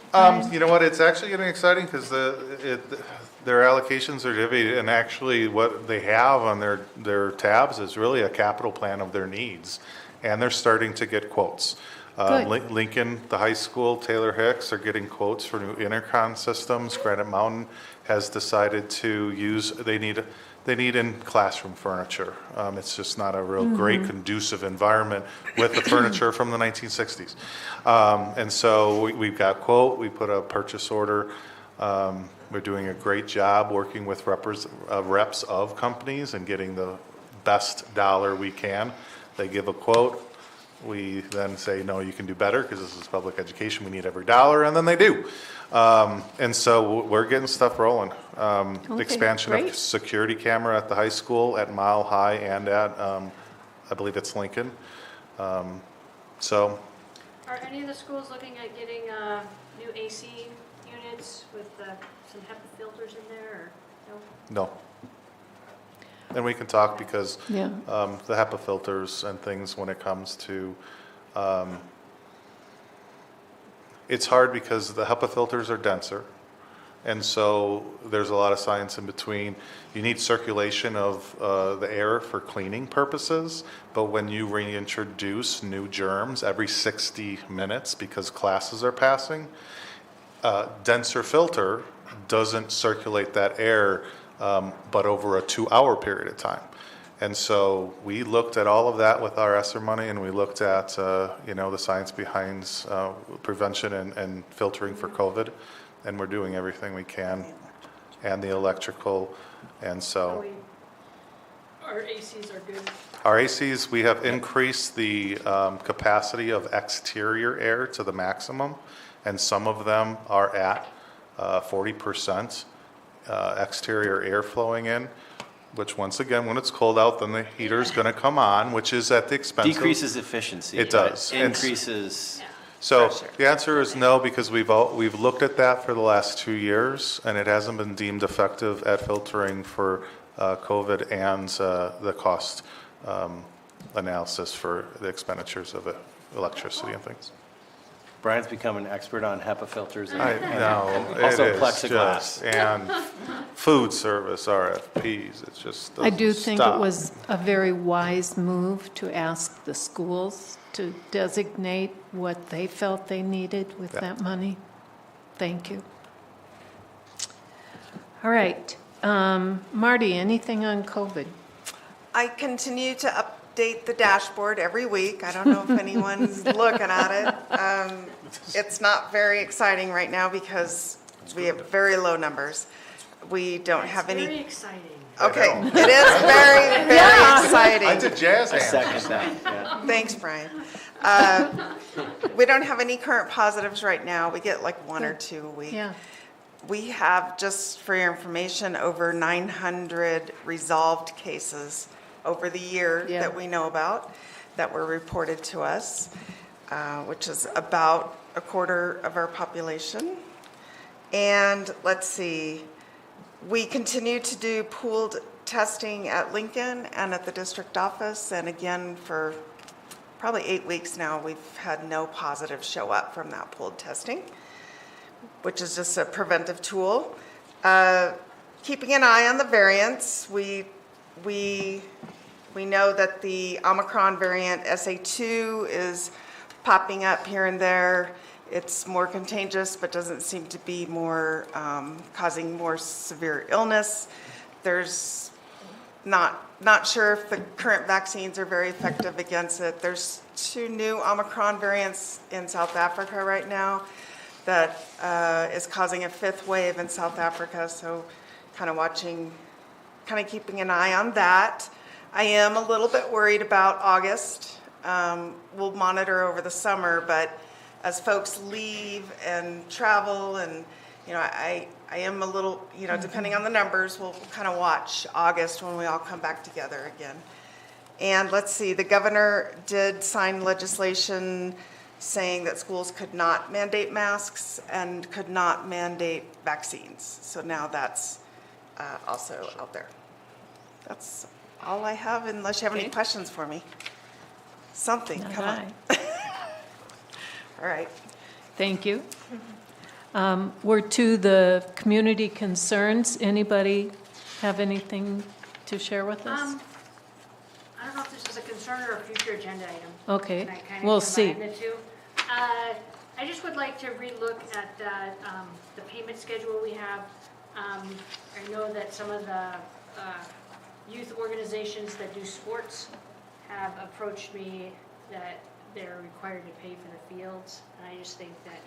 You know what, it's actually getting exciting because their allocations are divvied, and actually what they have on their tabs is really a capital plan of their needs. And they're starting to get quotes. Good. Lincoln, the high school, Taylor Hicks are getting quotes for new intercom systems. Granite Mountain has decided to use, they need in classroom furniture. It's just not a real great conducive environment with the furniture from the 1960s. And so we've got quote, we put a purchase order. We're doing a great job working with reps of companies and getting the best dollar we can. They give a quote. We then say, no, you can do better because this is public education. We need every dollar, and then they do. And so we're getting stuff rolling. The expansion great. of security camera at the high school, at Mile High, and at, I believe it's Lincoln. So. Are any of the schools looking at getting new AC units with some HEPA filters in there, or no? No. And we can talk because Yeah. the HEPA filters and things when it comes to, it's hard because the HEPA filters are denser. And so there's a lot of science in between. You need circulation of the air for cleaning purposes, but when you reintroduce new germs every 60 minutes because classes are passing, denser filter doesn't circulate that air but over a 2-hour period of time. And so we looked at all of that with our ESSER money, and we looked at the science behind prevention and filtering for COVID, and we're doing everything we can, and the electrical, and so. Our ACs are good. Our ACs, we have increased the capacity of exterior air to the maximum, and some of them are at 40%. Exterior air flowing in, which once again, when it's cold out, then the heater's going to come on, which is at the expense Decreases efficiency. It does. Right? Increases. So pressure. the answer is no, because we've looked at that for the last 2 years, and it hasn't been deemed effective at filtering for COVID and the cost analysis for the expenditures of electricity and things. Brian's become an expert on HEPA filters and, I know, and also it is plexiglass. just, and food service, RFPs, it's just I do doesn't think stop. it was a very wise move to ask the schools to designate what they felt they needed with that money. Thank you. All right. Marty, anything on COVID? I continue to update the dashboard every week. I don't know if anyone's looking at it. It's not very exciting right now because we have very low numbers. We don't have any. Very exciting. Okay, it is very, very exciting. I did jazz I hands. second that. Yeah. Thanks, Brian. We don't have any current positives right now. We get like 1 or 2 a week. Yeah. We have, just for your information, over 900 resolved cases over the year Yeah. that we know about that were reported to us, which is about a quarter of our population. And let's see, we continue to do pooled testing at Lincoln and at the district office. And again, for probably 8 weeks now, we've had no positives show up from that pooled testing, which is just a preventive tool. Keeping an eye on the variants, we know that the Omicron variant SA2 is popping up here and there. It's more contagious, but doesn't seem to be more causing more severe illness. There's not sure if the current vaccines are very effective against it. There's 2 new Omicron variants in South Africa right now that is causing a 5th wave in South Africa. So kind of keeping an eye on that. I am a little bit worried about August. We'll monitor over the summer, but as folks leave and travel, and I am a little, depending on the numbers, we'll kind of watch August when we all come back together again. And let's see, the governor did sign legislation saying that schools could not mandate masks and could not mandate vaccines. So now that's also out there. That's all I have, unless you have any questions for me. Something, come on. All right. Thank you. We're to the community concerns. Anybody have anything to share with us? I don't know if this is a concern or a future agenda item. Okay, Can I kind of we'll see. combine the two? I just would like to relook at the payment schedule we have. I know that some of the youth organizations that do sports have approached me that they're required to pay for the fields. And I just think that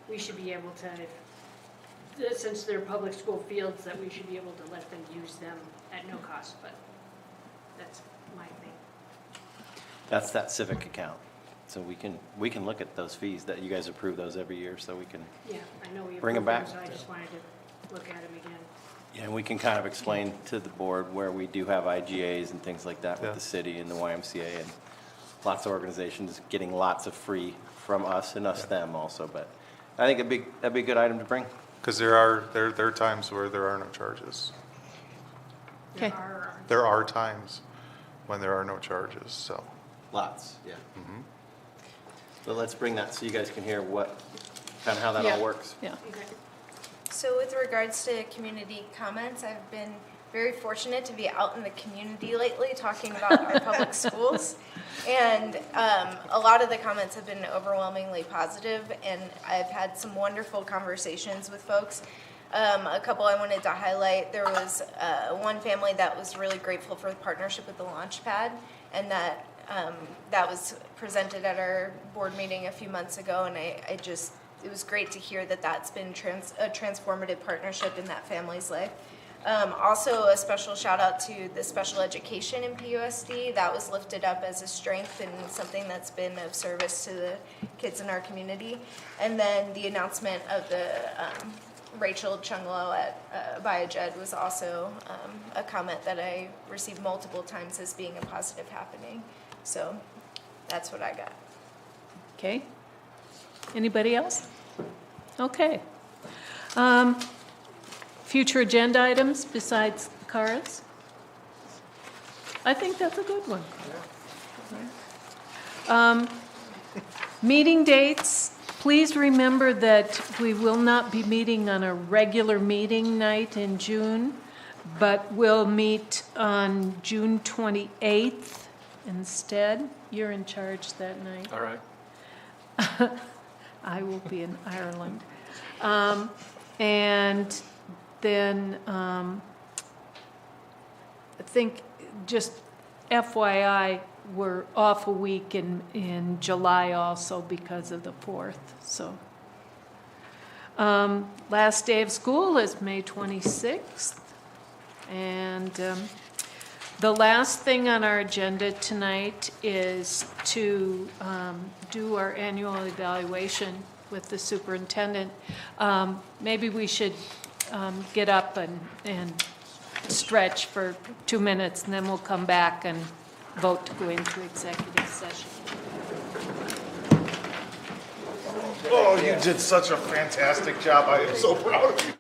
we should be able to, since they're public school fields, that we should be able to let them use them at no cost, but that's my thing. That's that civic account. So we can look at those fees that you guys approve those every year, so we can Yeah, I know we bring them approved back. so I just wanted to look at them again. Yeah, and we can kind of explain to the board where we do have IGAs and things like that with Yeah. the city and the YMCA and lots of organizations getting lots of free from us and us them also. But I think that'd be a good item to bring. Because there are times where there are no charges. Okay. There are times when there are no charges, so. Lots, yeah. Mhm. But let's bring that so you guys can hear kind of how that Yeah. all works. Yeah. So with regards to community comments, I've been very fortunate to be out in the community lately talking about our public schools. And a lot of the comments have been overwhelmingly positive, and I've had some wonderful conversations with folks. A couple I wanted to highlight, there was one family that was really grateful for the partnership with the Launchpad, and that was presented at our board meeting a few months ago, and it was great to hear that that's been a transformative partnership in that family's life. Also, a special shout out to the special education in PUSD. That was lifted up as a strength and something that's been of service to the kids in our community. And then the announcement of the Rachel Chunglo at BioJed was also a comment that I received multiple times as being a positive happening. So that's what I got. Okay. Anybody else? Okay. Future agenda items besides Kara's? I think that's a good one. Meeting dates. Please remember that we will not be meeting on a regular meeting night in June, but we'll meet on June 28th instead. You're in charge that night. All right. I will be in Ireland. And then I think just FYI, we're off a week in July also because of the 4th. So last day of school is May 26th. And the last thing on our agenda tonight is to do our annual evaluation with the superintendent. Maybe we should get up and stretch for 2 minutes, and then we'll come back and vote to go into executive session. Oh, you did such a fantastic job. I am so proud of you.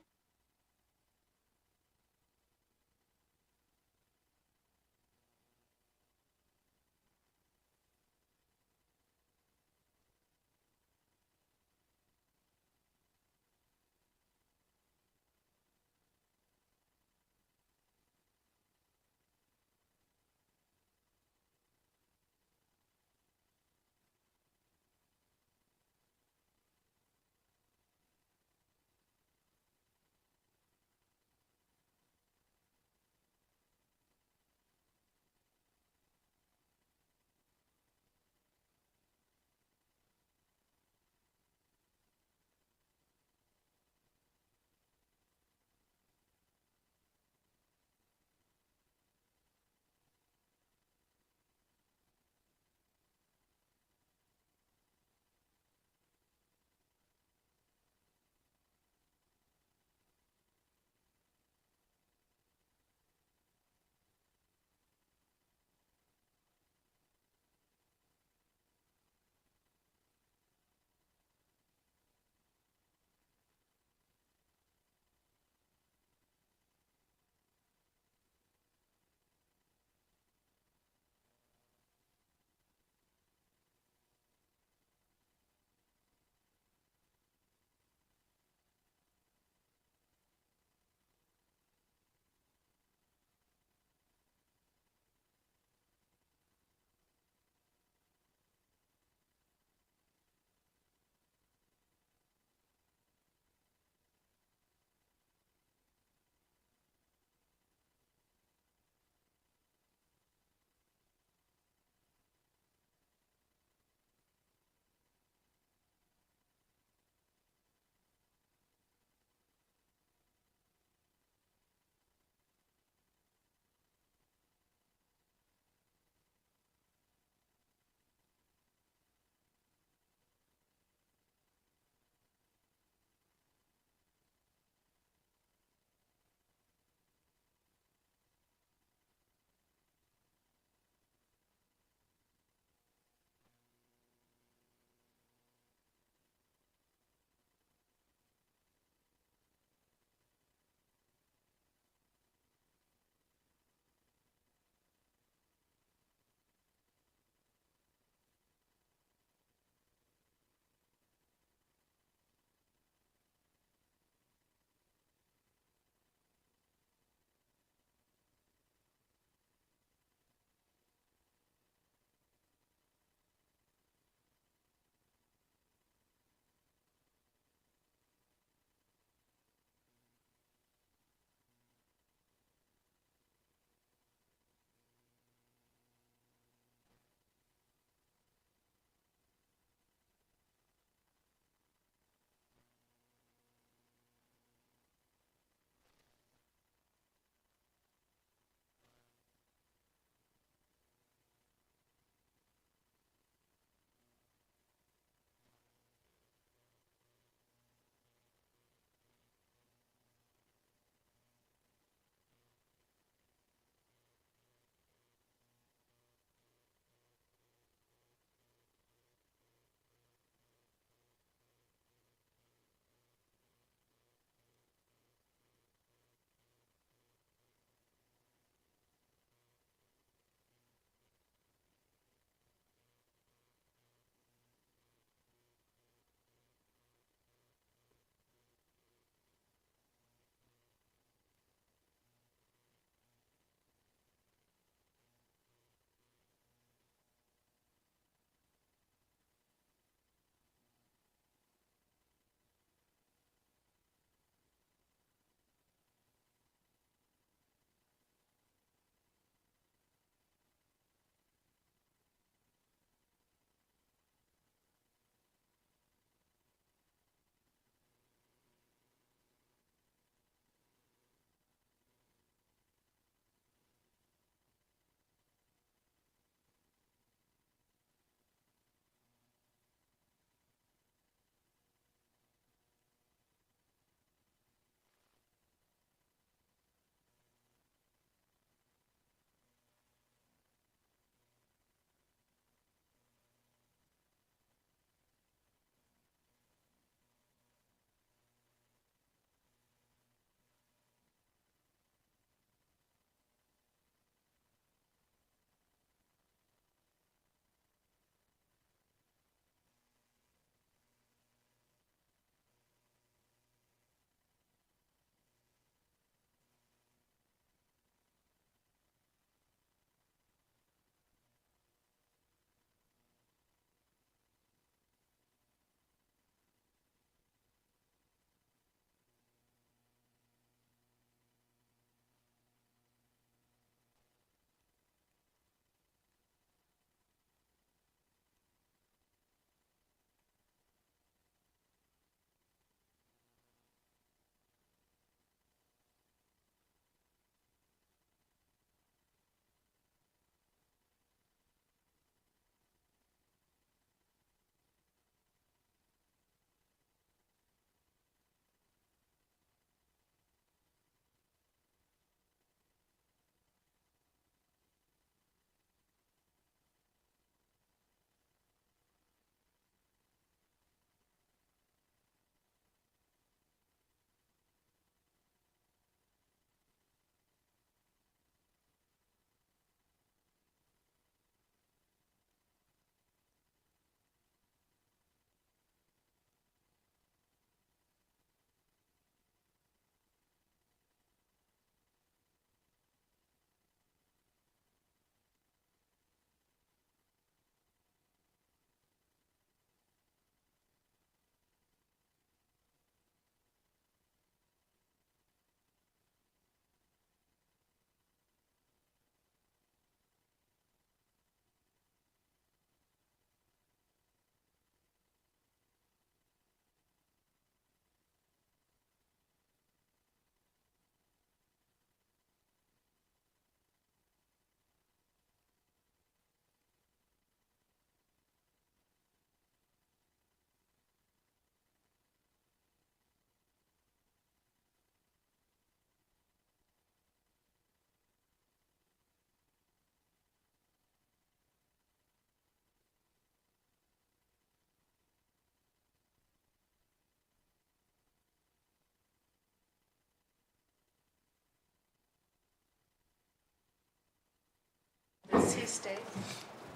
Please stay.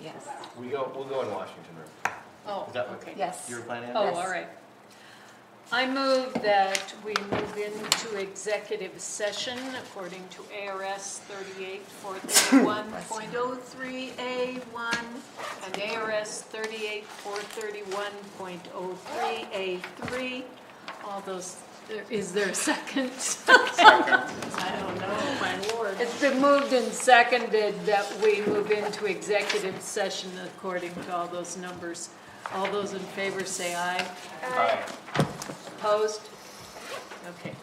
Yes. We'll go in Washington, right? Oh, Is that what okay. Yes. you were planning on? Oh, Yes. all right. I move that we move into executive session according to ARS 38431.03A1 and ARS 38431.03A3. All those, is there a second? I don't know, my lord. It's been moved and seconded that we move into executive session according to all those numbers. All those in favor say aye. Aye. Opposed? Okay.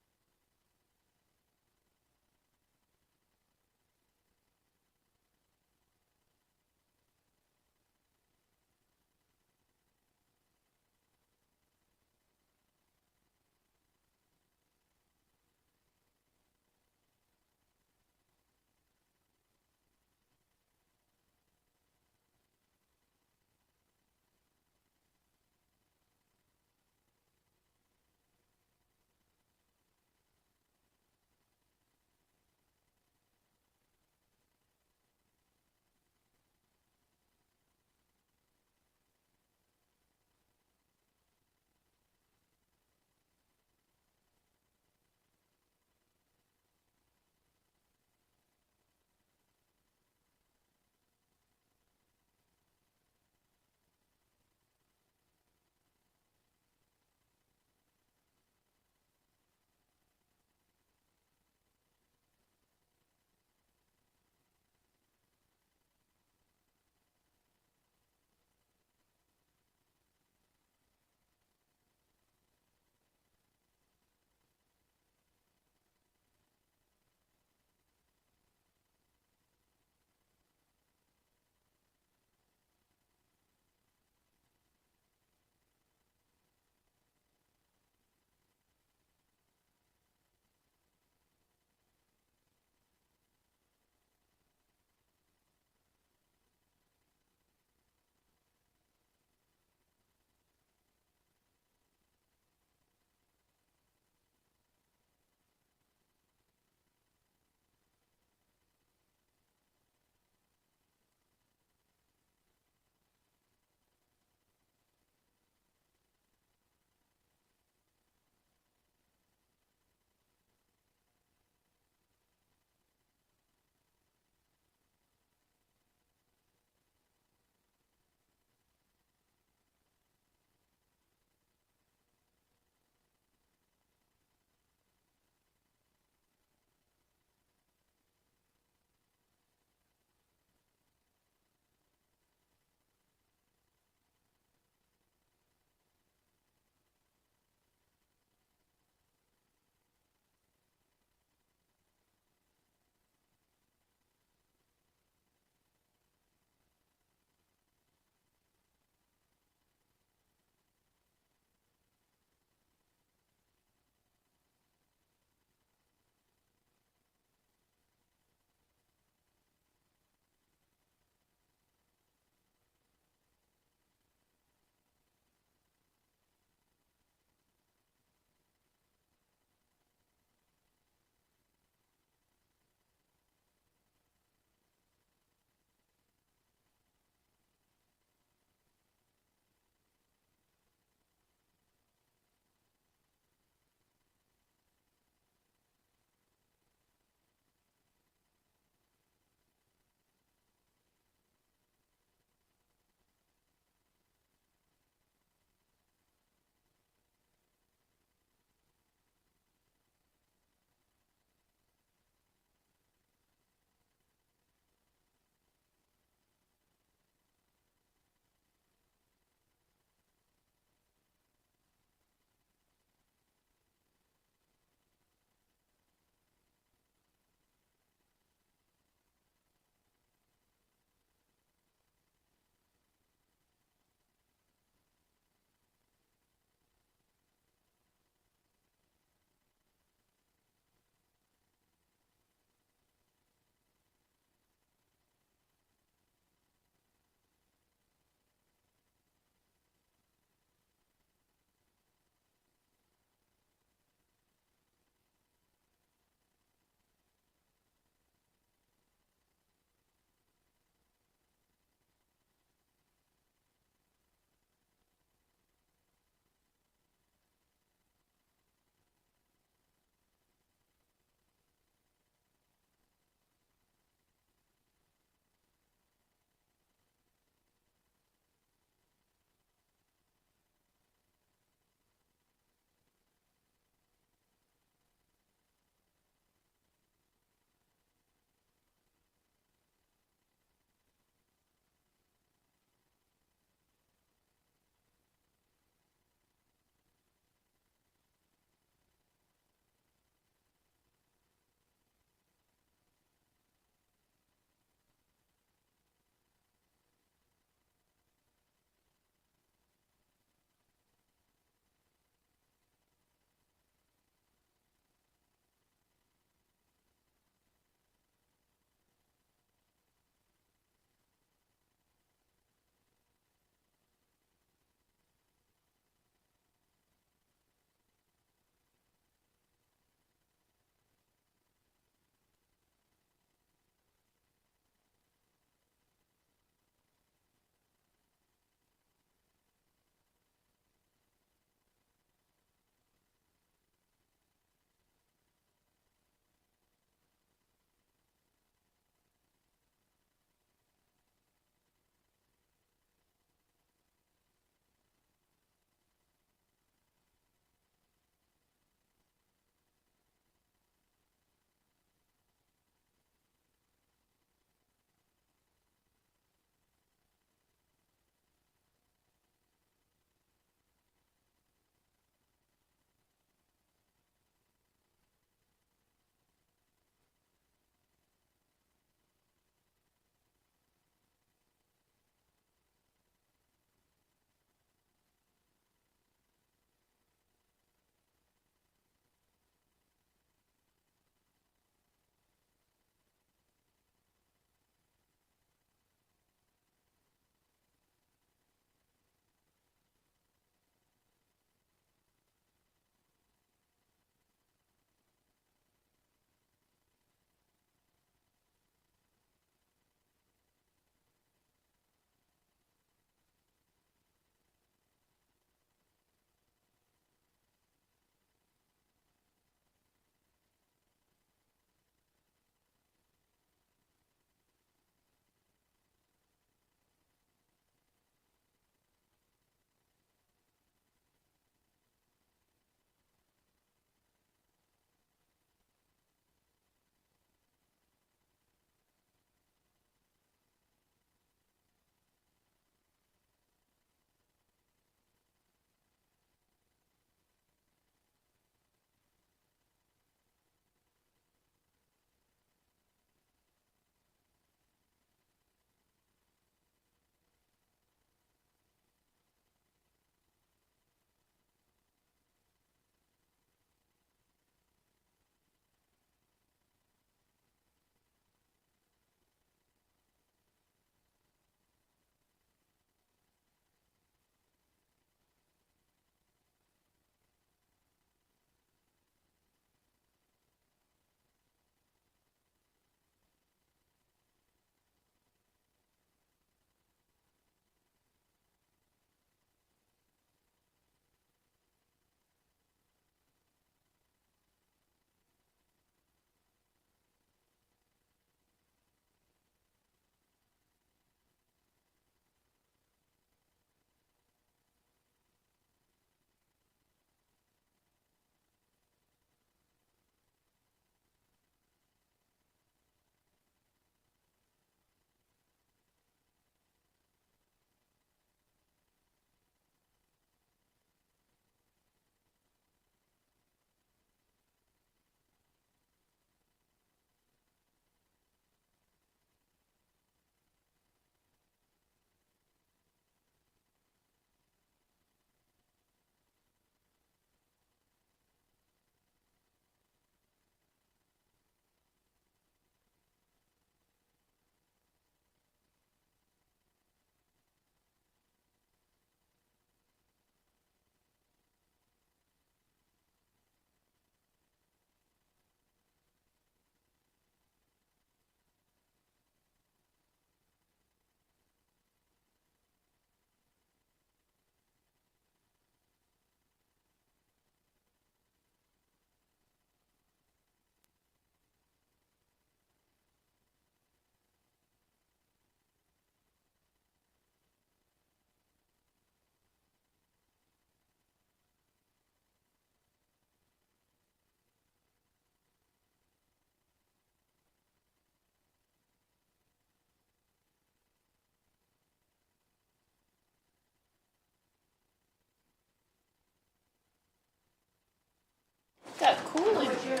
Got cool in here.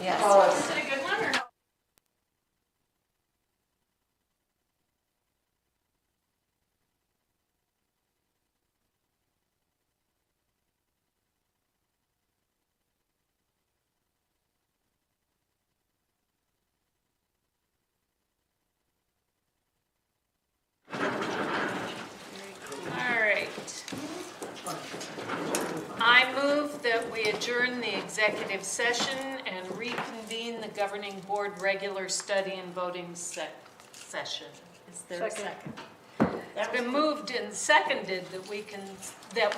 Yes. Is it a good one or no? All right. I move that we adjourn the executive session and reconvene the governing board regular study and voting session. Is there a second? It's been moved and seconded that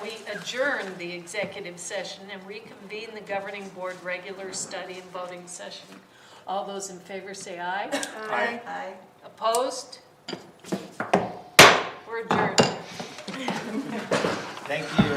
we adjourn the executive session and reconvene the governing board regular study and voting session. All those in favor say aye. Aye. Aye. Opposed? We're adjourned. Thank you.